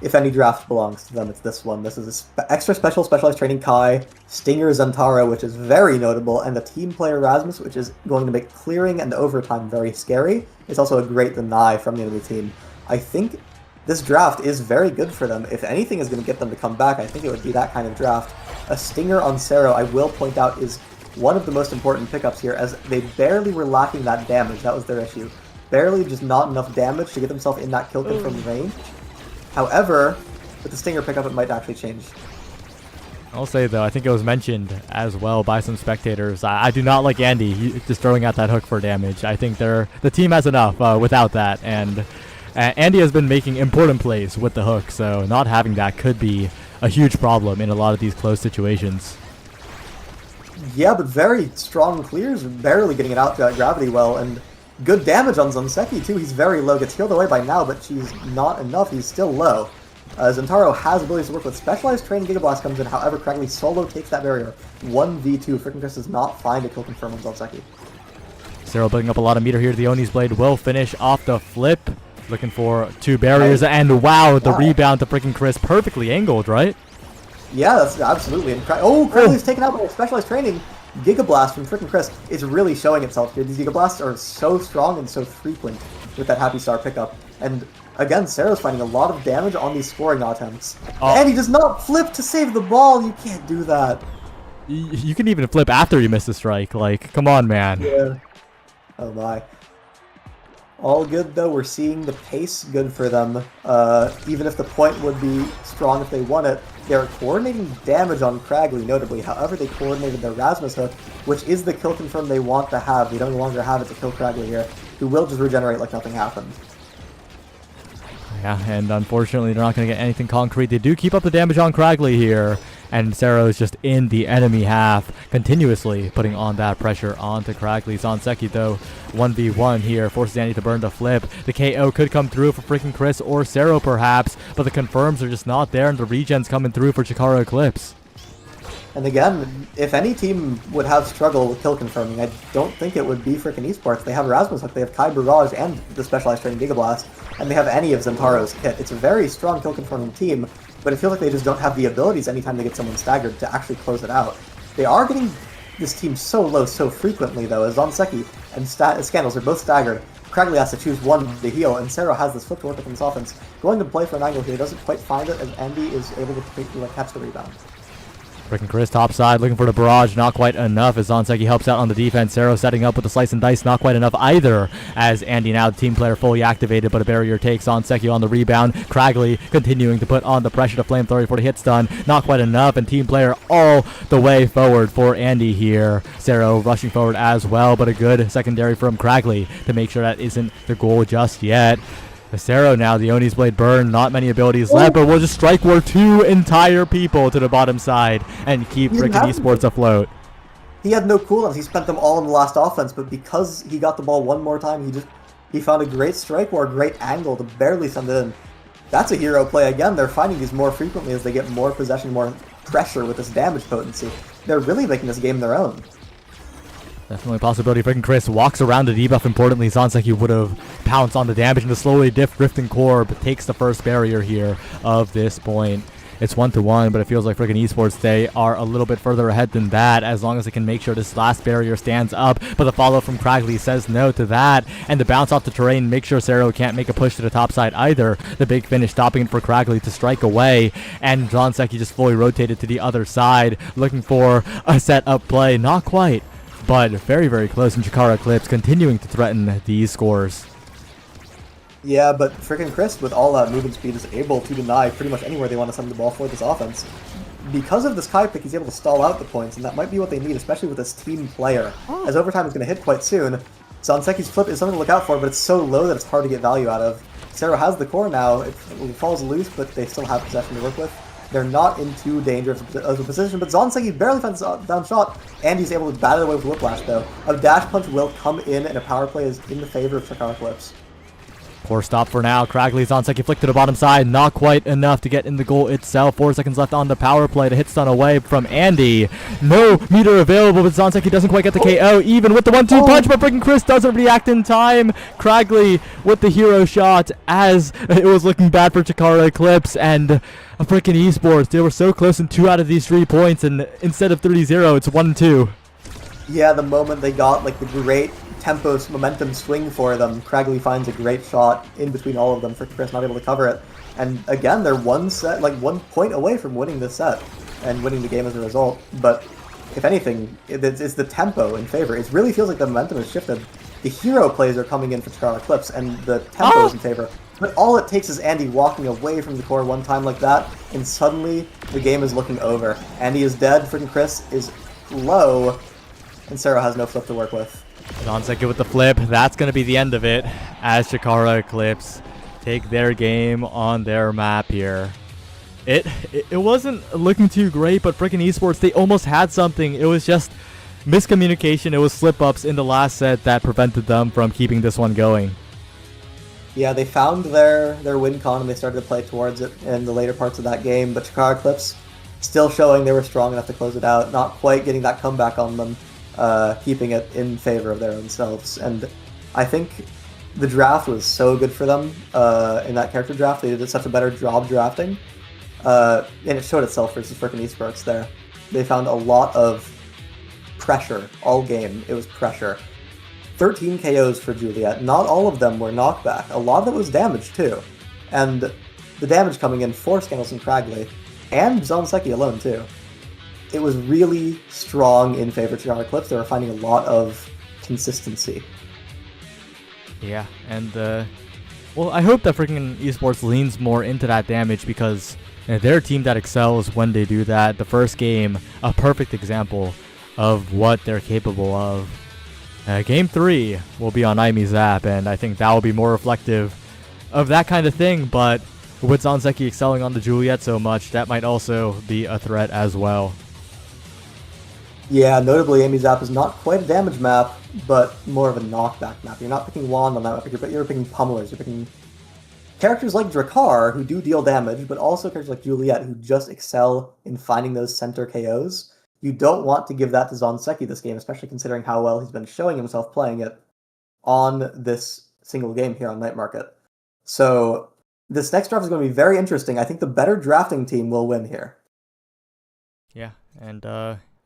If any draft belongs to them, it's this one. This is extra special specialized training Kai, Stinger Zentaro, which is very notable, and the team player Rasmus, which is going to make clearing and overtime very scary. It's also a great deny from the enemy team. I think this draft is very good for them. If anything is going to get them to come back, I think it would be that kind of draft. A Stinger on Sero, I will point out, is one of the most important pickups here, as they barely were lacking that damage. That was their issue. Barely, just not enough damage to get themselves in that kill confirmed range. However, with the Stinger pickup, it might actually change. I'll say, though, I think it was mentioned as well by some spectators. I do not like Andy just throwing out that hook for damage. I think the team has enough without that, and Andy has been making important plays with the hook, so not having that could be a huge problem in a lot of these close situations. Yeah, but very strong clears, barely getting it out to gravity well, and good damage on Zonseki too. He's very low, gets healed away by now, but she's not enough. He's still low. Zentaro has abilities to work with. Specialized Training Giga Blast comes in, however, Cragly solo takes that barrier. 1v2. Freaking Chris does not find a kill confirm on Zonseki. Zero building up a lot of meter here. The Oni's Blade will finish off the flip. Looking for 2 barriers, and wow, the rebound to freaking Chris. Perfectly angled, right? Yeah, that's absolutely incredible. Oh, Cragly's taken out by Specialized Training. Giga Blast from freaking Chris is really showing itself here. These Giga Blasts are so strong and so frequent with that Happy Star pickup. And again, Sarah's finding a lot of damage on these scoring attempts. And he does not flip to save the ball. You can't do that. You can even flip after you miss the strike. Like, come on, man. Yeah. Oh my. All good though. We're seeing the pace good for them. Even if the point would be strong if they won it, they're coordinating damage on Cragly, notably. However, they coordinated their Rasmus hook, which is the kill confirm they want to have. They don't longer have it to kill Cragly here, who will just regenerate like nothing happened. Yeah, and unfortunately, they're not going to get anything concrete. They do keep up the damage on Cragly here, and Sero is just in the enemy half, continuously putting on that pressure onto Cragly. Zonseki, though, 1v1 here, forces Andy to burn the flip. The KO could come through for freaking Chris or Sero, perhaps, but the confirms are just not there, and the regen's coming through for Chikara Eclipse. And again, if any team would have struggle with kill confirming, I don't think it would be freaking esports. They have Rasmus Hook, they have Kai Barrage and the Specialized Training Giga Blast, and they have any of Zentaro's kit. It's a very strong kill confirming team, but it feels like they just don't have the abilities anytime they get someone staggered to actually close it out. They are getting this team so low so frequently, though, as Zonseki and Scandals are both staggered. Cragly has to choose one to heal, and Sero has this flip to work with his offense. Going to play for an angle here, doesn't quite find it, as Andy is able to catch the rebound. Freaking Chris topside, looking for the barrage, not quite enough as Zonseki helps out on the defense. Sero setting up with the slice and dice, not quite enough either, as Andy now the team player fully activated, but a barrier takes Zonseki on the rebound. Cragly continuing to put on the pressure to flamethrower for the hit stun, not quite enough, and team player all the way forward for Andy here. Sero rushing forward as well, but a good secondary from Cragly to make sure that isn't the goal just yet. Sero now, the Oni's Blade burn, not many abilities left, but we'll just strike war 2 entire people to the bottom side and keep freaking esports afloat. He had no cooldowns, he spent them all in the last offense, but because he got the ball one more time, he found a great strike war, a great angle to barely send it in. That's a hero play again. They're finding these more frequently as they get more possession, more pressure with this damage potency. They're really making this game their own. Definitely a possibility. Freaking Chris walks around the debuff. Importantly, Zonseki would have pounced on the damage, and the slowly drifting Corb takes the first barrier here of this point. It's 1-1, but it feels like freaking esports, they are a little bit further ahead than that, as long as they can make sure this last barrier stands up. But the follow from Cragly says no to that, and the bounce off the terrain makes sure Sero can't make a push to the top side either. The big finish stopping it for Cragly to strike away, and Zonseki just fully rotated to the other side, looking for a set-up play. Not quite, but very, very close, and Chikara Eclipse continuing to threaten these scores. Yeah, but freaking Chris, with all that movement speed, is able to deny pretty much anywhere they want to send the ball for this offense. Because of this Kai pick, he's able to stall out the points, and that might be what they need, especially with this team player, as overtime is going to hit quite soon. Zonseki's flip is something to look out for, but it's so low that it's hard to get value out of. Sero has the core now, it falls loose, but they still have possession to work with. They're not in too dangerous of a position, but Zonseki barely finds a down shot, and he's able to bat it away with Whiplash, though. A dash punch will come in, and a power play is in the favor of Chikara Eclipse. Poor stop for now. Cragly, Zonseki flick to the bottom side. Not quite enough to get in the goal itself. 4 seconds left on the power play. The hit stun away from Andy. No meter available, but Zonseki doesn't quite get the KO, even with the 1-2 punch, but freaking Chris doesn't react in time. Cragly with the hero shot as it was looking bad for Chikara Eclipse, and a freaking esports. They were so close in 2 out of these 3 points, and instead of 3-0, it's 1-2. Yeah, the moment they got like the great tempo momentum swing for them, Cragly finds a great shot in between all of them. Freaking Chris not able to cover it, and again they're 1 point away from winning this set and winning the game as a result. But if anything, it's the tempo in favor. It really feels like the momentum has shifted. The hero plays are coming in for Chikara Eclipse, and the tempo is in favor. But all it takes is Andy walking away from the core one time like that, and suddenly the game is looking over. Andy is dead, freaking Chris is low, and Sarah has no flip to work with. Zonseki with the flip. That's going to be the end of it as Chikara Eclipse take their game on their map here. It wasn't looking too great, but freaking esports, they almost had something. It was just miscommunication. It was slip-ups in the last set that prevented them from keeping this one going. Yeah, they found their win con and they started to play towards it in the later parts of that game, but Chikara Eclipse still showing they were strong enough to close it out, not quite getting that comeback on them, keeping it in favor of their own selves. And I think the draft was so good for them in that character draft. They did such a better job drafting, and it showed itself versus freaking esports there. They found a lot of pressure all game. It was pressure. 13 KOs for Juliet. Not all of them were knockback. A lot of it was damage too. And the damage coming in for Scandalous and Cragley, and Zonseki alone too. It was really strong in favor of Chikara Eclipse. They were finding a lot of consistency. Yeah, and well, I hope that freaking esports leans more into that damage because they're a team that excels when they do that. The first game, a perfect example of what they're capable of. Game 3 will be on IMZAP, and I think that will be more reflective of that kind of thing, but with Zonseki excelling on the Juliet so much, that might also be a threat as well. Yeah, notably, IMZAP is not quite a damage map, but more of a knockback map. You're not picking Wand on that map, but you're picking pummelers. You're picking characters like Drakkar, who do deal damage, but also characters like Juliet, who just excel in finding those center KOs. You don't want to give that to Zonseki this game, especially considering how well he's been showing himself playing it on this single game here on Night Market. So this next draft is going to be very interesting. I think the better drafting team will win here. Yeah, and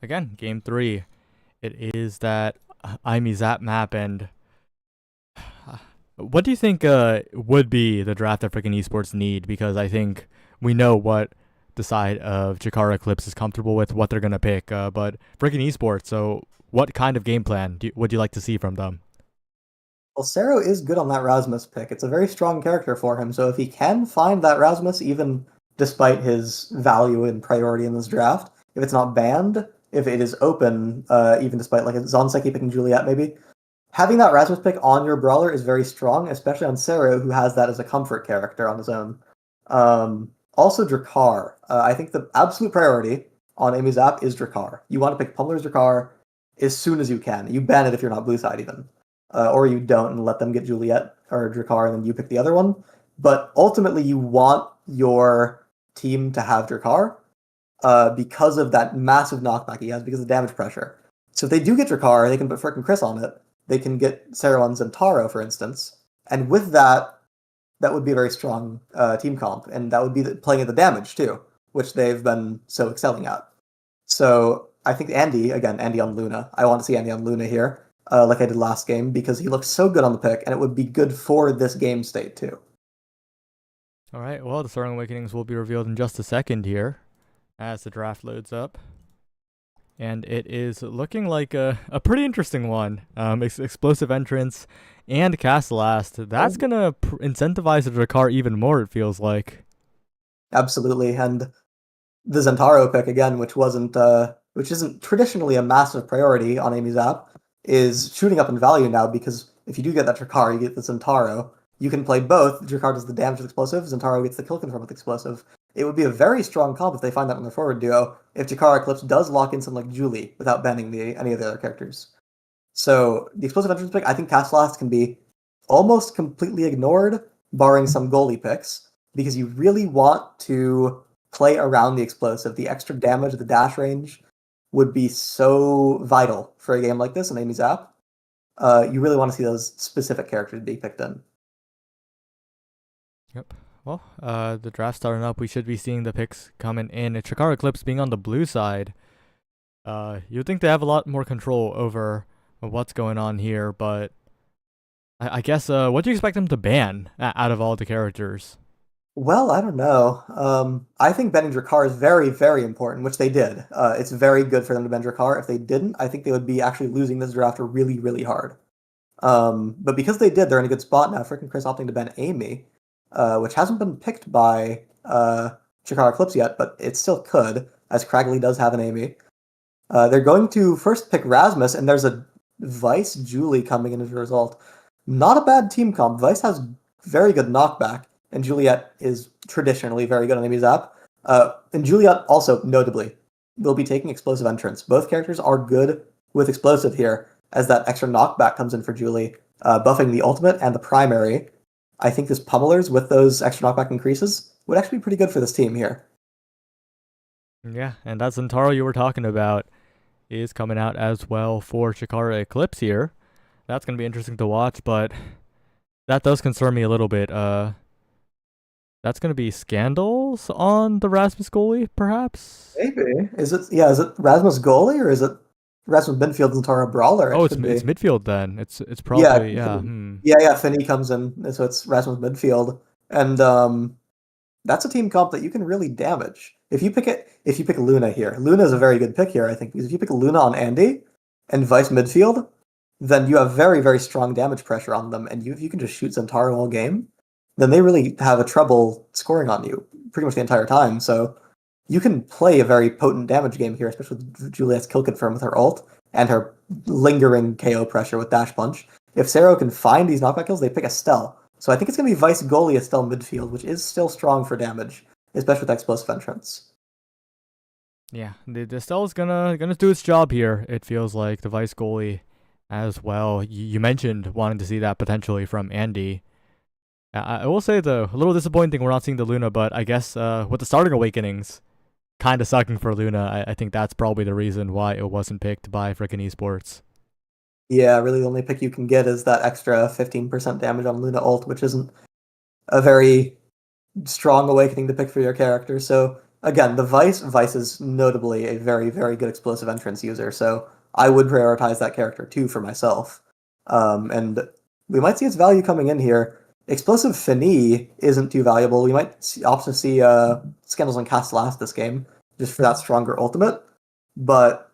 again, Game 3, it is that IMZAP map, and what do you think would be the draft that freaking esports need? Because I think we know what the side of Chikara Eclipse is comfortable with, what they're going to pick, but freaking esports, so what kind of game plan would you like to see from them? Well, Sero is good on that Rasmus pick. It's a very strong character for him, so if he can find that Rasmus, even despite his value and priority in this draft, if it's not banned, if it is open, even despite like a Zonseki picking Juliet maybe, having that Rasmus pick on your brawler is very strong, especially on Sero, who has that as a comfort character on his own. Also, Drakkar. I think the absolute priority on IMZAP is Drakkar. You want to pick Pummeler's Drakkar as soon as you can. You ban it if you're not blue side even. Or you don't and let them get Juliet or Drakkar and then you pick the other one. But ultimately, you want your team to have Drakkar because of that massive knockback he has, because of the damage pressure. So if they do get Drakkar, they can put frickin' Chris on it. They can get Sarah on Zentaro, for instance. And with that, that would be a very strong team comp, and that would be playing at the damage too, which they've been so excelling at. So I think Andy on Luna. I want to see Andy on Luna here, like I did last game, because he looks so good on the pick, and it would be good for this game state too. All right, well, the Starting Awakenings will be revealed in just a second here as the draft loads up. And it is looking like a pretty interesting one. Explosive entrance and cast last. That's going to incentivize the Drakkar even more, it feels like. Absolutely. And the Zentaro pick, again, which isn't traditionally a massive priority on IMZAP, is shooting up in value now, because if you do get that Drakkar, you get the Zentaro. You can play both. Drakkar does the damage with explosive, Zentaro gets the kill confirm with explosive. It would be a very strong comp if they find that in their forward duo, if Chikara Eclipse does lock in something like Julie without banning any of the other characters. So the explosive entrance pick, I think Cast Last can be almost completely ignored, barring some goalie picks, because you really want to play around the explosive. The extra damage, the dash range, would be so vital for a game like this in IMZAP. You really want to see those specific characters be picked in. Yep. Well, the draft starting up, we should be seeing the picks coming in. Chikara Eclipse being on the blue side, you'd think they have a lot more control over what's going on here, but I guess, what do you expect them to ban out of all the characters? Well, I don't know. I think banning Drakkar is very, very important, which they did. It's very good for them to ban Drakkar. If they didn't, I think they would be actually losing this draft really, really hard. But because they did, they're in a good spot now. Frickin' Chris opting to ban Amy. which hasn't been picked by Chikara Eclipse yet, but it still could, as Cragley does have an Amy. They're going to first pick Rasmus, and there's a Vice Julie coming in as a result. Not a bad team comp. Vice has very good knockback, and Juliet is traditionally very good on Amy Zap. And Juliet also, notably, will be taking Explosive Entrance. Both characters are good with Explosive here, as that extra knockback comes in for Julie, buffing the ultimate and the primary. I think this Pummelers with those extra knockback increases would actually be pretty good for this team here. Yeah, and that Zentaro you were talking about is coming out as well for Chikara Eclipse here. That's going to be interesting to watch, but that does concern me a little bit. That's going to be Scandals on the Rasmus goalie, perhaps? Maybe. Is it Rasmus goalie, or is it Rasmus Binfield Zentaro Brawler? Oh, it's midfield then. It's probably, yeah. Yeah, Finney comes in, so it's Rasmus Midfield. And that's a team comp that you can really damage. If you pick Luna here, Luna is a very good pick here, I think, because if you pick Luna on Andy and Vice midfield, then you have very, very strong damage pressure on them, and if you can just shoot Zentaro all game, then they really have a trouble scoring on you pretty much the entire time. So you can play a very potent damage game here, especially with Juliet's kill confirm with her ult and her lingering KO pressure with Dash Punch. If Sero can find these knockback kills, they pick Estelle. So I think it's going to be Vice goalie Estelle midfield, which is still strong for damage, especially with Explosive Entrance. Yeah, the Estelle's gonna do its job here. It feels like the Vice goalie as well. You mentioned wanting to see that potentially from Andy. I will say though, a little disappointing we're not seeing the Luna, but I guess with the starting awakenings kind of sucking for Luna, I think that's probably the reason why it wasn't picked by frickin' esports. Yeah, really the only pick you can get is that extra 15% damage on Luna ult, which isn't a very strong awakening to pick for your character. So again, the Vice is notably a very, very good Explosive Entrance user, so I would prioritize that character too for myself. And we might see its value coming in here. Explosive Finney isn't too valuable. We might also see Scandals and Castellas this game, just for that stronger ultimate. But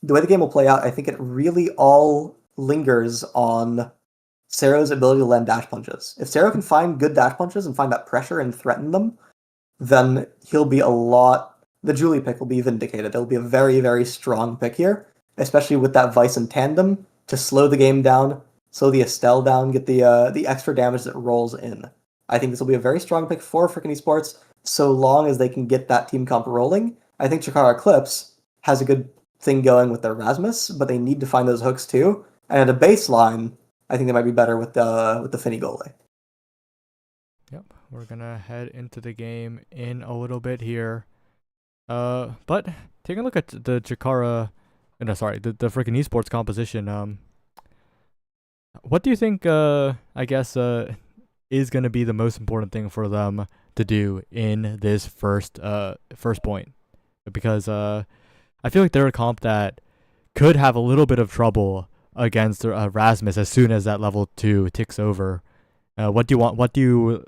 the way the game will play out, I think it really all lingers on Sero's ability to land dash punches. If Sero can find good dash punches and find that pressure and threaten them, then he'll be the Julie pick will be vindicated. It'll be a very, very strong pick here, especially with that Vice in tandem to slow the game down, slow the Estelle down, get the extra damage that rolls in. I think this will be a very strong pick for frickin' esports, so long as they can get that team comp rolling. I think Chikara Eclipse has a good thing going with their Rasmus, but they need to find those hooks too. And at a baseline, I think they might be better with the Finney goalie. Yep, we're gonna head into the game in a little bit here. But taking a look at the Chikara, the freaking esports composition. What do you think? I guess is gonna be the most important thing for them to do in this first point, because I feel like they're a comp that could have a little bit of trouble against Rasmus as soon as that level 2 ticks over. What do you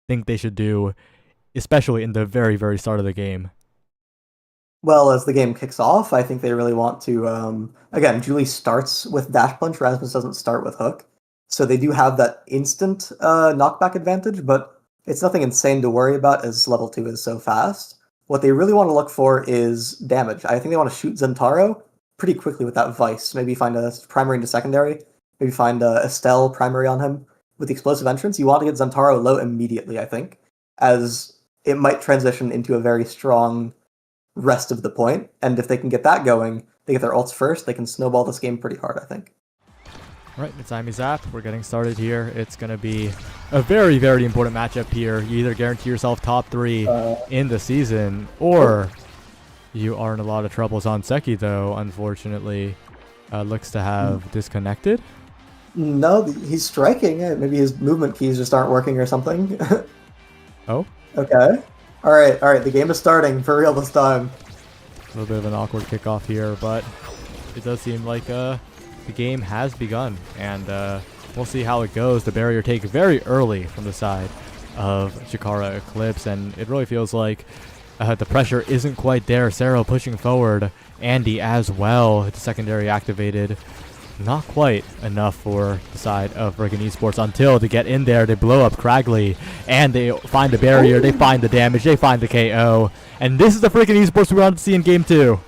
think they should do, especially in the very, very start of the game? Well, as the game kicks off, I think they really want to, again, Julie starts with Dash Punch, Rasmus doesn't start with Hook. So they do have that instant knockback advantage, but it's nothing insane to worry about as level 2 is so fast. What they really want to look for is damage. I think they want to shoot Zentaro pretty quickly with that Vice. Maybe find a primary into secondary. Maybe find Estelle primary on him. With the Explosive Entrance, you want to get Zentaro low immediately, I think, as it might transition into a very strong rest of the point. And if they can get that going, they get their ults first, they can snowball this game pretty hard, I think. Alright, it's Amy Zap. We're getting started here. It's going to be a very, very important matchup here. You either guarantee yourself top 3 in the season, or you are in a lot of troubles. On Seki, though, unfortunately, looks to have disconnected. No, he's striking. Maybe his movement keys just aren't working or something. Oh? Okay. Alright, the game is starting for real this time. A little bit of an awkward kickoff here, but it does seem like the game has begun, and we'll see how it goes. The barrier take very early from the side of Chikara Eclipse, and it really feels like the pressure isn't quite there. Sero pushing forward, Andy as well. The secondary activated. not quite enough for the side of freaking esports until they get in there, they blow up Cragley, and they find the barrier, they find the damage, they find the KO, and this is the freaking esports we wanted to see in game 2.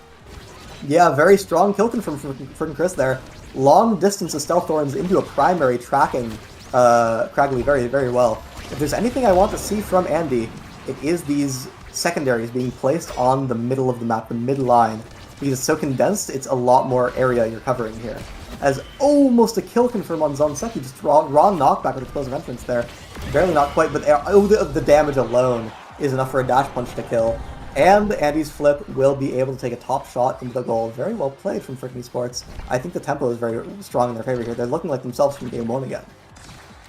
Yeah, very strong kill confirm from freaking Chris there. Long distance of stealth thorns into a primary, tracking Cragley very, very well. If there's anything I want to see from Andy, it is these secondaries being placed on the middle of the map, the mid-line. Because it's so condensed, it's a lot more area you're covering here. As almost a kill confirm on Zonseki, just raw knockback with explosive entrance there. Barely not quite, but the damage alone is enough for a dash punch to kill. And Andy's flip will be able to take a top shot into the goal. Very well played from freaking esports. I think the tempo is very strong in their favor here. They're looking like themselves from game 1 again.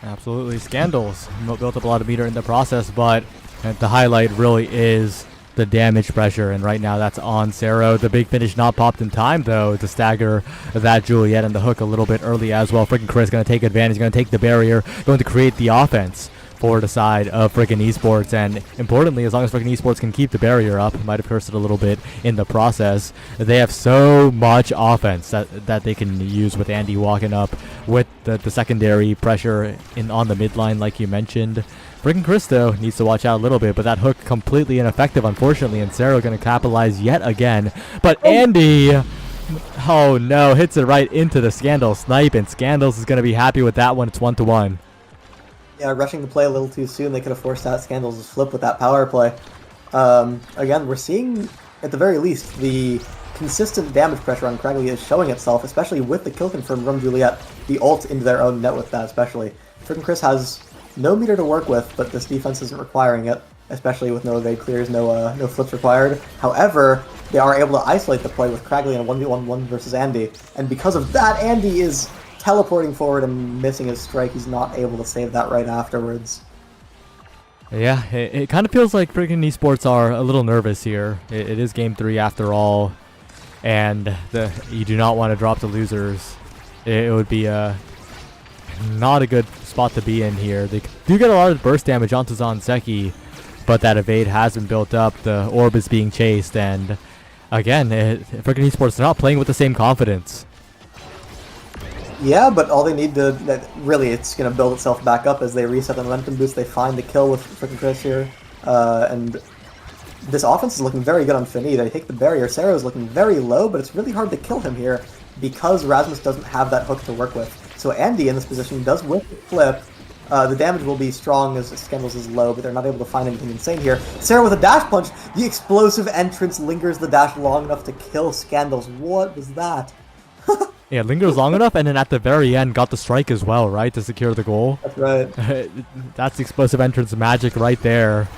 Absolutely. Scandals built up a lot of meter in the process, but the highlight really is the damage pressure, and right now that's on Cero. The big finish not popped in time, though, to stagger that Juliet and the hook a little bit early as well. Freaking Chris going to take advantage, going to take the barrier, going to create the offense for the side of freaking esports, and importantly, as long as freaking esports can keep the barrier up, might have cursed it a little bit in the process, they have so much offense that they can use with Andy walking up with the secondary pressure on the midline, like you mentioned. Freaking Chris, though, needs to watch out a little bit, but that hook completely ineffective, unfortunately, and Sarah going to capitalize yet again. But Andy, oh no, hits it right into the Scandal snipe, and Scandals is going to be happy with that one. It's 1-1. Yeah, rushing the play a little too soon. They could have forced out Scandals' flip with that power play. Again, we're seeing, at the very least, the consistent damage pressure on Cragley is showing itself, especially with the kill confirm from Juliet, the ult into their own net with that especially. Freaking Chris has no meter to work with, but this defense isn't requiring it, especially with no evade clears, no flips required. However, they are able to isolate the play with Cragley in a 1v1 versus Andy, and because of that, Andy is teleporting forward and missing his strike. He's not able to save that right afterwards. Yeah, it kind of feels like freaking esports are a little nervous here. It is game 3 after all, and you do not want to drop the losers. It would be not a good spot to be in here. They do get a lot of burst damage onto Zonseki, but that evade has been built up. The orb is being chased, and again, freaking esports are not playing with the same confidence. Yeah, but all they need to, really, it's going to build itself back up as they reset the momentum boost. They find the kill with freaking Chris here, and this offense is looking very good on Finny. They take the barrier. Sarah is looking very low, but it's really hard to kill him here because Rasmus doesn't have that hook to work with. So Andy in this position does whip the flip. The damage will be strong as Scandals is low, but they're not able to find anything insane here. Sarah with a dash punch. The explosive entrance lingers the dash long enough to kill Scandals. What was that? Yeah, lingers long enough, and then at the very end got the strike as well, right, to secure the goal. That's right. That's the explosive entrance magic right there.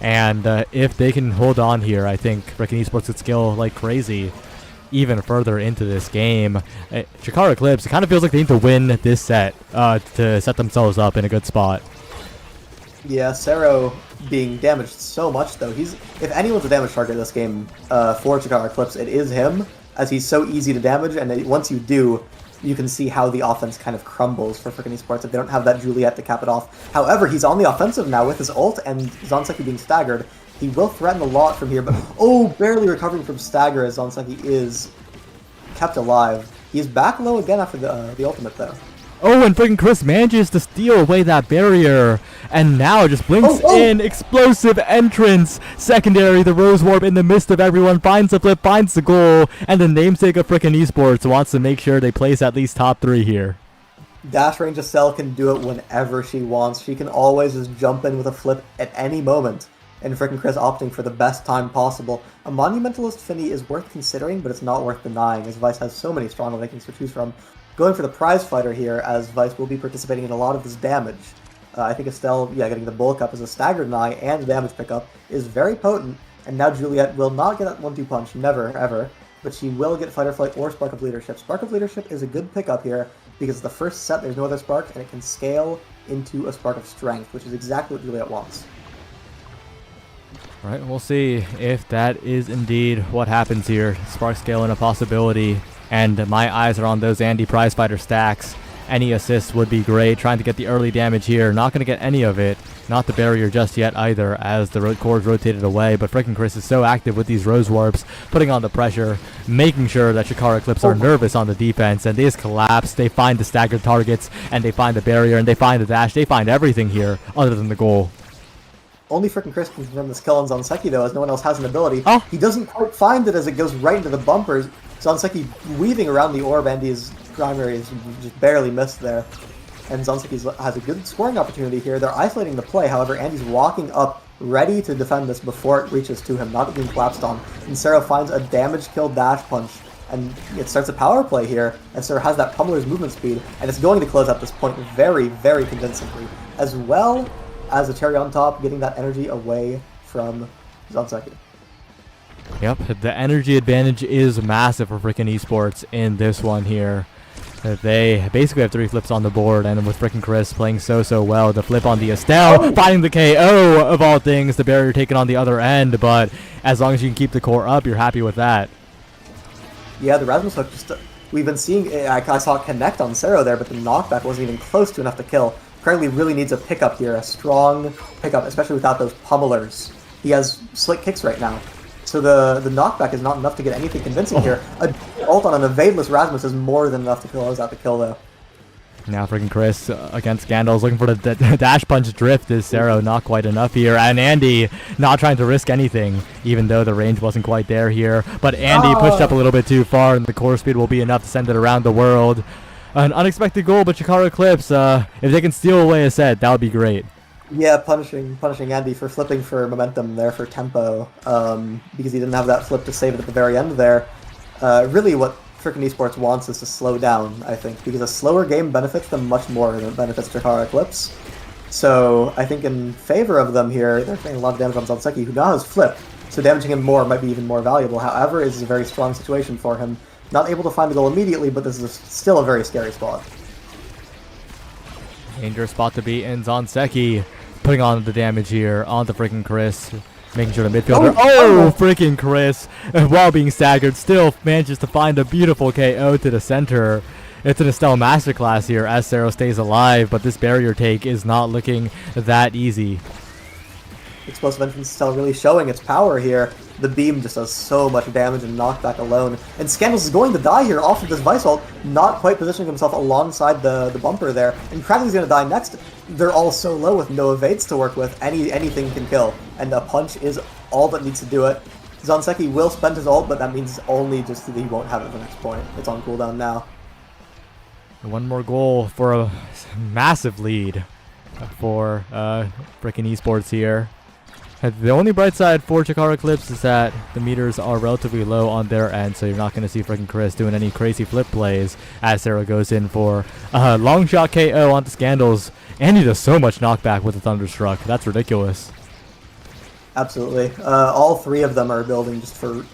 And if they can hold on here, I think freaking esports could scale like crazy even further into this game. Chikara Eclipse, it kind of feels like they need to win this set to set themselves up in a good spot. Yeah, Cero being damaged so much, though. If anyone's a damage target in this game for Chikara Eclipse, it is him, as he's so easy to damage, and once you do, you can see how the offense kind of crumbles for freaking esports if they don't have that Juliet to cap it off. However, he's on the offensive now with his ult, and Zonseki being staggered. He will threaten a lot from here, but barely recovering from stagger as Zonseki is kept alive. He's back low again after the ultimate, though. Oh, and freaking Chris manages to steal away that barrier, and now just blinks in, explosive entrance, secondary, the Rose Warp in the midst of everyone, finds the flip, finds the goal, and the namesake of freaking esports wants to make sure they place at least top 3 here. Dash Range Estelle can do it whenever she wants. She can always just jump in with a flip at any moment, and freaking Chris opting for the best time possible. A Monumentalist Finny is worth considering, but it's not worth denying, as Vice has so many strong awakenings to choose from. Going for the prize fighter here, as Vice will be participating in a lot of this damage. I think Estelle, getting the bulk up as a stagger deny and the damage pickup is very potent, and now Juliet will not get that 1-2 punch, never, ever, but she will get Fight or Flight or Spark of Leadership. Spark of Leadership is a good pickup here, because the first set there's no other spark, and it can scale into a Spark of Strength, which is exactly what Juliet wants. Right, we'll see if that is indeed what happens here. Spark scaling a possibility, and my eyes are on those Andy prizefighter stacks. Any assist would be great. Trying to get the early damage here. Not going to get any of it. Not the barrier just yet either, as the core's rotated away. But freaking Chris is so active with these Rose Warps, putting on the pressure, making sure that Chikara Eclipse are nervous on the defense, and they just collapse. They find the staggered targets, and they find the barrier, and they find the dash. They find everything here other than the goal. Only freaking Chris can confirm this kill on Zanseki, though, as no one else has an ability. Oh. He doesn't quite find it as it goes right into the bumpers. Zanseki weaving around the orb, Andy's primary is just barely missed there. And Zanseki has a good scoring opportunity here. They're isolating the play, however, Andy's walking up, ready to defend this before it reaches to him, not being collapsed on. And Sarah finds a damage kill dash punch, and it starts a power play here, and Sarah has that pummeler's movement speed, and it's going to close at this point very, very convincingly, as well as the cherry on top, getting that energy away from Zanseki. Yep, the energy advantage is massive for freaking esports in this one here. They basically have 3 flips on the board, and with freaking Chris playing so well, the flip on the Estelle, finding the KO of all things, the barrier taken on the other end, but as long as you can keep the core up, you're happy with that. Yeah, the Rasmus hook, just we've been seeing, I saw it connect on Sero there, but the knockback wasn't even close to enough to kill. Currently really needs a pickup here, a strong pickup, especially without those pummelers. He has slick kicks right now. So the knockback is not enough to get anything convincing here. A ult on an evadeless Rasmus is more than enough to close out the kill, though. Now freaking Chris against Scandals looking for the dash punch drift is Zero, not quite enough here. And Andy not trying to risk anything, even though the range wasn't quite there here. But Andy pushed up a little bit too far, and the core speed will be enough to send it around the world. An unexpected goal, but Chikara Eclipse, if they can steal away a set, that would be great. Yeah, punishing Andy for flipping for momentum there for tempo, because he didn't have that flip to save it at the very end there. Really what freaking esports wants is to slow down, I think, because a slower game benefits them much more than it benefits Chikara Eclipse. So I think in favor of them here, they're taking a lot of damage on Zanseki, who now has flip, so damaging him more might be even more valuable. However, it is a very strong situation for him. Not able to find the goal immediately, but this is still a very scary spot. Dangerous spot to be in. Zanseki putting on the damage here on the freaking Chris, making sure the midfielder. Oh, freaking Chris, while being staggered, still manages to find a beautiful KO to the center. It's an Estelle masterclass here as Sero stays alive, but this barrier take is not looking that easy. Explosive Entrance Estelle really showing its power here. The beam just does so much damage and knockback alone. And Scandals is going to die here off of this Vice ult, not quite positioning himself alongside the bumper there. And Kragley's going to die next. They're all so low with no evades to work with. Anything can kill. And a punch is all that needs to do it. Zanseki will spend his ult, but that means only just that he won't have it at the next point. It's on cooldown now. One more goal for a massive lead for freaking esports here. The only bright side for Chikara Eclipse is that the meters are relatively low on their end, so you're not going to see freaking Chris doing any crazy flip plays as Sarah goes in for a long shot KO onto Scandals. And he does so much knockback with the Thunderstruck. That's ridiculous. Absolutely. All 3 of them are building just for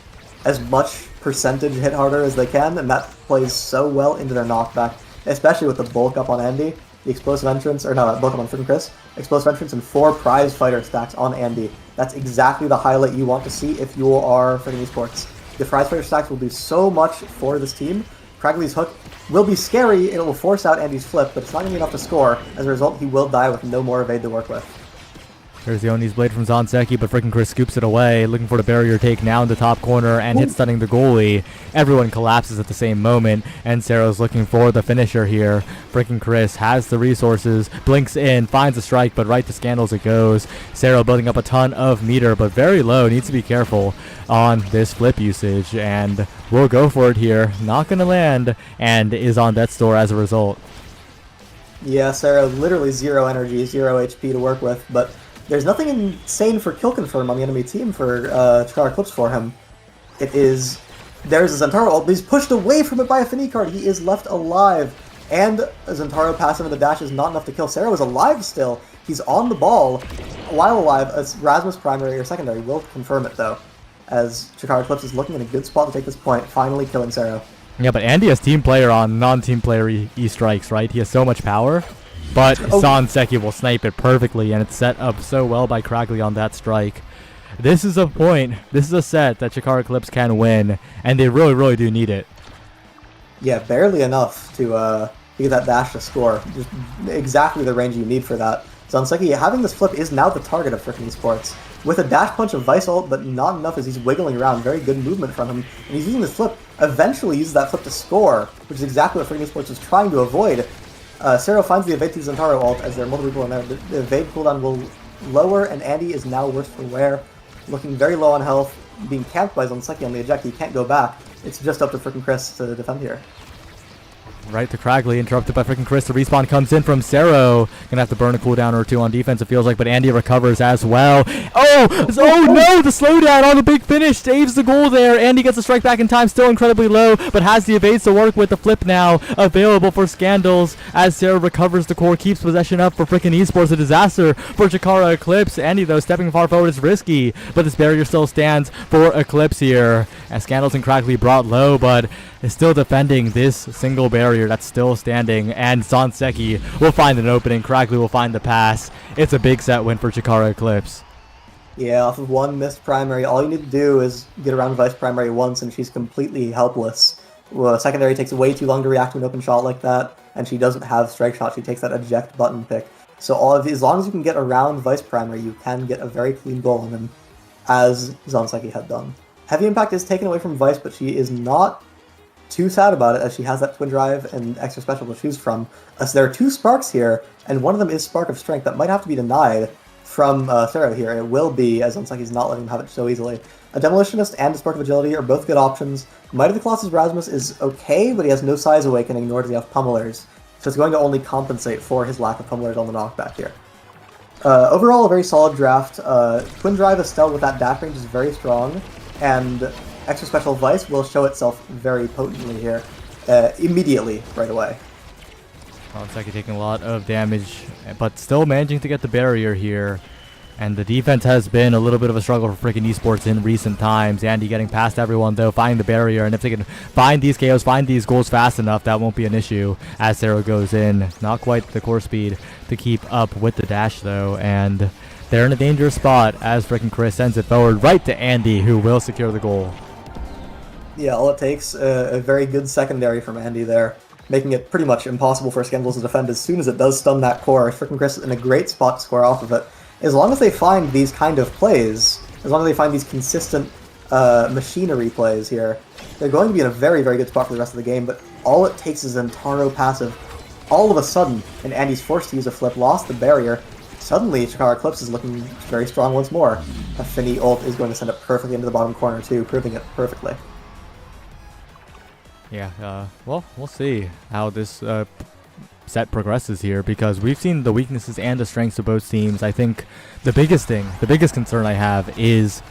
as much percentage hit harder as they can, and that plays so well into their knockback, especially with the bulk up on Andy. The explosive entrance, or no, both of them on freaking Chris. Explosive entrance and 4 prize fighter stacks on Andy. That's exactly the highlight you want to see if you are freaking esports. The prize fighter stacks will do so much for this team. Kragley's hook will be scary, it will force out Andy's flip, but it's not going to be enough to score. As a result, he will die with no more evade to work with. There's the Oni's blade from Zanseki, but freaking Chris scoops it away, looking for the barrier take now in the top corner and hit stunning the goalie. Everyone collapses at the same moment, and Sarah's looking for the finisher here. Freaking Chris has the resources, blinks in, finds a strike, but right to Scandals it goes. Sarah building up a ton of meter, but very low, needs to be careful on this flip usage, and will go for it here. Not going to land, and is on death's door as a result. Yeah, Sarah literally 0 energy, 0 HP to work with, but there's nothing insane for kill confirm on the enemy team for Chikara Eclipse for him. There's a Zentaro ult, but he's pushed away from it by a Fini card. He is left alive, and a Zentaro passive in the dash is not enough to kill. Sarah is alive still. He's on the ball while alive, as Rasmus primary or secondary will confirm it though, as Chikara Eclipse is looking in a good spot to take this point, finally killing Sarah. Yeah, but Andy has team player on non-team player E-strikes, right? He has so much power. But Zanseki will snipe it perfectly, and it's set up so well by Kragley on that strike. This is a point, this is a set that Chikara Eclipse can win, and they really, really do need it. Yeah, barely enough to to get that dash to score. Just exactly the range you need for that. Zanseki having this flip is now the target of freaking esports. With a dash punch of Vice ult, but not enough as he's wiggling around. Very good movement from him. And he's using this flip, eventually uses that flip to score, which is exactly what freaking esports is trying to avoid. Sero finds the evade to Zentaro ult as there are multiple people in there. The evade cooldown will lower, and Andy is now worse for wear. Looking very low on health, being camped by Zanseki on the eject. He can't go back. It's just up to freaking Chris to defend here. Right to Cragley, interrupted by freaking Chris. The respawn comes in from Sero. Gonna have to burn a cooldown or two on defense, it feels like, but Andy recovers as well. Oh no, the slowdown on the big finish saves the goal there. Andy gets a strike back in time, still incredibly low, but has the evades to work with. The flip now available for Scandals as Sero recovers the core, keeps possession up for freaking esports. A disaster for Chikara Eclipse. Andy, though, stepping far forward is risky, but this barrier still stands for Eclipse here. As Scandals and Cragley brought low, but is still defending this single barrier that's still standing, and Zanseki will find an opening. Cragley will find the pass. It's a big set win for Chikara Eclipse. Yeah, off of one missed primary, all you need to do is get around Vice primary once and she's completely helpless. Well, secondary takes way too long to react to an open shot like that, and she doesn't have strike shot. She takes that eject button pick. So as long as you can get around Vice primary, you can get a very clean goal on him, as Zanseki had done. Heavy Impact is taken away from Vice, but she is not too sad about it, as she has that twin drive and extra special to choose from. So there are two sparks here, and one of them is Spark of Strength that might have to be denied from Sero here. It will be, as Zanseki's not letting him have it so easily. A Demolitionist and a Spark of Agility are both good options. Might of the Colossus Rasmus is okay, but he has no Size Awakening, nor does he have Pummelers, so it's going to only compensate for his lack of Pummelers on the knockback here. Overall, a very solid draft. Twin Drive Estelle with that dash range is very strong, and Extra Special Vice will show itself very potently here, immediately, right away. Zanseki taking a lot of damage, but still managing to get the barrier here. And the defense has been a little bit of a struggle for freaking esports in recent times. Andy getting past everyone, though, finding the barrier. And if they can find these KOs, find these goals fast enough, that won't be an issue as Sero goes in. Not quite the core speed to keep up with the dash, though. And they're in a dangerous spot as freaking Chris sends it forward right to Andy, who will secure the goal. Yeah, all it takes, a very good secondary from Andy there, making it pretty much impossible for Scandals to defend as soon as it does stun that core. Freaking Chris in a great spot to score off of it. As long as they find these kind of plays, as long as they find these consistent machinery plays here, they're going to be in a very, very good spot for the rest of the game, but all it takes is an Antaro passive. All of a sudden, and Andy's forced to use a flip, lost the barrier. Suddenly, Chikara Eclipse is looking very strong once more. A Finny ult is going to send it perfectly into the bottom corner too, proving it perfectly. Yeah, well, we'll see how this set progresses here, because we've seen the weaknesses and the strengths of both teams. I think the biggest concern I have is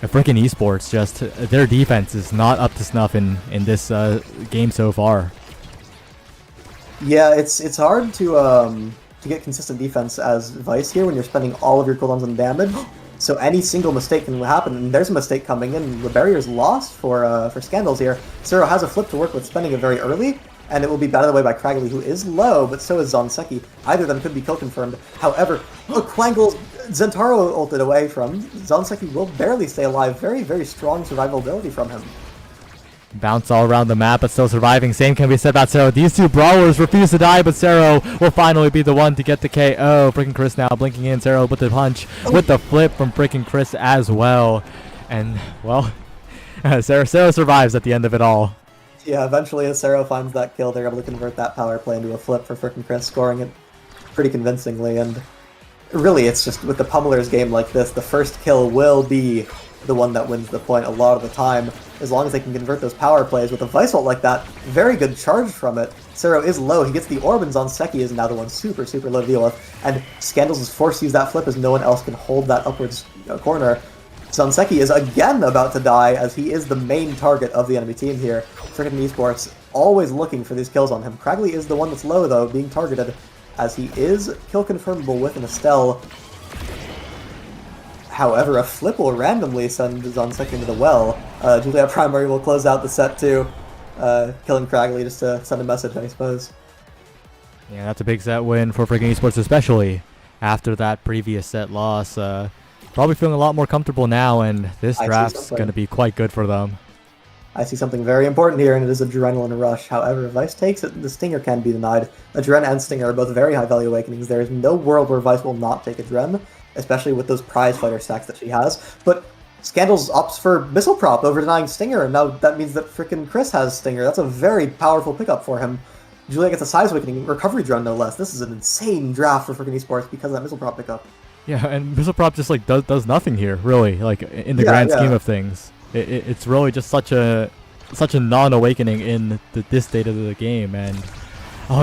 freaking esports. Just their defense is not up to snuff in this game so far. Yeah, it's hard to get consistent defense as Vice here when you're spending all of your cooldowns on damage. So any single mistake can happen, and there's a mistake coming in. The barrier's lost for Scandals here. Sero has a flip to work with, spending it very early, and it will be batted away by Cragley, who is low, but so is Zanseki. Either of them could be kill confirmed. However, Quangle's Zentaro ulted away from. Zanseki will barely stay alive. Very, very strong survivability from him. Bounce all around the map, but still surviving. Same can be said about Sero. These two brawlers refuse to die, but Sero will finally be the one to get the KO. Freaking Chris now blinking in. Sero with the punch, with the flip from freaking Chris as well. And, well, Sero survives at the end of it all. Yeah, eventually as Sero finds that kill, they're able to convert that power play into a flip for freaking Chris, scoring it pretty convincingly. And really, it's just with the Pummeler's game like this, the first kill will be the one that wins the point a lot of the time, as long as they can convert those power plays. With a Vice ult like that, very good charge from it. Sero is low, he gets the orb, and Zanseki is now the one super, super low to deal with, and Scandals is forced to use that flip as no one else can hold that upwards corner. Zanseki is again about to die, as he is the main target of the enemy team here. Freaking esports, always looking for these kills on him. Cragley is the one that's low, though, being targeted, as he is kill confirmable with an Estelle. However, a flip will randomly send Zanseki into the well. Juliet Primary will close out the set too, killing Cragley just to send a message, I suppose. Yeah, that's a big set win for freaking esports, especially after that previous set loss. Probably feeling a lot more comfortable now, and this draft's going to be quite good for them. I see something very important here, and it is Adrenaline Rush. However, if Vice takes it, the Stinger can be denied. Adren and Stinger are both very high value awakenings. There is no world where Vice will not take Adren, especially with those prize fighter stacks that she has. But Scandals opts for Missile Prop over denying Stinger, and now that means that frickin' Chris has Stinger. That's a very powerful pickup for him. Julia gets a Size Awakening, Recovery Drone no less. This is an insane draft for frickin' esports because of that Missile Prop pickup. Yeah, and Missile Prop just like does nothing here, really. Like in the grand scheme of things, it's really just such a non-awakening in this state of the game, and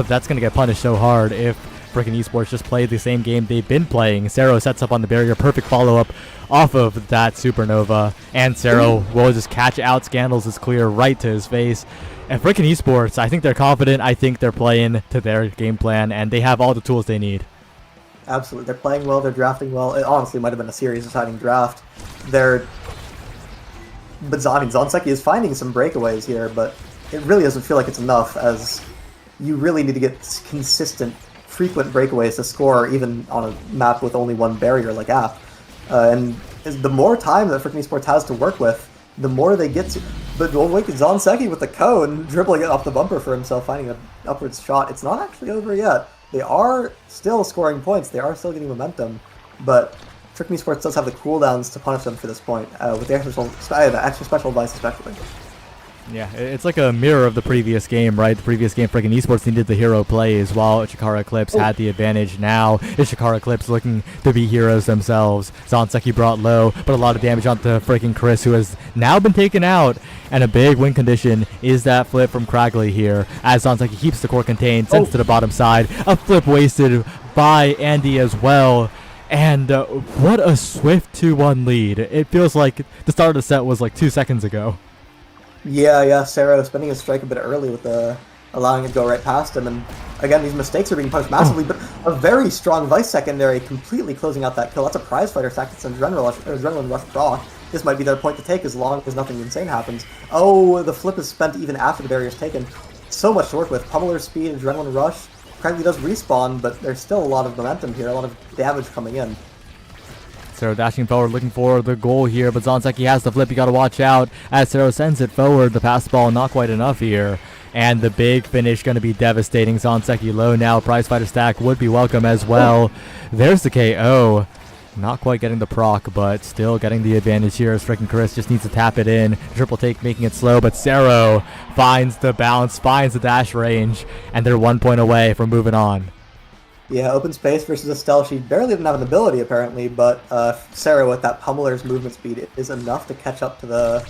that's gonna get punished so hard if freaking esports just play the same game they've been playing. Sero sets up on the barrier, perfect follow-up off of that supernova, and Sero will just catch out Scandals is clear right to his face. And freaking esports, I think they're confident. I think they're playing to their game plan, and they have all the tools they need. Absolutely, they're playing well, they're drafting well. It honestly might have been a series-deciding draft. But I mean, Zonseki is finding some breakaways here, but it really doesn't feel like it's enough, as you really need to get consistent, frequent breakaways to score, even on a map with only one barrier like App. And the more time that freaking esports has to work with, the more they get to. But wait, Zonseki with the cone, dribbling it off the bumper for himself, finding an upwards shot. It's not actually over yet. They are still scoring points. They are still getting momentum, but freaking esports does have the cooldowns to punish them for this point, with the extra special advice especially. Yeah, it's like a mirror of the previous game, right? The previous game, freaking esports needed the hero plays, while Ishikara Eclipse had the advantage. Now, Ishikara Eclipse looking to be heroes themselves. Zonseki brought low, but a lot of damage onto freaking Chris, who has now been taken out. And a big win condition is that flip from Cragley here, as Zonseki keeps the core contained, sends to the bottom side. A flip wasted by Andy as well. And what a swift 2-1 lead. It feels like the start of the set was like 2 seconds ago. Yeah, Sero spending his strike a bit early with allowing it to go right past him, and again, these mistakes are being punished massively, but a very strong Vice secondary completely closing out that kill. That's a prize fighter stack that's Adrenaline Rush proc. This might be their point to take as long as nothing insane happens. Oh, the flip is spent even after the barrier is taken. So much to work with. Pummeler speed, Adrenaline Rush. Cragley does respawn, but there's still a lot of momentum here, a lot of damage coming in. Sero dashing forward, looking for the goal here, but Zonseki has the flip. You gotta watch out as Sero sends it forward. The pass ball not quite enough here, and the big finish gonna be devastating. Zonseki low now. Prize fighter stack would be welcome as well. There's the KO. Not quite getting the proc, but still getting the advantage here as freaking Chris just needs to tap it in. Triple take making it slow, but Sero finds the bounce, finds the dash range, and they're 1 point away from moving on. Yeah, open space versus Estelle. She barely didn't have an ability, apparently, but Sarah with that pummeler's movement speed is enough to catch up to the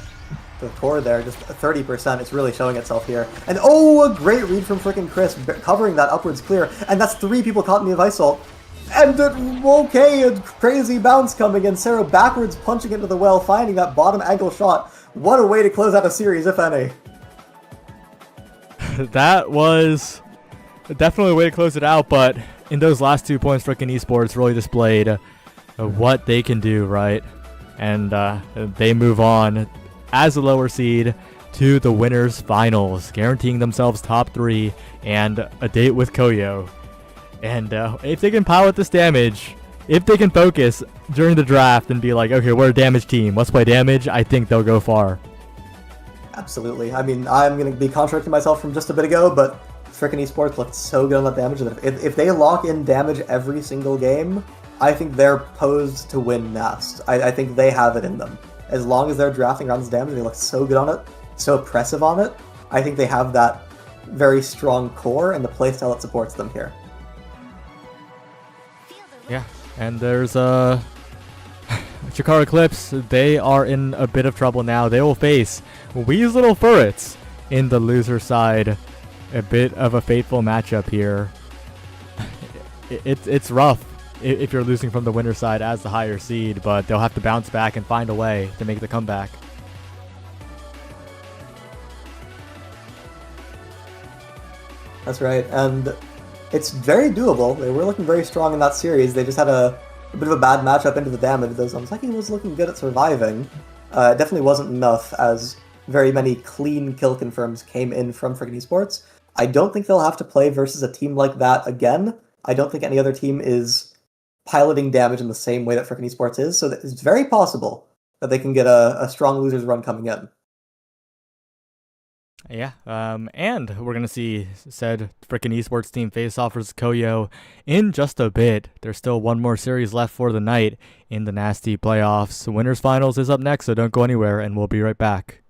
core there. Just 30%. It's really showing itself here. And a great read from frickin' Chris, covering that upwards clear. And that's 3 people caught in the advice ult. And a crazy bounce coming in. Sarah backwards punching into the well, finding that bottom angle shot. What a way to close out a series, if any. That was definitely a way to close it out, but in those last 2 points, freaking esports really displayed what they can do, right? And they move on as a lower seed to the winners finals, guaranteeing themselves top 3 and a date with Koyo. And if they can pilot this damage, if they can focus during the draft and be like, okay, we're a damage team, let's play damage, I think they'll go far. Absolutely. I mean, I'm going to be contradicting myself from just a bit ago, but frickin' esports looked so good on that damage that if they lock in damage every single game, I think they're posed to win NAST. I think they have it in them. As long as they're drafting around this damage, they look so good on it, so oppressive on it, I think they have that very strong core and the playstyle that supports them here. Yeah, and there's Chikara Eclipse. They are in a bit of trouble now. They will face Wee's Little Furrets in the loser side. A bit of a fateful matchup here. It's rough if you're losing from the winner side as the higher seed, but they'll have to bounce back and find a way to make the comeback. That's right, and it's very doable. They were looking very strong in that series. They just had a bit of a bad matchup into the damage, though Zonseki was looking good at surviving. It definitely wasn't enough, as very many clean kill confirms came in from frickin' esports. I don't think they'll have to play versus a team like that again. I don't think any other team is piloting damage in the same way that frickin' esports is, so it's very possible that they can get a strong losers run coming in. Yeah, and we're gonna see said frickin' esports team face off versus Koyo in just a bit. There's still one more series left for the night in the Nasty Playoffs. Winners Finals is up next, so don't go anywhere, and we'll be right back.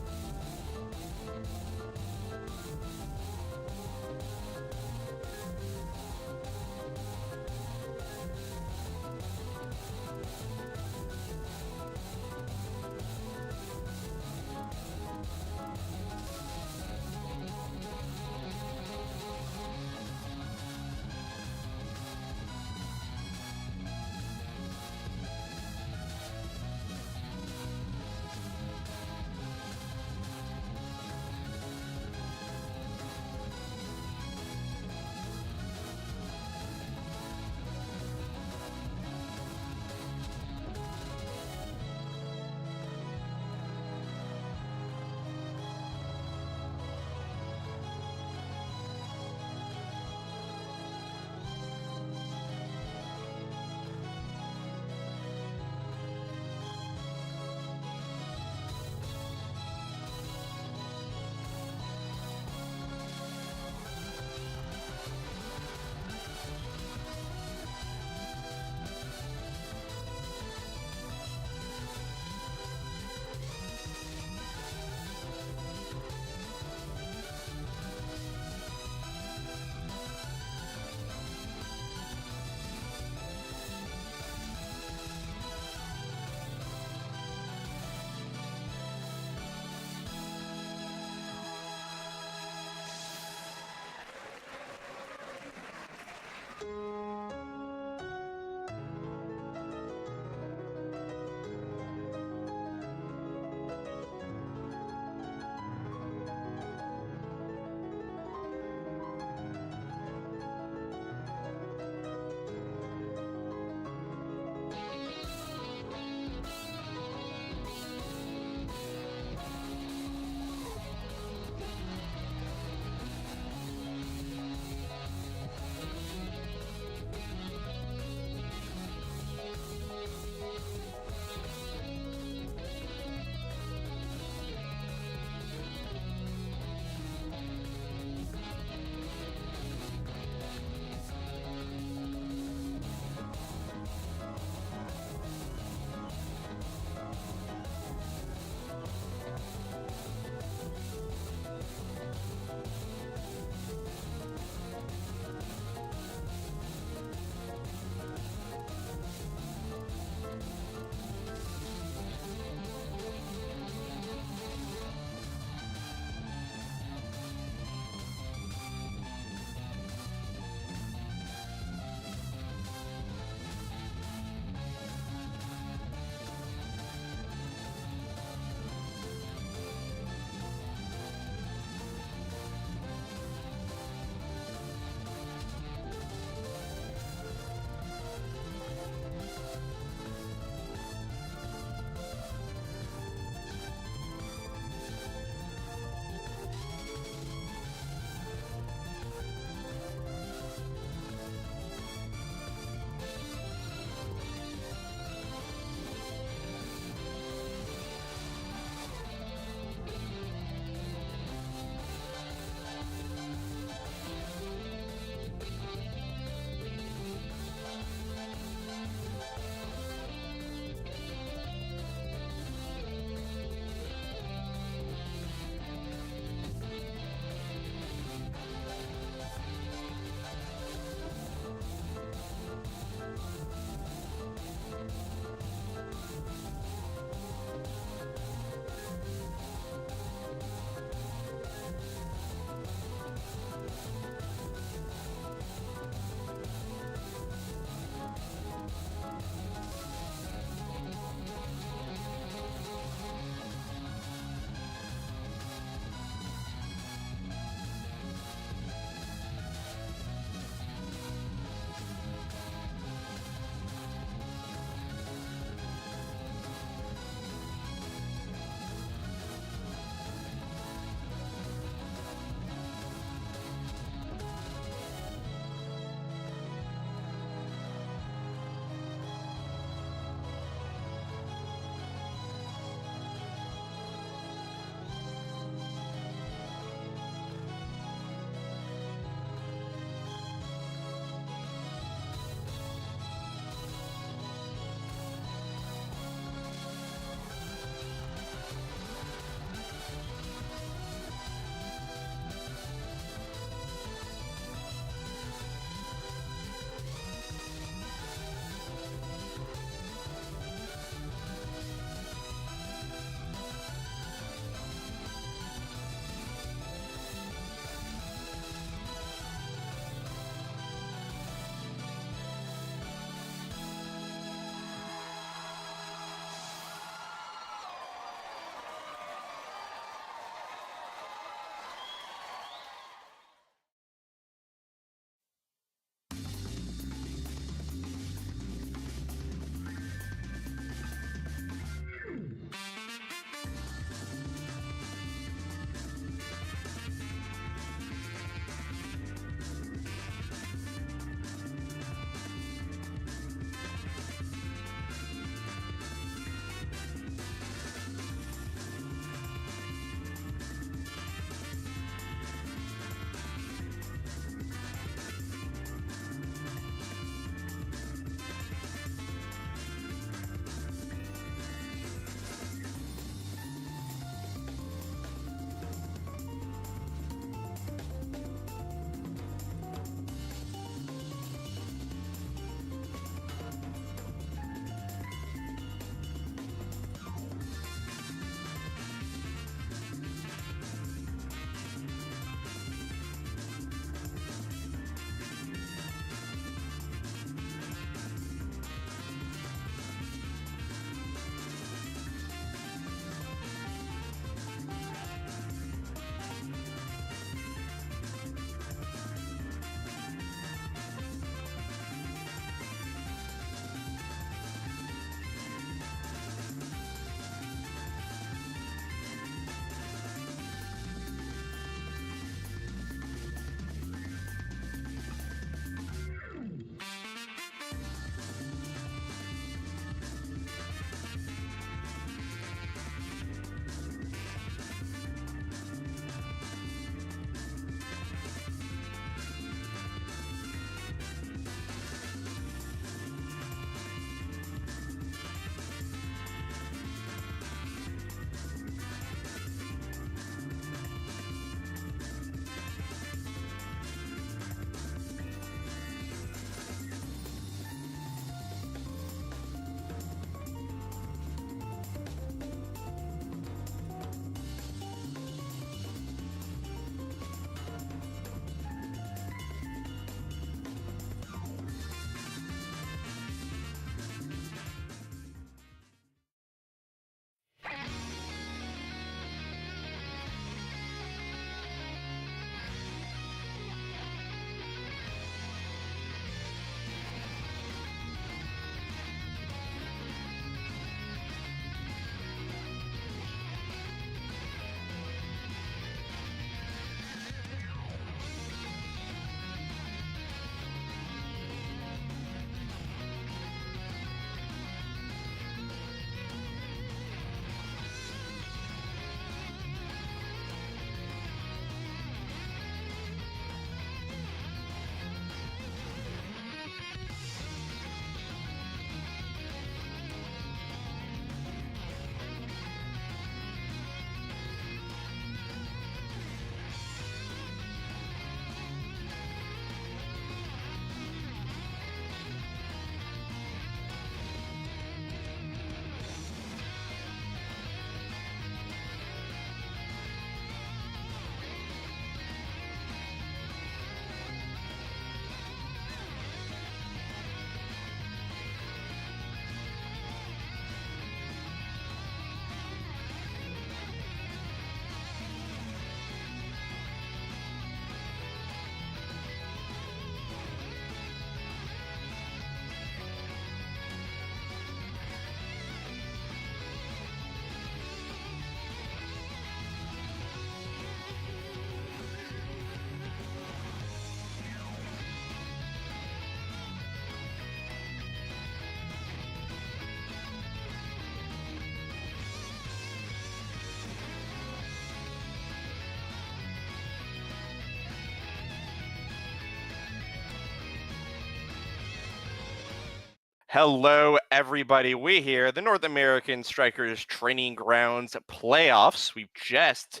Hello, everybody. We here, the North American Strikers Training Grounds Playoffs. We've just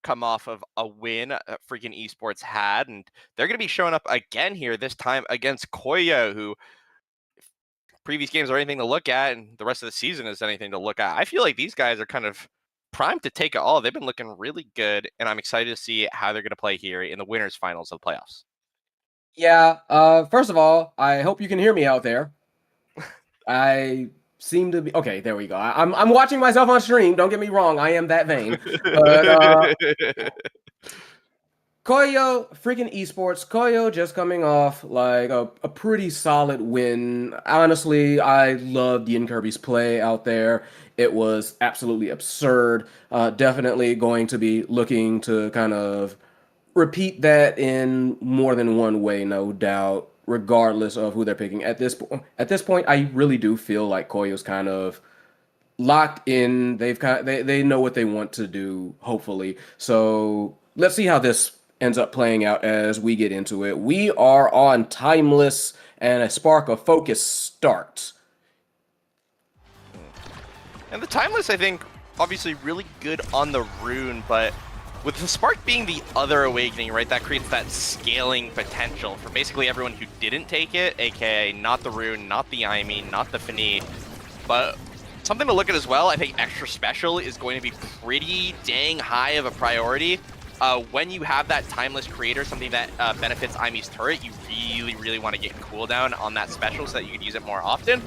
come off of a win freaking esports had, and they're going to be showing up again here, this time against Koyo, who previous games are anything to look at, and the rest of the season is anything to look at. I feel like these guys are kind of primed to take it all. They've been looking really good, and I'm excited to see how they're going to play here in the winners finals of the playoffs. Yeah, first of all, I hope you can hear me out there. I seem to be okay. There we go. I'm watching myself on stream. Don't get me wrong. I am that vain. But Koyo, freaking esports. Koyo just coming off like a pretty solid win. Honestly, I loved Ian Kirby's play out there. It was absolutely absurd. Definitely going to be looking to kind of repeat that in more than one way, no doubt, regardless of who they're picking. At this point, I really do feel like Koyo's kind of locked in. They know what they want to do, hopefully. So let's see how this ends up playing out as we get into it. We are on Timeless, and a Spark of Focus starts. And the Timeless, I think, obviously really good on the rune, but with the Spark being the other awakening, right, that creates that scaling potential for basically everyone who didn't take it, aka not the rune, not the Aimi, not the Fini. But something to look at as well, I think extra special is going to be pretty dang high of a priority. When you have that Timeless creator, something that benefits Aimi's turret, you really want to get cooldown on that special so that you can use it more often.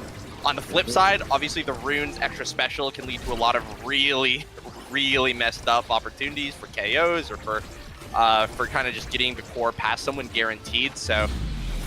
On the flip side, obviously the rune's extra special can lead to a lot of really messed up opportunities for KOs or for kind of just getting the core past someone guaranteed. So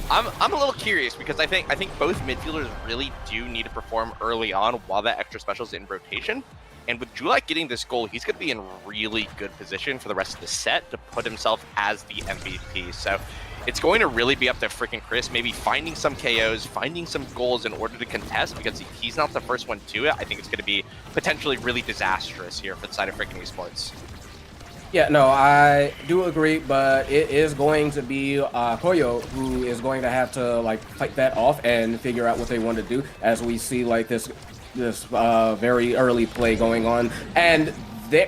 I'm a little curious because I think both midfielders really do need to perform early on while that extra special is in rotation. And with Julak getting this goal, he's going to be in really good position for the rest of the set to put himself as the MVP. So it's going to really be up to freaking Chris, maybe finding some KOs, finding some goals in order to contest, because he's not the first one to it. I think it's going to be potentially really disastrous here for the side of freaking esports. Yeah, no, I do agree, but it is going to be Koyo who is going to have to like fight that off and figure out what they want to do, as we see like this very early play going on. And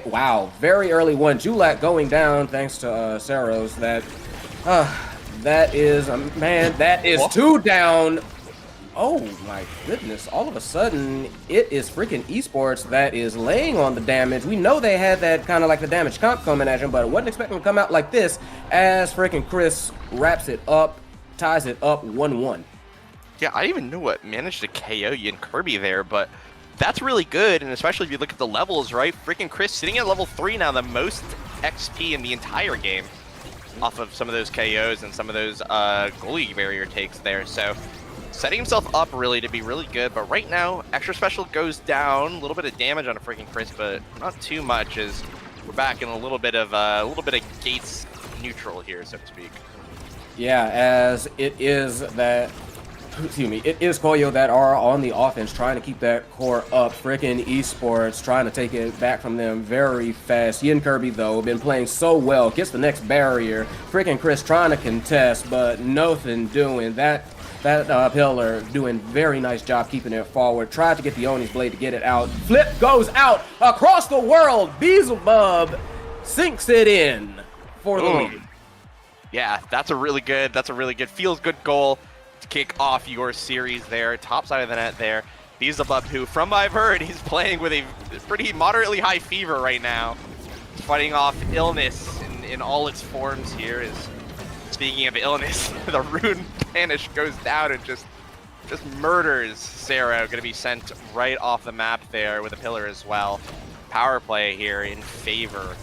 wow, very early one. Julak going down thanks to Saros. That is, man, that is two down. Oh my goodness, all of a sudden, it is freaking esports that is laying on the damage. We know they had that kind of like the damage comp coming at him, but I wasn't expecting to come out like this as freaking Chris wraps it up, ties it up 1-1. Yeah, I didn't even know what managed to KO Ian Kirby there, but that's really good, and especially if you look at the levels, right? Freaking Chris sitting at level 3 now, the most XP in the entire game off of some of those KOs and some of those goalie barrier takes there. So setting himself up really to be really good, but right now, extra special goes down, a little bit of damage on a freaking Chris, but not too much, as we're back in a little bit of Gates neutral here, so to speak. Yeah, as it is that, excuse me, it is Koyo that are on the offense trying to keep that core up. Frickin' esports trying to take it back from them very fast. Ian Kirby, though, been playing so well, gets the next barrier. Frickin' Chris trying to contest, but nothing doing. That pillar doing very nice job keeping it forward. Tried to get the Oni's blade to get it out. Flip goes out across the world. Beelzebub sinks it in for the lead. Yeah, that's a really good, feels good goal to kick off your series there. Top side of the net there. Beelzebub, who from what I've heard, he's playing with a pretty moderately high fever right now. Fighting off illness in all its forms here. Is speaking of illness, the rune banish goes down and just murders Sarah. Going to be sent right off the map there with a pillar as well. Power play here in favor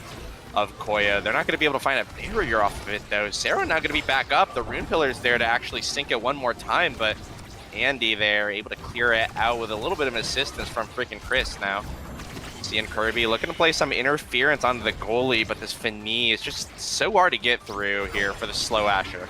of Koyo. They're not going to be able to find a barrier off of it, though. Sarah now going to be back up. The rune pillar is there to actually sink it one more time, but Andy there able to clear it out with a little bit of assistance from freaking Chris now. Ian Kirby looking to play some interference onto the goalie, but this Fini is just so hard to get through here for the slow Asher.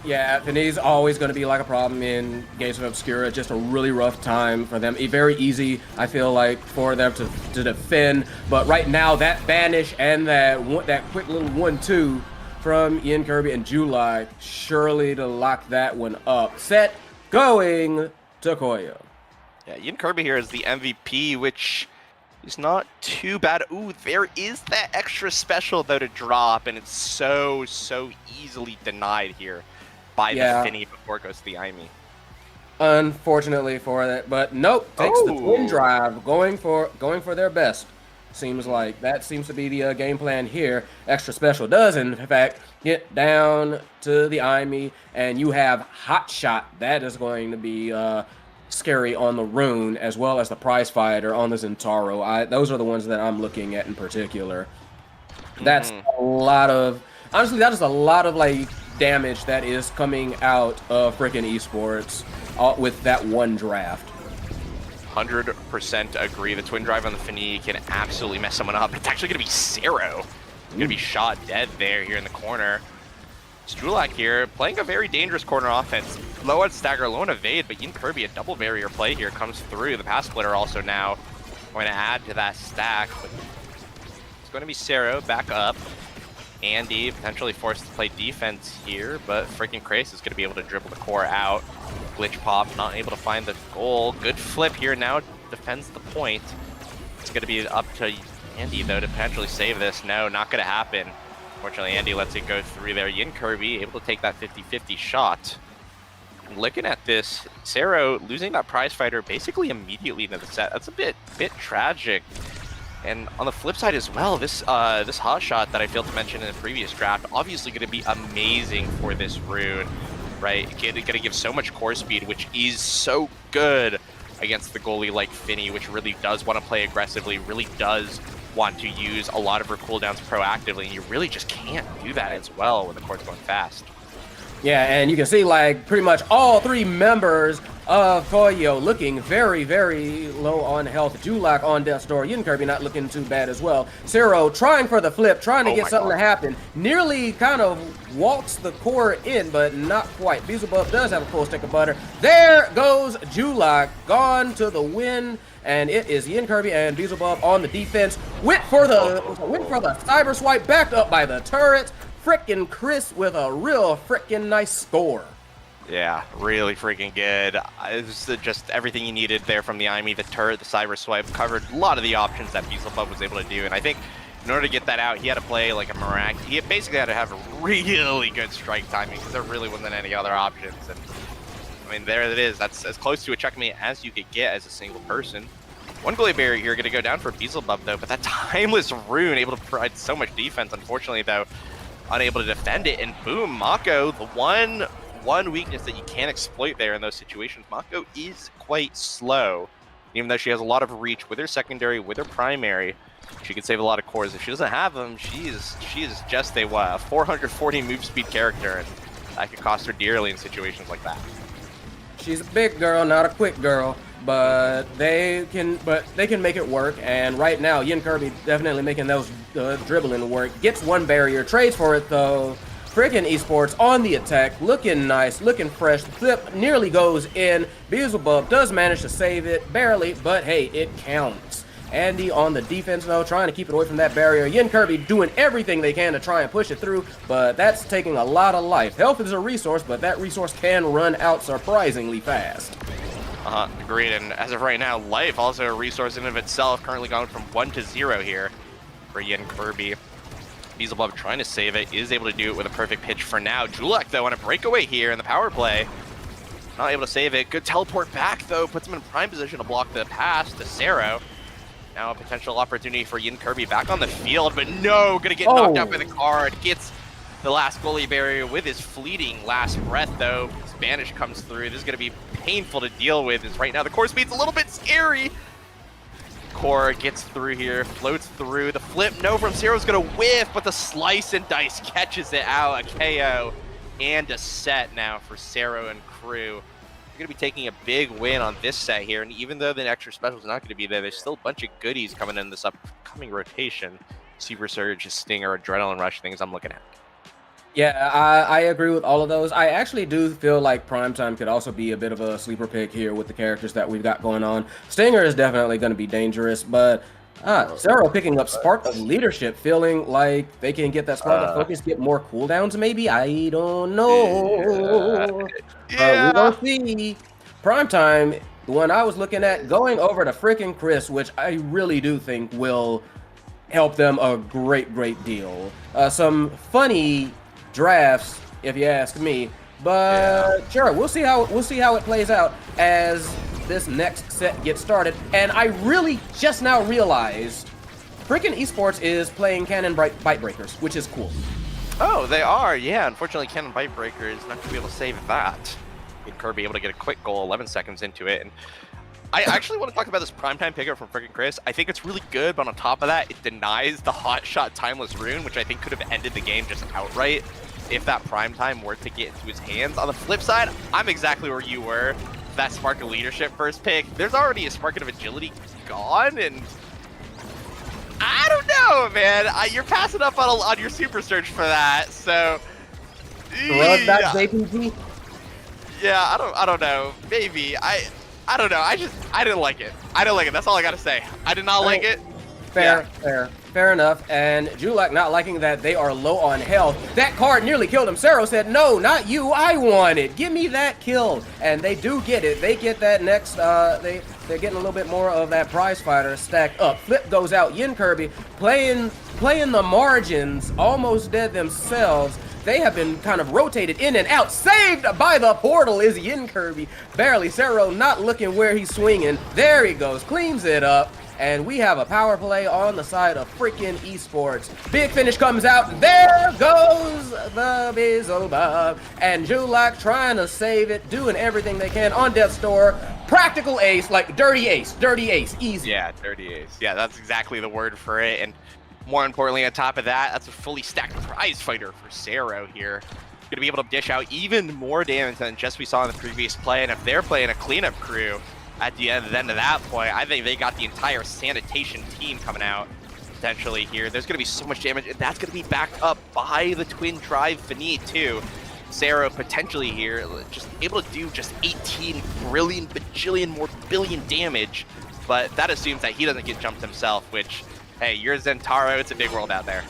Yeah, Fini's always going to be like a problem in Gates of Obscura. Just a really rough time for them. Very easy, I feel like, for them to defend. But right now, that banish and that quick little 1-2 from Ian Kirby and Julak surely to lock that one up. Set going to Koyo. Yeah, Ian Kirby here is the MVP, which is not too bad. Ooh, there is that extra special, though, to drop, and it's so easily denied here by the Finny before it goes to the Imi. Unfortunately for that, but nope, takes the twin drive, going for their best. Seems like that seems to be the game plan here. Extra special does, in fact, get down to the Imi, and you have Hot Shot. That is going to be scary on the Rune, as well as the prize fighter on the Zentaro. Those are the ones that I'm looking at in particular. That's a lot of, honestly, that is a lot of like damage that is coming out of freaking esports with that one draft. 100% agree. The twin drive on the Finny can absolutely mess someone up. It's actually going to be Zero. Going to be shot dead there here in the corner. It's Julak here playing a very dangerous corner offense. Low on stagger, low on evade, but Ian Kirby, a double barrier play here, comes through. The pass splitter also now going to add to that stack. But it's going to be Zero back up. Andy potentially forced to play defense here, but freaking Krace is going to be able to dribble the core out. Glitch pop, not able to find the goal. Good flip here now, defends the point. It's going to be up to Andy, though, to potentially save this. No, not going to happen. Fortunately, Andy lets it go through there. Yin Kirby able to take that 50-50 shot. Looking at this, Zero losing that prize fighter basically immediately into the set. That's a bit tragic. And on the flip side as well, this hot shot that I failed to mention in the previous draft, obviously going to be amazing for this Rune, right? Going to give so much core speed, which is so good against the goalie like Finny, which really does want to play aggressively, really does want to use a lot of her cooldowns proactively, and you really just can't do that as well when the core's going fast. Yeah, and you can see like pretty much all three members of Koyo looking very low on health. Julak on death's door. Yin Kirby not looking too bad as well. Zero trying for the flip, trying to get something to happen. Nearly kind of walks the core in, but not quite. Beelzebub does have a full stick of butter. There goes Julak, gone to the win. And it is Yin Kirby and Beelzebub on the defense. Went for the cyber swipe, backed up by the turret. Frickin' Chris with a real frickin' nice score. Yeah, really freaking good. It was just everything you needed there from the Imi, the turret, the cyber swipe, covered a lot of the options that Beelzebub was able to do. And I think in order to get that out, he had to play like a miracle. He basically had to have really good strike timing because there really wasn't any other options. And I mean, there it is. That's as close to a checkmate as you could get as a single person. One goalie barrier here going to go down for Beelzebub though, but that timeless Rune able to provide so much defense. Unfortunately though, unable to defend it, and boom, Mako, the one weakness that you can't exploit there in those situations. Mako is quite slow, even though she has a lot of reach with her secondary, with her primary. She can save a lot of cores. If she doesn't have them, she is just a 440 move speed character, and that could cost her dearly in situations like that. She's a big girl, not a quick girl, but they can make it work. And right now, Yin Kirby definitely making those dribbling work. Gets one barrier, trades for it though. Freaking esports on the attack, looking nice, looking fresh. The flip nearly goes in. Beelzebub does manage to save it, barely, but hey, it counts. Andy on the defense though, trying to keep it away from that barrier. Yin Kirby doing everything they can to try and push it through, but that's taking a lot of life. Health is a resource, but that resource can run out surprisingly fast. Agreed, and as of right now, life also a resource in and of itself, currently going from 1 to 0 here for Yin Kirby. Beelzebub trying to save it, is able to do it with a perfect pitch for now. Julek, though, on a breakaway here in the power play. Not able to save it. Good teleport back, though. Puts him in prime position to block the pass to Zero. Now a potential opportunity for Yin Kirby back on the field, but no, gonna get knocked out by the card. Gets the last goalie barrier with his fleeting last breath, though. Spanish comes through. This is gonna be painful to deal with, as right now the core speed's a little bit scary. Core gets through here, floats through. The flip, no, from Zero's gonna whiff, but the slice and dice catches it out. A KO and a set now for Zero and crew. They're gonna be taking a big win on this set here, and even though the extra special is not gonna be there, there's still a bunch of goodies coming in this upcoming rotation. Super Surge, Stinger, Adrenaline Rush, things I'm looking at. Yeah, I agree with all of those. I actually do feel like Primetime could also be a bit of a sleeper pick here with the characters that we've got going on. Stinger is definitely going to be dangerous, but Zero picking up Spark of Leadership, feeling like they can get that Spark of Focus, get more cooldowns maybe? I don't know. Yeah. We don't see. Primetime, the one I was looking at, going over to frickin' Chris, which I really do think will help them a great deal. Some funny drafts, if you ask me, but sure, we'll see how it plays out as this next set gets started. And I really just now realized frickin' Esports is playing Cannon Bite Breakers, which is cool. Oh, they are, yeah. Unfortunately, Cannon Bite Breaker is not going to be able to save that. Kirby able to get a quick goal 11 seconds into it. And I actually want to talk about this primetime pickup from frickin' Chris. I think it's really good, but on top of that, it denies the hot shot timeless rune, which I think could have ended the game just outright if that primetime were to get into his hands. On the flip side, I'm exactly where you were. That Spark of Leadership first pick. There's already a Spark of Agility gone, and I don't know, man. You're passing up on your Super Search for that, so... Rub that JPG? Yeah, I don't know. Maybe. I don't know. I didn't like it. I didn't like it. That's all I gotta say. I did not like it. Fair enough. And Julak not liking that they are low on health. That card nearly killed him. Sero said, no, not you. I want it. Give me that kill. And they do get it. They get that next, they're getting a little bit more of that prize fighter stacked up. Flip goes out. Yin Kirby playing the margins, almost dead themselves. They have been kind of rotated in and out. Saved by the portal is Yin Kirby. Barely. Sero not looking where he's swinging. There he goes. Cleans it up. And we have a power play on the side of freaking Esports. Big finish comes out. There goes the Beelzebub. And Julak trying to save it, doing everything they can on Death's Door. Practical ace, like dirty ace, easy. Yeah, dirty ace. Yeah, that's exactly the word for it. And more importantly, on top of that, that's a fully stacked prize fighter for Sero here. Going to be able to dish out even more damage than just we saw in the previous play. And if they're playing a cleanup crew at the end of that point, I think they got the entire sanitation team coming out potentially here. There's going to be so much damage, and that's going to be backed up by the twin drive Finite too. Sero potentially here, just able to do just 18 brilliant bajillion more billion damage, but that assumes that he doesn't get jumped himself, which, hey, you're Zentaro, it's a big world out there.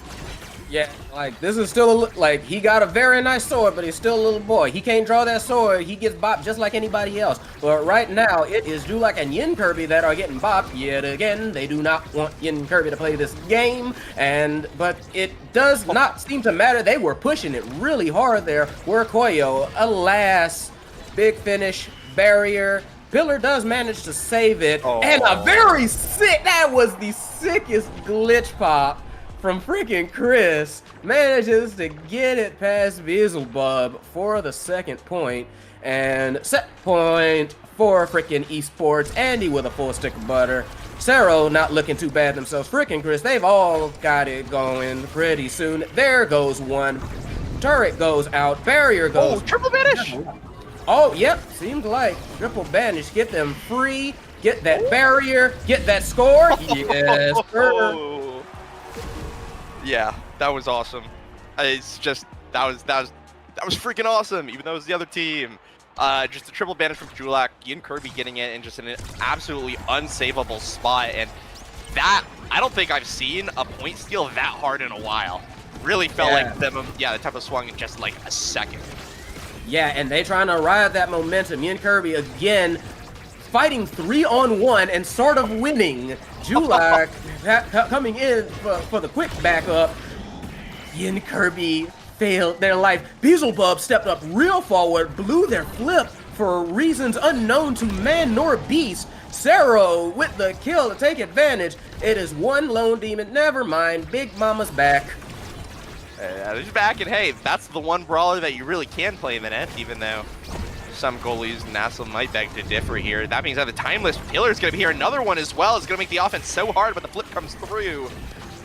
Yeah, like, this is still, like, he got a very nice sword, but he's still a little boy. He can't draw that sword. He gets bopped just like anybody else. But right now, it is Julak and Yin Kirby that are getting bopped yet again. They do not want Yin Kirby to play this game, but it does not seem to matter. They were pushing it really hard there. Where Koyo, alas, big finish, barrier. Pillar does manage to save it, and a very sick, that was the sickest glitch pop from freaking Chris. Manages to get it past Beelzebub for the second point, and set point for freaking Esports. Andy with a full stick of butter. Sero not looking too bad themselves. Freaking Chris, they've all got it going pretty soon. There goes one. Turret goes out. Barrier goes. Oh, triple banish! Oh, yep, seems like triple banish. Get them free, get that barrier, get that score. Yes, sir. Yeah, that was awesome. It's just, that was freaking awesome, even though it was the other team. Just a triple banish from Julak, Yin Kirby getting it in just an absolutely unsavable spot, and that, I don't think I've seen a point steal that hard in a while. Really felt like the tempo swung in just like a second. Yeah, and they trying to ride that momentum. Yin Kirby again fighting 3-on-1 and sort of winning. Julak coming in for the quick backup. Yin Kirby failed their life. Beelzebub stepped up real forward, blew their flip for reasons unknown to man nor beast. Sero with the kill to take advantage. It is one lone demon. Never mind. Big Mama's back. He's back, and hey, that's the one brawler that you really can play in the net, even though some goalies, NASA might beg to differ here. That means that the Timeless Pillar is going to be here. Another one as well. It's going to make the offense so hard, but the flip comes through.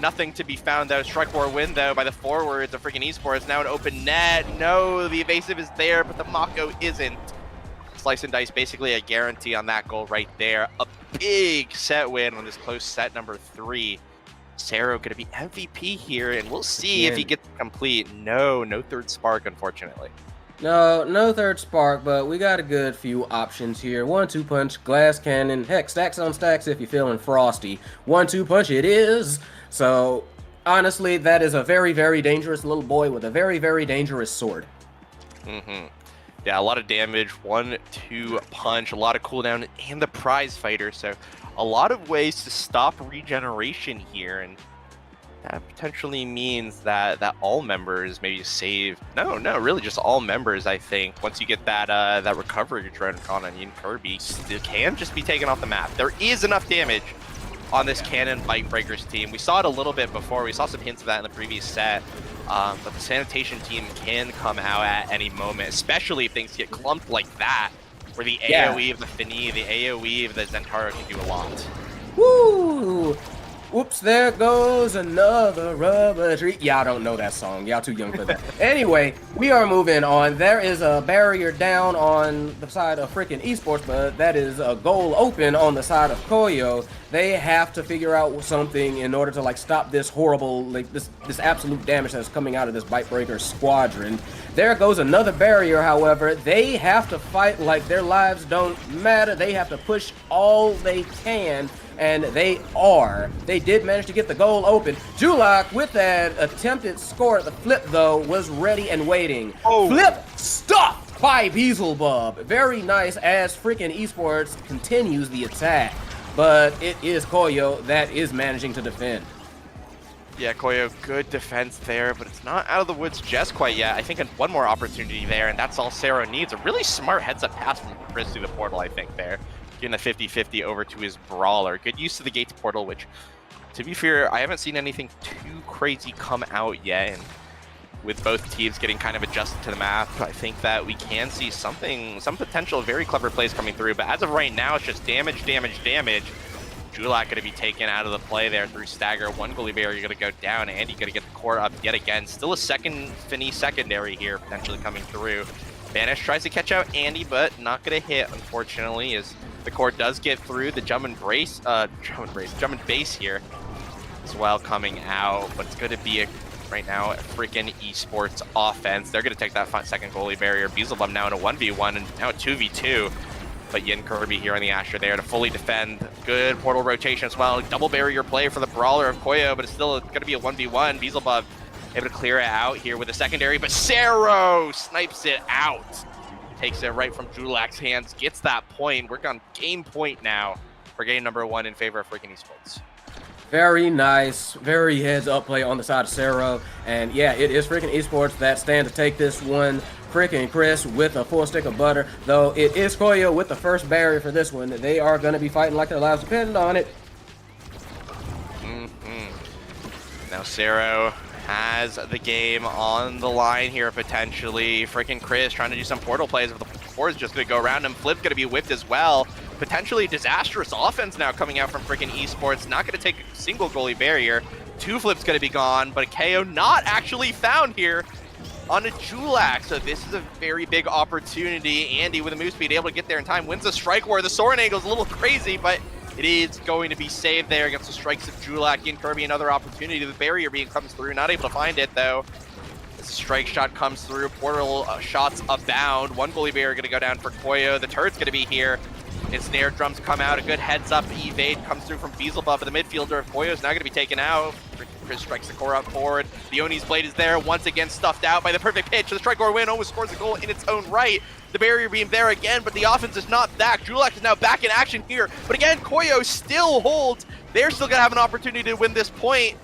Nothing to be found though. Strike for a win though by the forwards of freaking Esports. Now an open net. No, the evasive is there, but the Mako isn't. Slice and dice, basically a guarantee on that goal right there. A big set win on this close set number 3. Sero going to be MVP here, and we'll see if he gets complete. No third spark, unfortunately. No third spark, but we got a good few options here. 1-2 punch, glass cannon, heck, stacks on stacks if you're feeling frosty. 1-2 punch it is. So, honestly, that is a very, very dangerous little boy with a very, very dangerous sword. Yeah, a lot of damage, 1-2 punch, a lot of cooldown, and the prize fighter. So a lot of ways to stop regeneration here, and that potentially means that all members maybe save. No, really just all members. I think once you get that recovery drone on Ian Kirby, still can just be taken off the map. There is enough damage on this Cannon Bite Breakers team. We saw it a little bit before. We saw some hints of that in the previous set. But the Sanitation team can come out at any moment, especially if things get clumped like that, where the AoE of the Fini, the AoE of the Zentaro can do a lot. Woo! Whoops, there goes another rubber tree. Yeah, I don't know that song. Y'all too young for that. Anyway, we are moving on. There is a barrier down on the side of freaking esports, but that is a goal open on the side of Koyo. They have to figure out something in order to like stop this horrible, like this absolute damage that's coming out of this Bite Breaker squadron. There goes another barrier, however. They have to fight like their lives don't matter. They have to push all they can, and they are. They did manage to get the goal open. Julak, with that attempted score at the flip, though, was ready and waiting. Oh. Flip stopped by Beelzebub. Very nice as freaking esports continues the attack. But it is Koyo that is managing to defend. Yeah, Koyo, good defense there, but it's not out of the woods just quite yet. I think one more opportunity there, and that's all Sarah needs. A really smart heads-up pass from Chris through the portal, I think, there. Getting the 50-50 over to his Brawler. Good use of the Gates portal, which, to be fair, I haven't seen anything too crazy come out yet. And with both teams getting kind of adjusted to the map, I think that we can see some potential very clever plays coming through. But as of right now, it's just damage. Julak going to be taken out of the play there through stagger. One goalie barrier going to go down. Andy going to get the core up yet again. Still a second Fini secondary here potentially coming through. Banish tries to catch out Andy, but not going to hit, unfortunately, as the core does get through. The jump and base here as well coming out, but it's going to be right now a freaking esports offense. They're going to take that second goalie barrier. Beelzebub now in a 1v1 and now a 2v2. But Yin Kirby here on the Asher there to fully defend. Good portal rotation as well. Double barrier play for the Brawler of Koyo, but it's still going to be a 1v1. Beelzebub able to clear it out here with a secondary, but Sero snipes it out. Takes it right from Julak's hands, gets that point. We're on game point now for game number 1 in favor of freaking esports. Very nice, very heads-up play on the side of Sero. And yeah, it is freaking esports that stand to take this one. Freaking Chris with a full stick of butter, though it is Koyo with the first barrier for this one. They are going to be fighting like their lives depend on it. Now Sero has the game on the line here potentially. Freaking Chris trying to do some portal plays, but the four is just going to go around him. Flip's going to be whipped as well. Potentially disastrous offense now coming out from freaking esports. Not going to take a single goalie barrier. 2 Flips going to be gone, but a KO not actually found here on a Julak. So this is a very big opportunity. Andy with a move speed able to get there in time, wins the strike war. The Soren angle is a little crazy, but it is going to be saved there against the strikes of Julak. And Kirby another opportunity. The barrier being comes through, not able to find it though. As the strike shot comes through, portal shots abound. One goalie barrier going to go down for Koyo. The turret's going to be here. His snare drums come out. A good heads up evade comes through from Beelzebub, but the midfielder of Koyo is now going to be taken out. Chris strikes the core up forward. The Oni's blade is there, once again stuffed out by the perfect pitch. The strike or win almost scores a goal in its own right. The barrier beam there again, but the offense is not back. Julak is now back in action here. But again, Koyo still holds. They're still going to have an opportunity to win this point.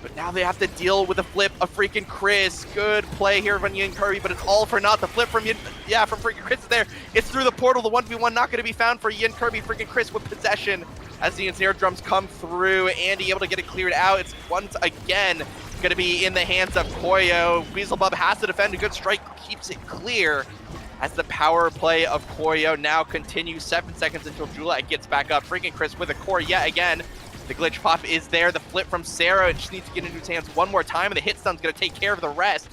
But now they have to deal with the flip of freaking Chris. Good play here from Yin Kirby, but it's all for naught. The flip from from freaking Chris is there. It's through the portal. The 1v1 not going to be found for Yin Kirby. Freaking Chris with possession as the snare drums come through. Andy able to get it cleared out. It's once again going to be in the hands of Koyo. Beelzebub has to defend. A good strike keeps it clear as the power play of Koyo now continues. 7 seconds until Julak gets back up. Freaking Chris with a core yet again. The glitch pop is there. The flip from Sarah. It just needs to get into his hands one more time, and the hit stun's going to take care of the rest.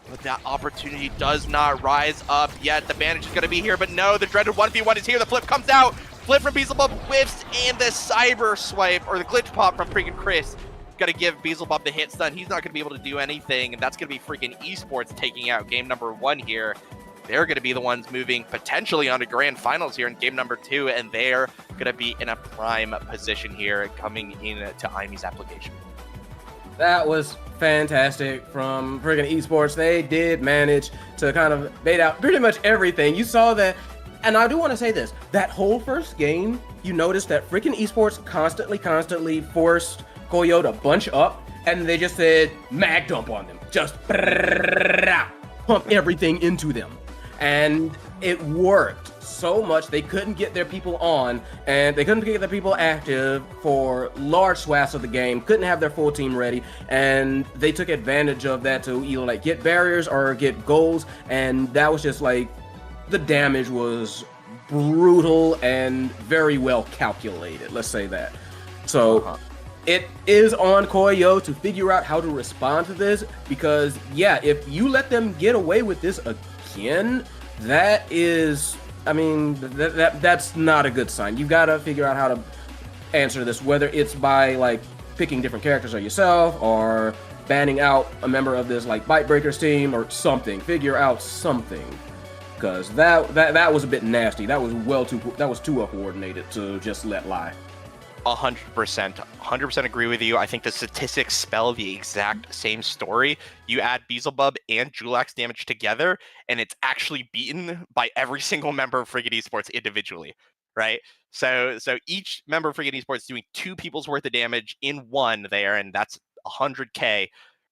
But that opportunity does not rise up yet. The bandage is going to be here, but no, the dreaded 1v1 is here. The flip comes out. Flip from Beelzebub whiffs, and the cyber swipe, or the glitch pop from freaking Chris. Got to give Beelzebub the hit stun. He's not going to be able to do anything, and that's going to be freaking esports taking out game number 1 here. They're going to be the ones moving potentially on to grand finals here in game number 2, and they're going to be in a prime position here coming into IME's application. That was fantastic from friggin' esports. They did manage to kind of bait out pretty much everything. You saw that, and I do want to say this: that whole first game, you noticed that freaking esports constantly forced Koyo to bunch up, and they just said mag dump on them, just pump everything into them, and it worked so much they couldn't get their people on, and they couldn't get their people active for large swaths of the game, couldn't have their full team ready, and they took advantage of that to either like get barriers or get goals, and that was just like the damage was brutal and very well calculated, let's say that. So it is on Koyo to figure out how to respond to this, because yeah, if you let them get away with this again, that is, I mean, that's not a good sign. You gotta figure out how to answer this, whether it's by like picking different characters or yourself, or banning out a member of this like Bite Breakers team or something. Figure out something, because that was a bit nasty. That was too coordinated to just let lie. 100% agree with you. I think the statistics spell the exact same story. You add Beelzebub and Julax damage together, and it's actually beaten by every single member of Frigate Esports individually, right? So each member of Frigate Esports doing 2 people's worth of damage in one there, and that's 100k,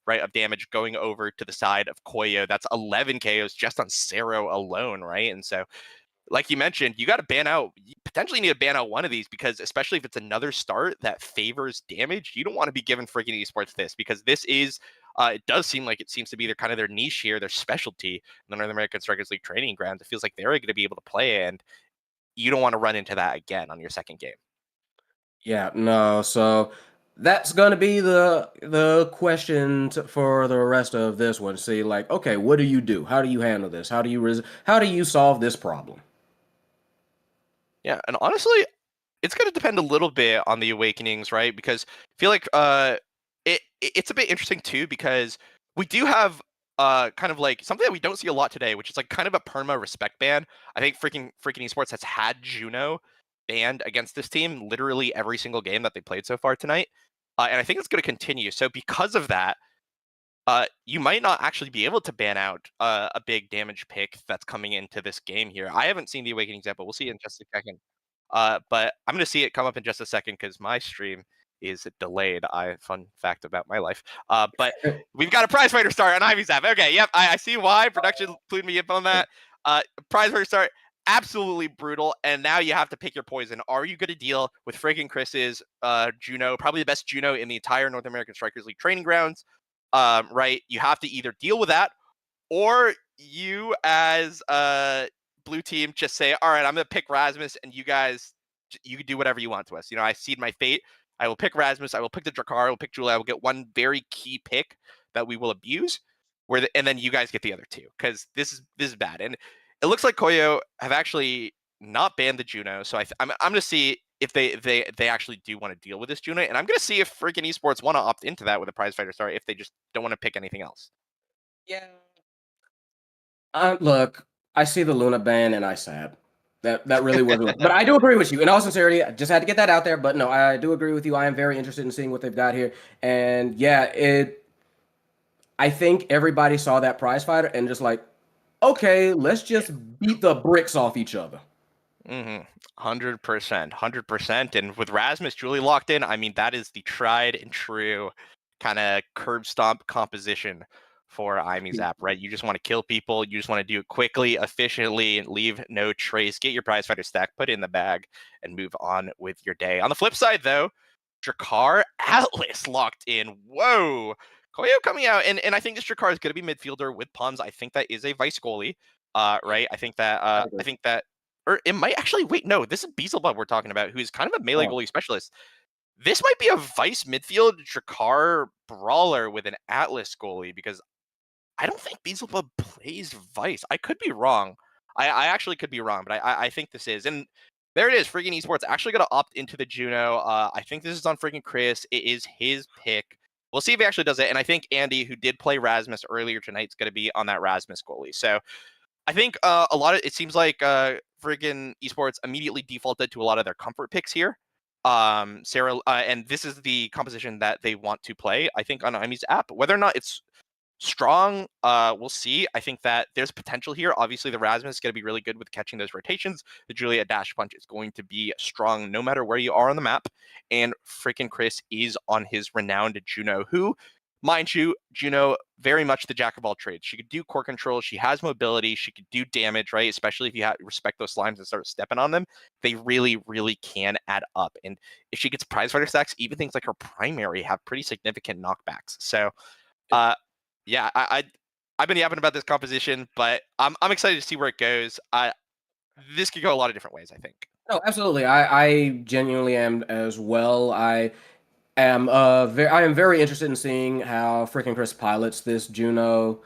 right, of damage going over to the side of Koyo. That's 11 KOs just on Cero alone, right? And so, like you mentioned, you got to ban out, you potentially need to ban out one of these, because especially if it's another start that favors damage, you don't want to be giving freaking esports this, because this is, it does seem like it seems to be their kind of their niche here, their specialty in the North American Strikers League training grounds. It feels like they're going to be able to play, and you don't want to run into that again on your second game. Yeah, no, so that's gonna be the question for the rest of this one. See, like, okay, what do you do? How do you handle this? How do you solve this problem? Yeah, and honestly, it's going to depend a little bit on the Awakenings, right? Because I feel like it's a bit interesting too, because we do have kind of like something that we don't see a lot today, which is like kind of a perma respect ban. I think freaking esports has had Juno banned against this team literally every single game that they played so far tonight, and I think it's going to continue. So because of that, you might not actually be able to ban out a big damage pick that's coming into this game here. I haven't seen the Awakening example. We'll see it in just a second. But I'm going to see it come up in just a second because my stream is delayed. Fun fact about my life. But we've got a prize fighter start on Ivy's app. Okay, yep, I see why. Production included me up on that. Prize fighter start, absolutely brutal. And now you have to pick your poison. Are you going to deal with freaking Chris's Juno, probably the best Juno in the entire North American Strikers League training grounds? Right, you have to either deal with that, or you as blue team just say, all right, I'm gonna pick Rasmus, and you guys, you can do whatever you want to us. You know, I cede my fate. I will pick Rasmus. I will pick the Drakkar. I will pick Julia. I will get one very key pick that we will abuse, and then you guys get the other 2, because this is bad. And it looks like Koyo have actually not banned the Juno, so I'm gonna see if they actually do want to deal with this Juno, and I'm gonna see if freaking esports want to opt into that with a prize fighter start, if they just don't want to pick anything else. Yeah. Look, I see the Luna ban and I sad. That really was, but I do agree with you. In all sincerity, I just had to get that out there. But no, I do agree with you. I am very interested in seeing what they've got here, and yeah, I think everybody saw that prize fighter and just like, okay, let's just beat the bricks off each other. 100%. And with Rasmus Julie locked in, I mean, that is the tried and true kind of curb stomp composition for Imi's app, right? You just want to kill people. You just want to do it quickly, efficiently, and leave no trace. Get your prize fighter stack, put it in the bag, and move on with your day. On the flip side, though, Drakkar Atlas locked in. Whoa. Koyo coming out, and I think this Drakkar is going to be midfielder with Pums. I think that is a vice goalie, right? I think that, or it might actually, wait, no, this is Beelzebub we're talking about, who's kind of a melee goalie specialist. This might be a vice midfield Drakkar brawler with an Atlas goalie, because I don't think Beelzebub plays vice. I could be wrong. I actually could be wrong, but I think this is. And there it is. Freaking esports actually going to opt into the Juno. I think this is on freaking Chris. It is his pick. We'll see if he actually does it. And I think Andy, who did play Rasmus earlier tonight, is going to be on that Rasmus goalie. So I think it seems like friggin' esports immediately defaulted to a lot of their comfort picks here. Sarah, and this is the composition that they want to play, I think, on Imi's app. Whether or not it's strong, we'll see. I think that there's potential here. Obviously, the Rasmus is going to be really good with catching those rotations. The Julia Dash Punch is going to be strong no matter where you are on the map. And freaking Chris is on his renowned Juno, who, mind you, Juno, very much the jack of all trades. She could do core control. She has mobility. She could do damage, right? Especially if you respect those slimes and start stepping on them. They really, really can add up. And if she gets prize fighter stacks, even things like her primary have pretty significant knockbacks. So, yeah, I've been yapping about this composition, but I'm excited to see where it goes. This could go a lot of different ways, I think. No, absolutely. I genuinely am as well. I am very interested in seeing how freaking Chris pilots this Juno.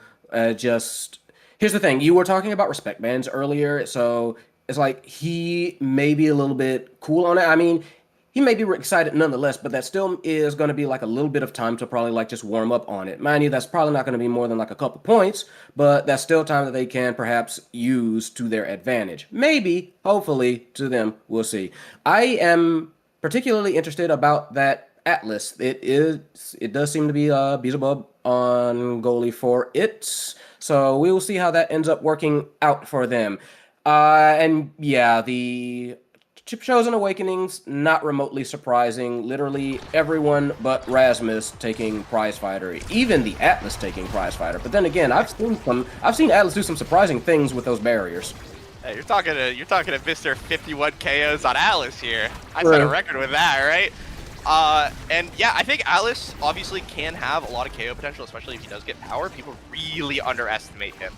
Just here's the thing: you were talking about respect bands earlier, so it's like he may be a little bit cool on it. I mean, he may be excited nonetheless, but that still is going to be like a little bit of time to probably like just warm up on it. Mind you, that's probably not going to be more than like a couple points, but that's still time that they can perhaps use to their advantage. Maybe, hopefully, to them, we'll see. I am particularly interested about that Atlas. It does seem to be Beelzebub on goalie for it, so we will see how that ends up working out for them. And yeah, the Chosen Awakenings, not remotely surprising. Literally everyone but Rasmus taking prize fighter, even the Atlas taking prize fighter. But then again, I've seen Atlas do some surprising things with those barriers. Hey, you're talking to Mr. 51 KOs on Atlas here. I set a record with that, right? And yeah, I think Atlas obviously can have a lot of KO potential, especially if he does get power. People really underestimate him.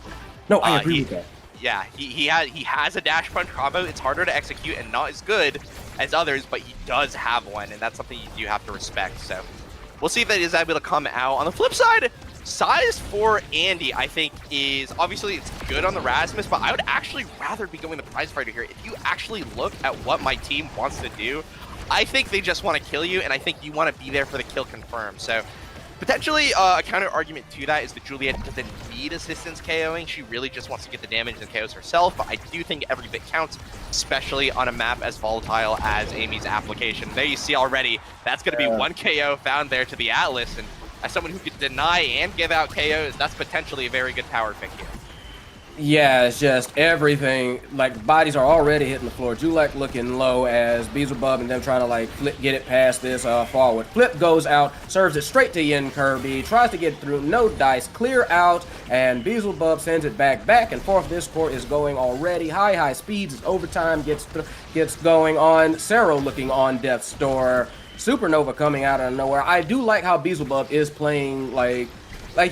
No, I agree with that. Yeah, he has a dash punch combo. It's harder to execute and not as good as others, but he does have one, and that's something you do have to respect. So we'll see if that is able to come out. On the flip side, size for Andy, I think, is obviously it's good on the Rasmus, but I would actually rather be going the prize fighter here. If you actually look at what my team wants to do, I think they just want to kill you, and I think you want to be there for the kill confirm. So potentially a counter argument to that is that Juliet doesn't need assistance KOing. She really just wants to get the damage and KOs herself, but I do think every bit counts, especially on a map as volatile as Amy's application. There you see already, that's going to be one KO found there to the Atlas, and as someone who can deny and give out KOs, that's potentially a very good power pick here. Yeah, it's just everything, like bodies are already hitting the floor. Julek looking low as Beelzebub and them trying to like get it past this forward. Flip goes out, serves it straight to Yin Kirby, tries to get through, no dice, clear out, and Beelzebub sends it back and forth. This court is going already. High speeds, as overtime gets going on. Sarah looking on Death's Door. Supernova coming out of nowhere. I do like how Beelzebub is playing like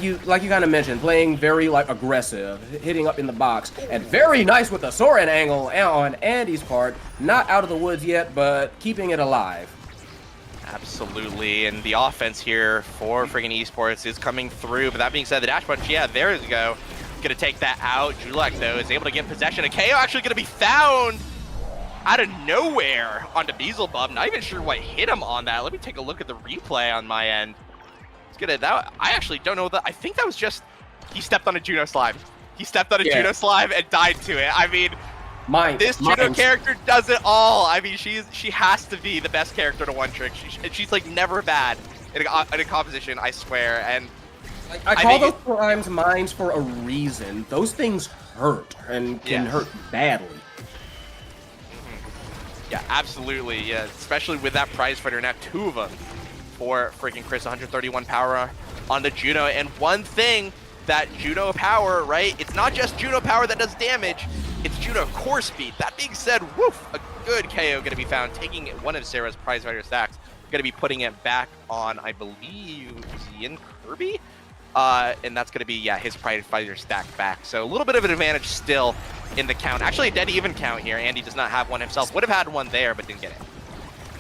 you kind of mentioned, playing very like aggressive, hitting up in the box, and very nice with the Soren angle on Andy's part. Not out of the woods yet, but keeping it alive. Absolutely, and the offense here for freaking esports is coming through. But that being said, the dash punch, yeah, there we go. Gonna take that out. Julek though is able to get possession. A KO actually gonna be found out of nowhere onto Beelzebub. Not even sure what hit him on that. Let me take a look at the replay on my end. I actually don't know that. I think that was just he stepped on a Juno slime. He stepped on a Juno slime and died to it. I mean, this Juno character does it all. I mean, she has to be the best character to one trick. She's like never bad in a composition, I swear. And I call those slimes mines for a reason. Those things hurt and can hurt badly. Yeah, absolutely. Yeah, especially with that prize fighter now, 2 of them. For freaking Chris, 131 power on the Juno. And one thing that Juno power, right? It's not just Juno power that does damage, it's Juno core speed. That being said, woof, a good KO gonna be found, taking one of Sarah's prize fighter stacks, gonna be putting it back on, I believe, Yin Kirby? And that's gonna be, yeah, his prize fighter stack back. So a little bit of an advantage still in the count. Actually, a dead even count here. Andy does not have one himself. Would have had one there, but didn't get it.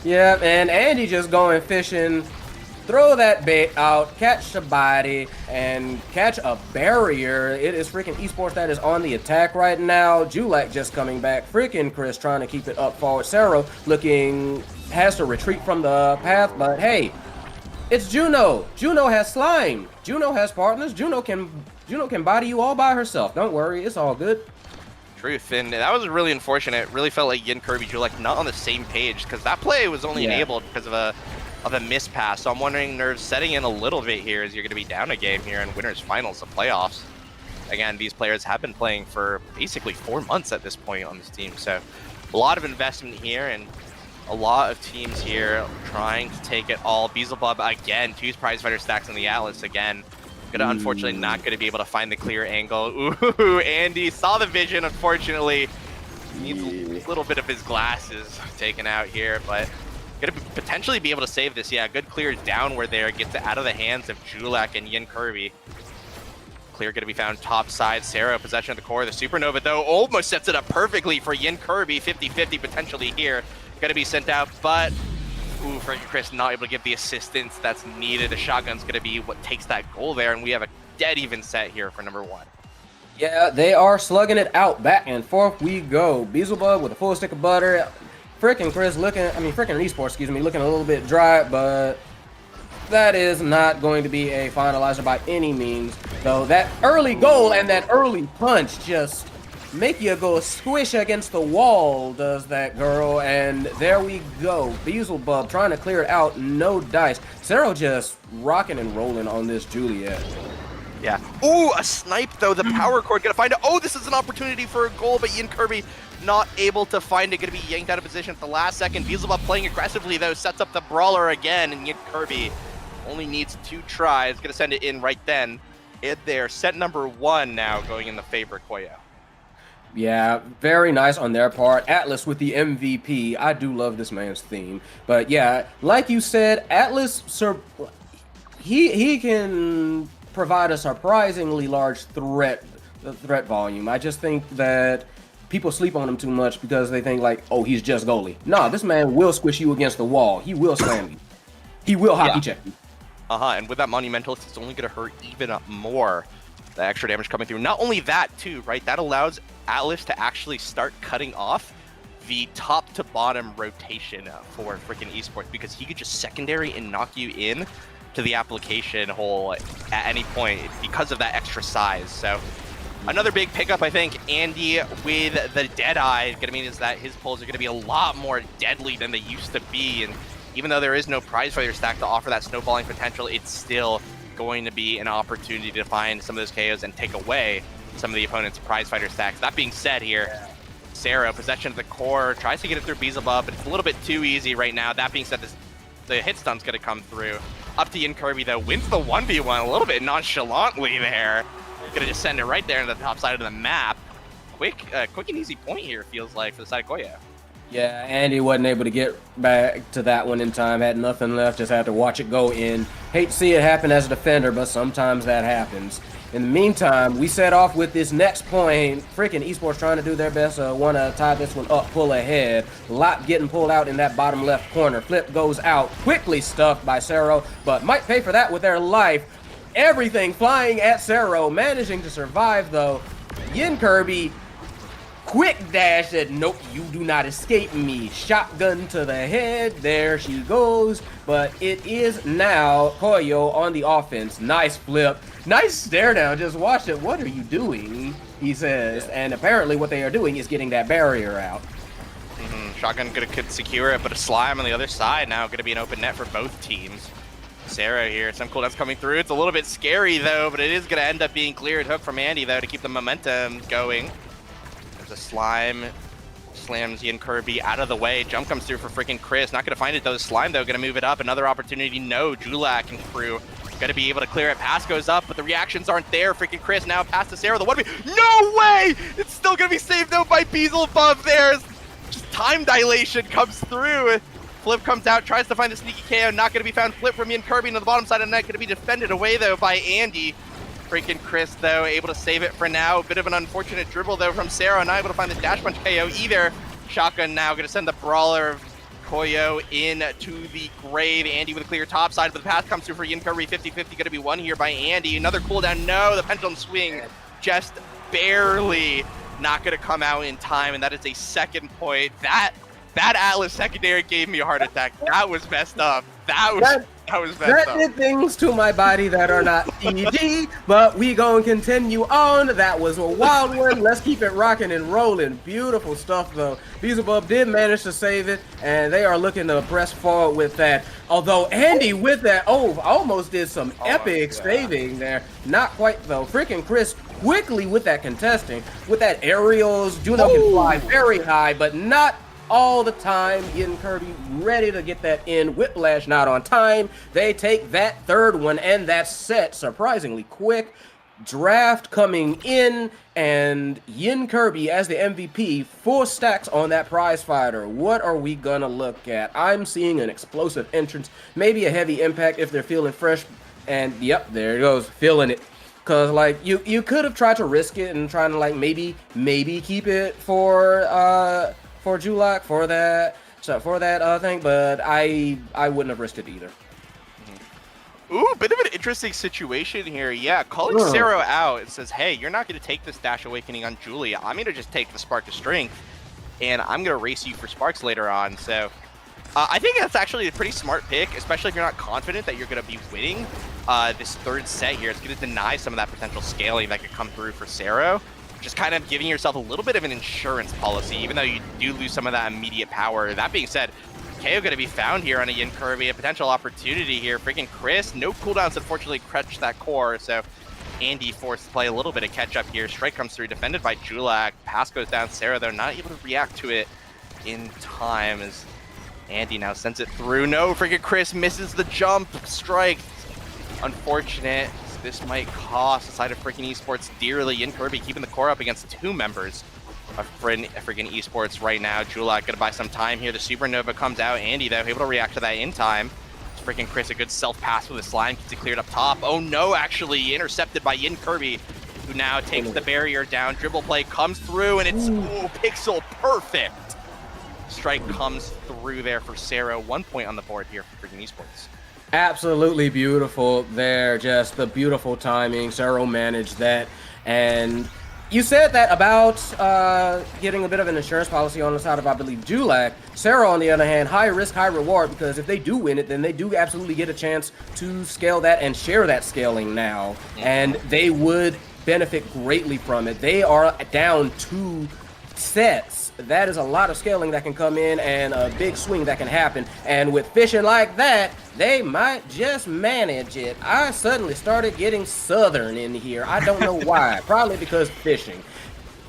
Yeah, and Andy just going fishing, throw that bait out, catch a body, and catch a barrier. It is freaking esports that is on the attack right now. Julek just coming back. Freaking Chris trying to keep it up forward. Sarah has to retreat from the path, but hey, it's Juno. Juno has slime. Juno has partners. Juno can body you all by herself. Don't worry, it's all good. Truth, and that was really unfortunate. It really felt like Yin Kirby Julek not on the same page, because that play was only enabled because of a miss pass. So I'm wondering, Nerves setting in a little bit here as you're going to be down a game here in winners finals of playoffs. Again, these players have been playing for basically 4 months at this point on this team, so a lot of investment here, and a lot of teams here trying to take it all. Beelzebub again, 2 prize fighter stacks on the Atlas again. Gonna unfortunately not gonna be able to find the clear angle. Ooh, Andy saw the vision, unfortunately. Needs a little bit of his glasses taken out here, but gonna potentially be able to save this. Yeah, good clear downward there. Gets it out of the hands of Julek and Yin Kirby. Clear gonna be found top side. Sarah, possession of the core. The Supernova, though, almost sets it up perfectly for Yin Kirby. 50-50 potentially here. Gonna be sent out, but ooh, Frankie Chris not able to give the assistance that's needed. The shotgun's going to be what takes that goal there, and we have a dead even set here for number 1. Yeah, they are slugging it out. Back and forth we go. Beelzebub with a full stick of butter. Frickin' Chris frickin' Esports, excuse me, looking a little bit dry, but that is not going to be a finalizer by any means. Though that early goal and that early punch just make you go squish against the wall, does that girl, and there we go. Beelzebub trying to clear it out, no dice. Cero just rocking and rolling on this Juliet. Yeah. Ooh, a snipe though. The power cord gonna find it. Oh, this is an opportunity for a goal, but Yin Kirby not able to find it. Gonna be yanked out of position at the last second. Beelzebub playing aggressively though, sets up the brawler again, and Yin Kirby only needs 2 tries. Gonna send it in right then. There, set number 1 now going in the favor of Koyo. Yeah, very nice on their part. Atlas with the MVP. I do love this man's theme. But yeah, like you said, Atlas, he can provide a surprisingly large threat volume. I just think that people sleep on him too much because they think like, oh, he's just goalie. Nah, this man will squish you against the wall. He will slam you. He will hockey check you. And with that Monumentalist, it's only going to hurt even more. The extra damage coming through. Not only that, too, right? That allows Atlas to actually start cutting off the top to bottom rotation for freaking Esports, because he could just secondary and knock you in to the application hole at any point because of that extra size. So another big pickup, I think, Andy with the Deadeye gonna mean is that his pulls are gonna be a lot more deadly than they used to be. And even though there is no prize fighter stack to offer that snowballing potential, it's still going to be an opportunity to find some of those KOs and take away some of the opponent's prize fighter stacks. That being said here, Sarah, possession of the core, tries to get it through Beelzebub, but it's a little bit too easy right now. That being said, the hit stun's going to come through. Up to Yin Kirby, though, wins the 1v1 a little bit nonchalantly there. Going to just send it right there to the top side of the map. Quick and easy point here, feels like, for the side of Koyo. Yeah, Andy wasn't able to get back to that one in time, had nothing left, just had to watch it go in. Hate to see it happen as a defender, but sometimes that happens. In the meantime, we set off with this next point. Freaking Esports trying to do their best, want to tie this one up, pull ahead. Lop getting pulled out in that bottom left corner. Flip goes out, quickly stuffed by Cero, but might pay for that with their life. Everything flying at Cero, managing to survive though. Yin Kirby, quick dash said, nope, you do not escape me. Shotgun to the head, there she goes. But it is now Koyo on the offense. Nice flip, nice stare down, just watch it. What are you doing, he says. And apparently what they are doing is getting that barrier out. Shotgun could secure it, but a slime on the other side now going to be an open net for both teams. Sarah here, some cooldowns coming through. It's a little bit scary though, but it is going to end up being cleared. Hook from Andy though to keep the momentum going. The slime slams Yin Kirby out of the way. Jump comes through for freaking Chris. Not going to find it though. The slime though going to move it up. Another opportunity. No, Julak and crew going to be able to clear it. Pass goes up, but the reactions aren't there. Freaking Chris now pass to Sarah. The 1v. No way! It's still going to be saved though by Beelzebub there. Just time dilation comes through. Flip comes out, tries to find the sneaky KO. Not going to be found. Flip from Yin Kirby into the bottom side of the net. Going to be defended away though by Andy. Freaking Chris, though, able to save it for now. A bit of an unfortunate dribble, though, from Sarah. Not able to find the dash punch KO either. Shotgun now going to send the brawler of Koyo in to the grave. Andy with a clear top side, but the pass comes through for Yin Kirby. 50-50 going to be won here by Andy. Another cooldown. No, the pendulum swing just barely not going to come out in time, and that is a second point. That Atlas secondary gave me a heart attack. That was messed up. That was messed That up. did things to my body that are not PG, but we gonna continue on. That was a wild one. Let's keep it rocking and rolling. Beautiful stuff, though. Beelzebub did manage to save it, and they are looking to press forward with that. Although Andy with that, almost did some epic saving there. Not quite, though. Freaking Chris quickly with that contesting. With that aerials, Juno can fly very high, but not all the time. Getting Kirby ready to get that in. Whiplash not on time. They take that third one, and that's set surprisingly quick. Draft coming in, and Yin Kirby as the MVP, 4 stacks on that prize fighter. What are we gonna look at? I'm seeing an explosive entrance, maybe a heavy impact if they're feeling fresh, and yep, there it goes, feeling it. Cause like you could have tried to risk it and trying to like maybe keep it for Julak for that thing, but I wouldn't have risked it either. Ooh, bit of an interesting situation here. Yeah, calling Sero out, it says, hey, you're not going to take this Dash Awakening on Julia. I'm going to just take the Spark of Strength, and I'm going to race you for Sparks later on. So I think that's actually a pretty smart pick, especially if you're not confident that you're going to be winning this third set here. It's going to deny some of that potential scaling that could come through for Sero. Just kind of giving yourself a little bit of an insurance policy, even though you do lose some of that immediate power. That being said, KO going to be found here on a Yin Kirby, a potential opportunity here. Freaking Chris, no cooldowns, unfortunately, crutched that core, so Andy forced to play a little bit of catch-up here. Strike comes through, defended by Julak. Pass goes down, Sarah, though, not able to react to it in time as Andy now sends it through. No, freaking Chris misses the jump. Strike, unfortunate. This might cost the side of freaking esports dearly. Yin Kirby keeping the core up against 2 members of freaking esports right now. Julak gonna buy some time here. The Supernova comes out. Andy, though, able to react to that in time. It's freaking Chris, a good self-pass with a slime. Gets it cleared up top. Oh no, actually intercepted by Yin Kirby, who now takes the barrier down. Dribble play comes through, and it's pixel perfect. Strike comes through there for Sero. 1 point on the board here for freaking esports. Absolutely beautiful there. Just the beautiful timing. Sero managed that. And you said that about getting a bit of an insurance policy on the side of, I believe, Julak. Sero, on the other hand, high risk, high reward, because if they do win it, then they do absolutely get a chance to scale that and share that scaling now. And they would benefit greatly from it. They are down 2 sets. That is a lot of scaling that can come in and a big swing that can happen. And with fishing like that, they might just manage it. I suddenly started getting southern in here. I don't know why. Probably because fishing.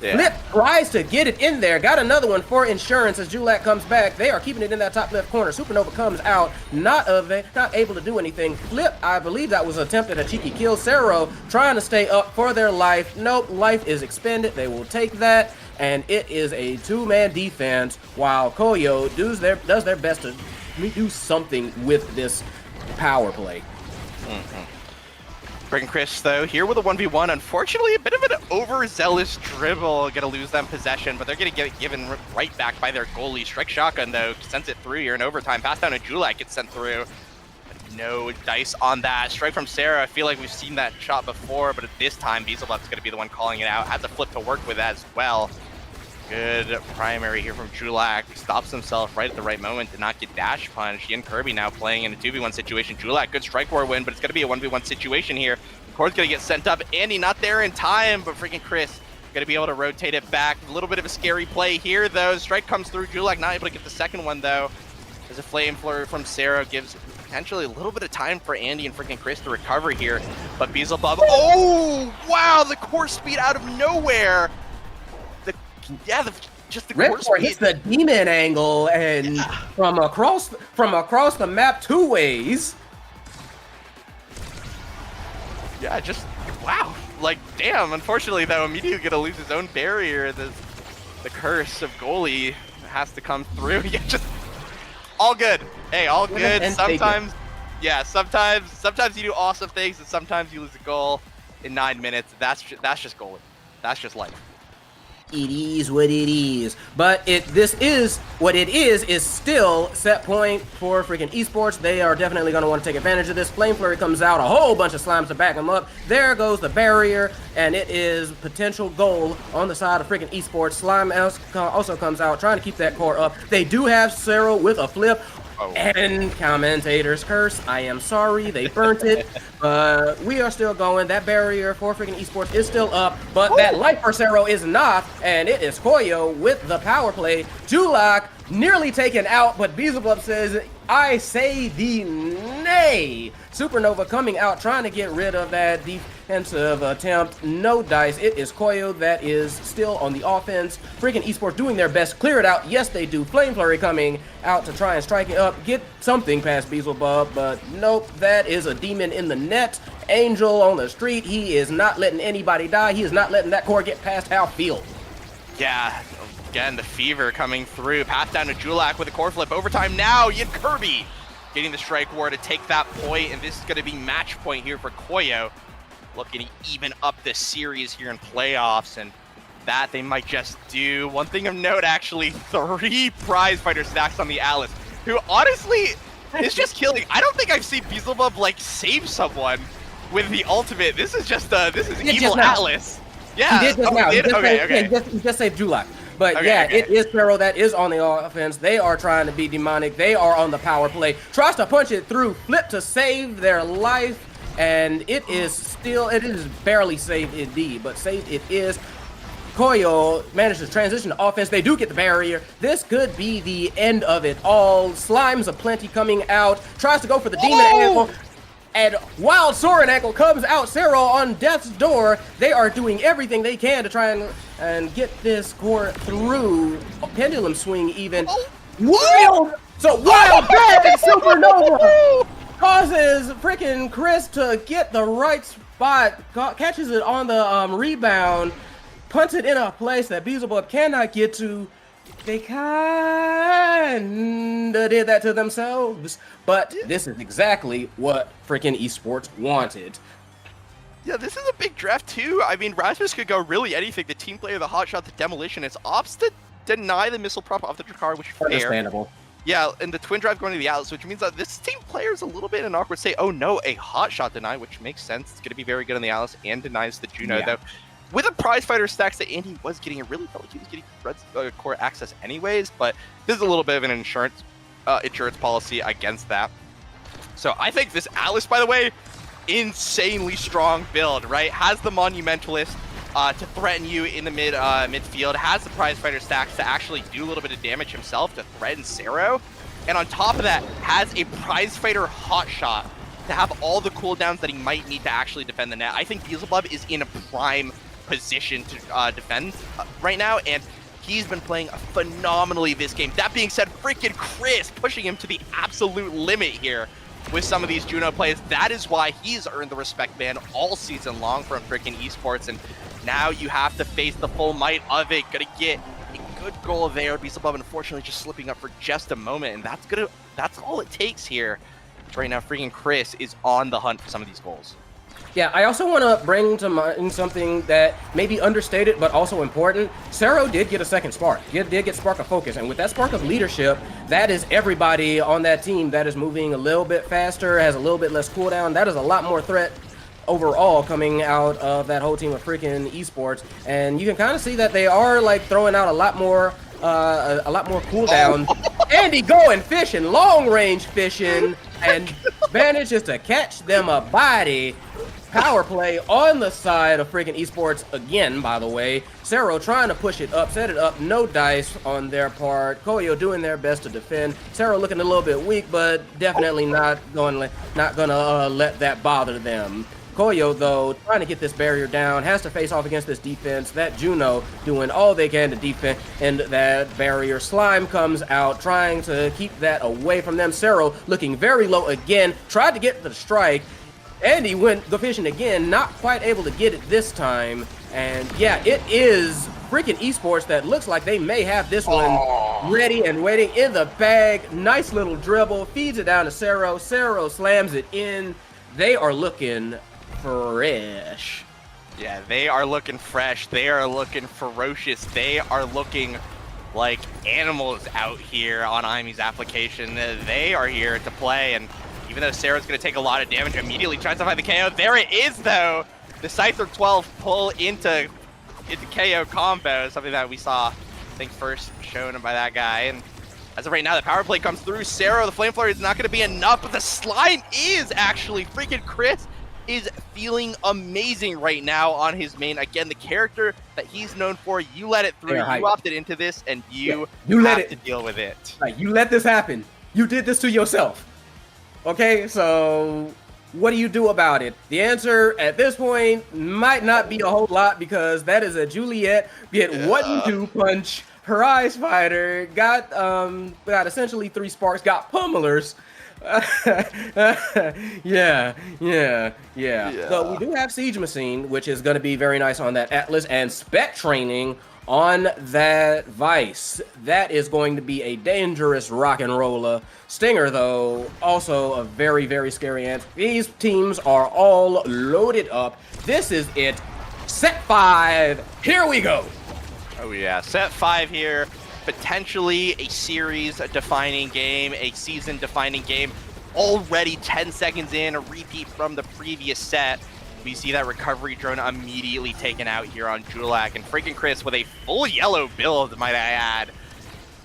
Yeah. Flip tries to get it in there. Got another one for insurance as Julak comes back. They are keeping it in that top left corner. Supernova comes out. Not able to do anything. Flip, I believe that was attempted a cheeky kill. Sero trying to stay up for their life. Nope, life is expended. They will take that. And it is a 2-man defense while Koyo does their best to do something with this power play. Freaking Chris, though, here with a 1v1. Unfortunately, a bit of an overzealous dribble. Gonna lose them possession, but they're gonna get it given right back by their goalie. Strike shotgun, though, sends it through here in overtime. Pass down to Julak, gets sent through. No dice on that. Strike from Sarah. I feel like we've seen that shot before, but at this time, Beelzebub's gonna be the one calling it out. Has a flip to work with as well. Good primary here from Julak. Stops himself right at the right moment to not get dash punched. Yin Kirby now playing in a 2v1 situation. Julak, good strike war win, but it's going to be a 1v1 situation here. The core's going to get sent up. Andy not there in time, but freaking Chris going to be able to rotate it back. A little bit of a scary play here, though. Strike comes through. Julak not able to get the second one, though. As a flame flurry from Sarah gives potentially a little bit of time for Andy and freaking Chris to recover here. But Beelzebub, oh, wow, the core speed out of nowhere. Just the Red Core hits the demon angle and from across the map 2 ways. Yeah, just wow. Like damn. Unfortunately, though, immediately gonna lose his own barrier. The curse of goalie has to come through. Yeah, just all good. Hey, all good. Sometimes, yeah. Sometimes you do awesome things, and sometimes you lose a goal in 9 minutes. That's just goalie. That's just life. It is what it is. But this is what it is still set point for freaking esports. They are definitely going to want to take advantage of this. Flame Flurry comes out, a whole bunch of slimes to back them up. There goes the barrier, and it is potential goal on the side of freaking esports. Slime also comes out, trying to keep that core up. They do have Sero with a flip. Oh. And commentators curse. I am sorry, they burnt it. But we are still going. That barrier for freaking esports is still up. But that light for Cero is not. And it is Koyo with the power play. Julak nearly taken out. But Beelzebub says, I say the nay. Supernova coming out, trying to get rid of that defensive attempt. No dice. It is Koyo that is still on the offense. Freaking esports doing their best. Clear it out. Yes, they do. Flame Flurry coming out to try and strike it up. Get something past Beelzebub, but nope. That is a demon in the net. Angel on the street. He is not letting anybody die. He is not letting that core get past Hal Field. Yeah, again, the fever coming through. Pass down to Julak with a core flip. Overtime now. Yid Kirby getting the strike war to take that point, and this is going to be match point here for Koyo. Looking to even up this series here in playoffs, and that they might just do. One thing of note, actually, 3 prize fighter stacks on the Alice, who honestly is just killing. I don't think I've seen Beelzebub like save someone with the ultimate. This is just this is evil Atlas. Yeah. He did just now. He did? Okay. Yeah, he just saved Julak. But Okay, yeah, okay. it is Pharaoh that is on the offense. They are trying to be demonic. They are on the power play. Tries to punch it through, flip to save their life. And it is barely saved indeed, but saved it is. Koyo managed to transition to offense. They do get the barrier. This could be the end of it all. Slimes aplenty coming out. Tries to go for the demon ankle. And Wild Soren ankle comes out. Cero on death's door. They are doing everything they can to try and get this core through. Pendulum swing even. Wild! So Wild Bad Supernova causes freaking Chris to get the right spot. Catches it on the rebound. Punts it in a place that Beelzebub cannot get to. They kinda did that to themselves, but this is exactly what freaking esports wanted. Yeah, this is a big draft too. I mean, Rasmus could go really anything. The team player, the hot shot, the demolition. It's ops to deny the missile prop off the Drakkar, which is fair. Understandable. Yeah, and the twin drive going to the Atlas, which means that this team player is a little bit in an awkward state. Oh no, a hot shot deny, which makes sense. It's going to be very good on the Atlas and denies the Juno, though. With a prize fighter stacks that Andy was getting, it really felt like he was getting Red's core access anyways, but this is a little bit of an insurance policy against that. So I think this Atlas, by the way, insanely strong build, right? Has the Monumentalist to threaten you in the midfield, has the prize fighter stacks to actually do a little bit of damage himself to threaten Cero, and on top of that, has a prize fighter hotshot to have all the cooldowns that he might need to actually defend the net. I think Beelzebub is in a prime position to defend right now, and he's been playing phenomenally this game. That being said, freaking Chris pushing him to the absolute limit here with some of these Juno plays. That is why he's earned the respect ban all season long from freaking esports, and now you have to face the full might of it. Gonna get a good goal there. Beelzebub unfortunately just slipping up for just a moment, and that's all it takes here. Right now, freaking Chris is on the hunt for some of these goals. Yeah, I also want to bring to mind something that may be understated, but also important. Cero did get a second spark. Did get spark of focus, and with that spark of leadership, that is everybody on that team that is moving a little bit faster, has a little bit less cooldown. That is a lot more threat overall coming out of that whole team of freaking esports, and you can kind of see that they are like throwing out a lot more cooldown. Andy going fishing, long range fishing, and manages to catch them a body. Power play on the side of freaking esports again, by the way. Cero trying to push it up, set it up, no dice on their part. Koyo doing their best to defend. Cero looking a little bit weak, but definitely not gonna let that bother them. Koyo, though, trying to get this barrier down, has to face off against this defense. That Juno doing all they can to defend and that barrier. Slime comes out, trying to keep that away from them. Cero looking very low again, tried to get the strike. And he went go fishing again, not quite able to get it this time. And yeah, it is freaking esports that looks like they may have this one ready and waiting in the bag. Nice little dribble, feeds it down to Cero. Cero slams it in. They are looking fresh. Yeah, they are looking fresh. They are looking ferocious. They are looking like animals out here on Imi's application. They are here to play, and even though Sarah's going to take a lot of damage, immediately tries to find the KO. There it is, though. The Scyther 12 pull into KO combo, something that we saw, I think, first shown by that guy. And As of right now, the power play comes through. Sero, the Flame Flurry is not going to be enough, but the slime is actually. Freaking Chris is feeling amazing right now on his main. Again, the character that he's known for, you let it through. You opted into this, and you have to deal with it. Like, you let this happen. You did this to yourself. Okay, so what do you do about it? The answer at this point might not be a whole lot, because that is a Juliet get 1-2 punch. Her Eyes Fighter got essentially 3 sparks, got pummelers. yeah. So we do have Siege Machine, which is going to be very nice on that Atlas, and Spec Training on that Vice. That is going to be a dangerous rock and roller. Stinger, though, also a very, very scary ant. These teams are all loaded up. This is it. Set 5. Here we go. Oh yeah, set 5 here, potentially a series-defining game, a season-defining game. Already 10 seconds in, a repeat from the previous set. We see that recovery drone immediately taken out here on Julak, and freaking Chris with a full yellow build, might I add,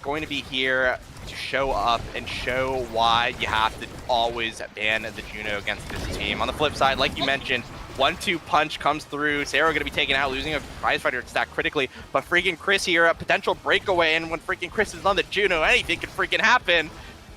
going to be here to show up and show why you have to always ban the Juno against this team. On the flip side, like you mentioned, 1-2 punch comes through. Sarah going to be taken out, losing a prize fighter stack critically. But freaking Chris here, a potential breakaway. And when freaking Chris is on the Juno, anything can freaking happen.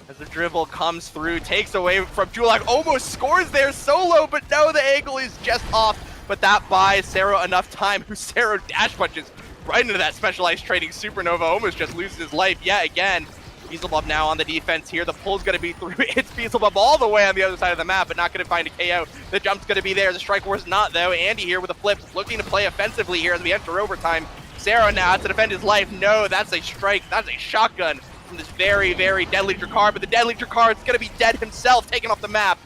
As the dribble comes through, takes away from Julak, almost scores there solo, but no, the angle is just off. But that buys Sarah enough time, who Sarah dash punches right into that specialized training supernova, almost just loses his life yet again. Beelzebub now on the defense here. The pull's going to be through. It's Beelzebub all the way on the other side of the map, but not going to find a KO. The jump's going to be there. The strike force not, though. Andy here with a flip, looking to play offensively here as we enter overtime. Sarah now has to defend his life. No, that's a strike. That's a shotgun from this very, very deadly Drakkar, but the deadly Drakkar is going to be dead himself, taken off the map.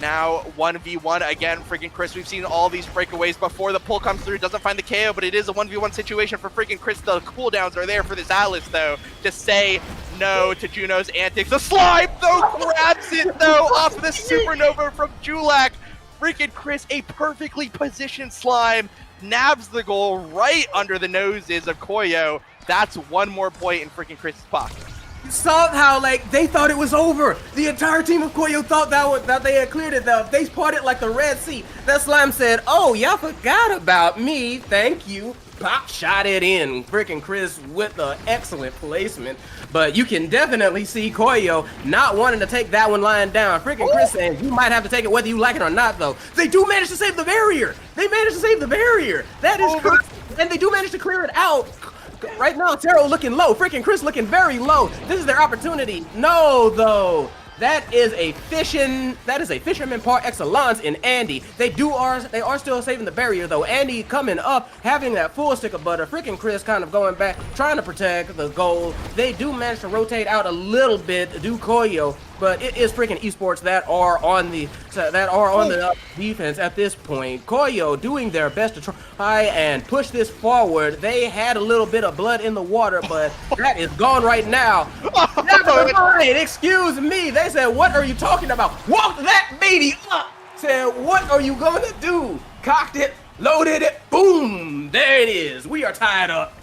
Now 1v1 again, freaking Chris. We've seen all these breakaways before. The pull comes through, doesn't find the KO, but it is a 1v1 situation for freaking Chris. The cooldowns are there for this Atlas, though, to say no to Juno's antics. The slime, though, grabs it, though, off the supernova from Julak. Freaking Chris, a perfectly positioned slime, nabs the goal right under the noses of Koyo. That's one more point in freaking Chris's pocket. Somehow, like, they thought it was over. The entire team of Koyo thought that they had cleared it, though. They parted like the Red Sea. That slime said, "Oh, y'all forgot about me. Thank you." Pop shot it in. Freaking Chris with the excellent placement. But you can definitely see Koyo not wanting to take that one lying down. Freaking Chris saying, you might have to take it whether you like it or not, though. They do manage to save the barrier. They managed to save the barrier. That is correct. And they do manage to clear it out. Right now, Taro looking low. Freaking Chris looking very low. This is their opportunity. No, though. That is a fisherman par excellence in Andy. They are still saving the barrier, though. Andy coming up, having that full stick of butter. Freaking Chris kind of going back, trying to protect the goal. They do manage to rotate out a little bit, do Koyo, but it is freaking esports that are on the defense at this point. Koyo doing their best to try and push this forward. They had a little bit of blood in the water, but that is gone right now. Never mind, excuse me. They said, what are you talking about? Walk that baby up. Said, what are you going to do? Cocked it, loaded it, boom. There it is. We are tied up.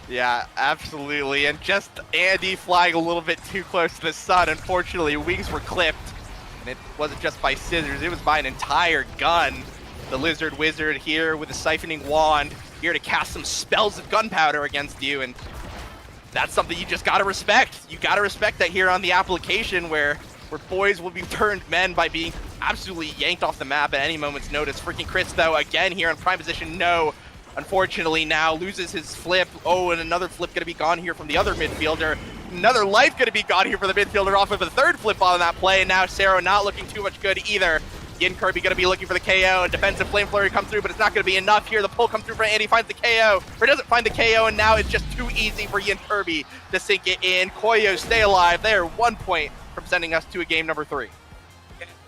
Yeah, absolutely. And just Andy flying a little bit too close to the sun. Unfortunately, wings were clipped. And it wasn't just by scissors, it was by an entire gun. The Lizard Wizard here with a siphoning wand, here to cast some spells of gunpowder against you. And that's something you just gotta respect. You gotta respect that here on the application where boys will be turned men by being absolutely yanked off the map at any moment's notice. Freaking Chris, though, again here in prime position, no. Unfortunately now loses his flip. Oh, and another flip gonna be gone here from the other midfielder. Another life gonna be gone here for the midfielder off of a third flip on that play. And now Sero not looking too much good either. Yin Kirby gonna be looking for the KO. A defensive flame flurry comes through, but it's not gonna be enough here. The pull comes through for Andy, finds the KO, or doesn't find the KO, and now it's just too easy for Yin Kirby to sink it in. Koyo stay alive. They are 1 point from sending us to a game number 3.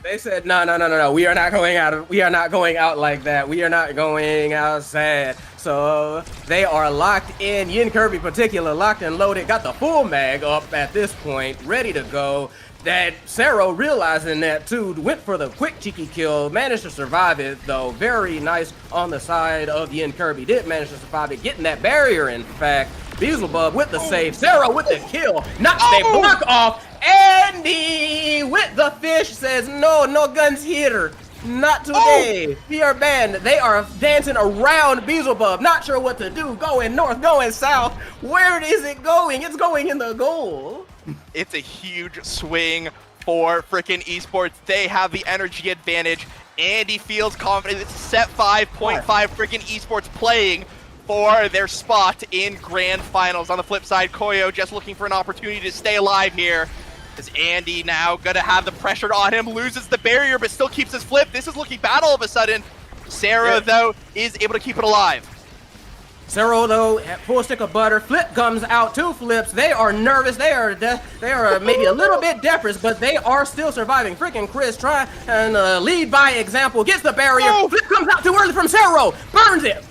They said, no. We are not going out. We are not going out like that. We are not going outside. So they are locked in. Yin Kirby, particular, locked and loaded. Got the full mag up at this point, ready to go. That Sero, realizing that too, went for the quick cheeky kill. Managed to survive it though. Very nice on the side of Yin Kirby. Did manage to survive it, getting that barrier. In fact, Beelzebub with the save. Sarah with the kill. Knocks the block off. Andy with the fish says, no guns here. Not today. We are banned. They are dancing around Beelzebub. Not sure what to do. Going north, going south. Where is it going? It's going in the goal. It's a huge swing for freaking esports. They have the energy advantage. Andy feels confident. It's set 5.5 freaking esports playing for their spot in grand finals. On the flip side, Koyo just looking for an opportunity to stay alive here. Is Andy now gonna have the pressure on him, loses the barrier, but still keeps his flip. This is looking bad all of a sudden. Sarah, though, is able to keep it alive. Sarah, though, at full stick of butter, flip comes out, 2 flips. They are nervous. They are maybe a little bit depressed, but they are still surviving. Freaking Chris trying and lead by example, gets the barrier. Flip comes out too early from Sarah. Burns it,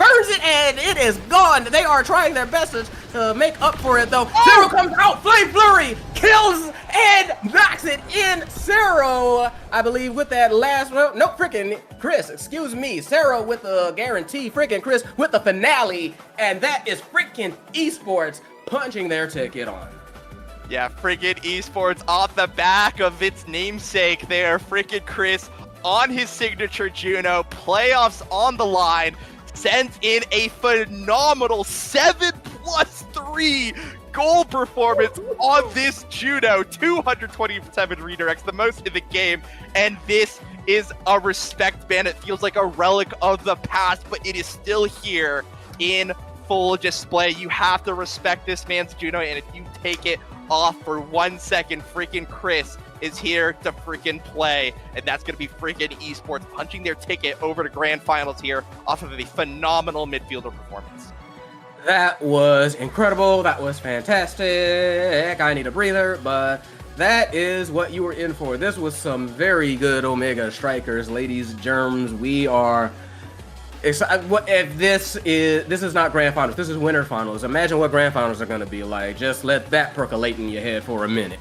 and it is gone. They are trying their best to make up for it, though. Sarah comes out, Flame Flurry, kills and knocks it in. Sarah, I believe, with that last one. No, freaking Chris, excuse me. Sarah with the guarantee, freaking Chris with the finale. And that is freaking esports punching their ticket on. Yeah, freaking esports off the back of its namesake there. Freaking Chris on his signature Juno. Playoffs on the line. Sends in a phenomenal 7+3 goal performance on this Juno. 227 redirects, the most in the game. And this is a respect ban. It feels like a relic of the past, but it is still here in full display. You have to respect this man's Juno, and if you take it off for 1 second, freaking Chris is here to freaking play, and that's going to be freaking esports punching their ticket over to grand finals here off of a phenomenal midfielder performance. That was incredible. That was fantastic. I need a breather, but that is what you were in for. This was some very good Omega Strikers, ladies, germs. We are what if this is not grand finals, this is winter finals. Imagine what grand finals are going to be like. Just let that percolate in your head for a minute.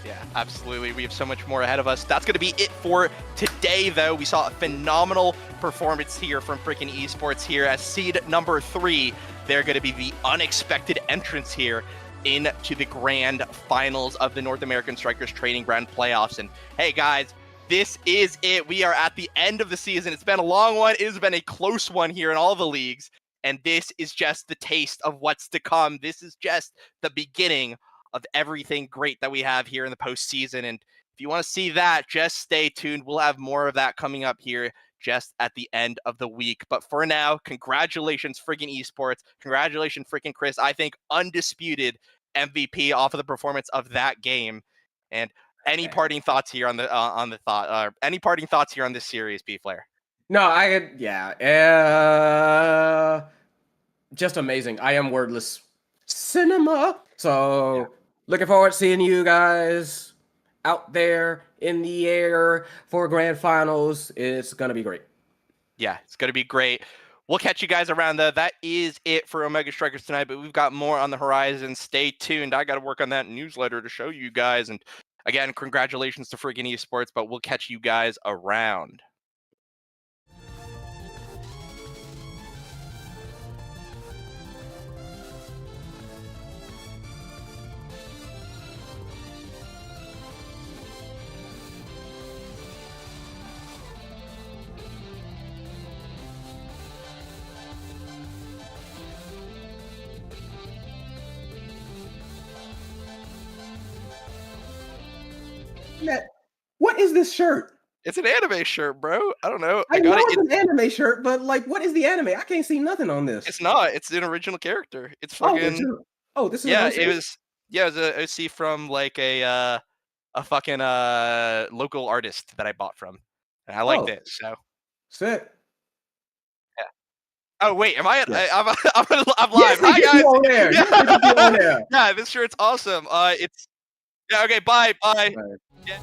Yeah, absolutely. We have so much more ahead of us. That's going to be it for today, though. We saw a phenomenal performance here from freaking esports here as seed number 3. They're going to be the unexpected entrance here into the grand finals of the North American Strikers Training Ground Playoffs. And hey, guys, this is it. We are at the end of the season. It's been a long one. It has been a close one here in all the leagues. And this is just the taste of what's to come. This is just the beginning of everything great that we have here in the postseason. And if you want to see that, just stay tuned. We'll have more of that coming up here just at the end of the week. But for now, congratulations, freaking esports. Congratulations, freaking Chris. I think undisputed MVP off of the performance of that game. And any parting thoughts here on the any parting thoughts here on this series, B Flair? No, just amazing. I am wordless. Cinema. So looking forward to seeing you guys out there in the air for grand finals. It's gonna be great. Yeah, it's gonna be great. We'll catch you guys around though. That is it for Omega Strikers tonight, but we've got more on the horizon. Stay tuned. I got to work on that newsletter to show you guys. And again, congratulations to freaking esports, but we'll catch you guys around. What is this shirt? It's an anime shirt, bro. I don't know. I know it's an anime shirt, but like, what is the anime? I can't see nothing on this. It's not. It's an original character. It's fucking. This is it was an OC from like a fucking local artist that I bought from, and I liked it. So sick. Yeah. Oh wait, am I? Yes. I'm live. Hi guys. On there. Yeah, this shirt's awesome. It's okay. Bye. Right. Yeah.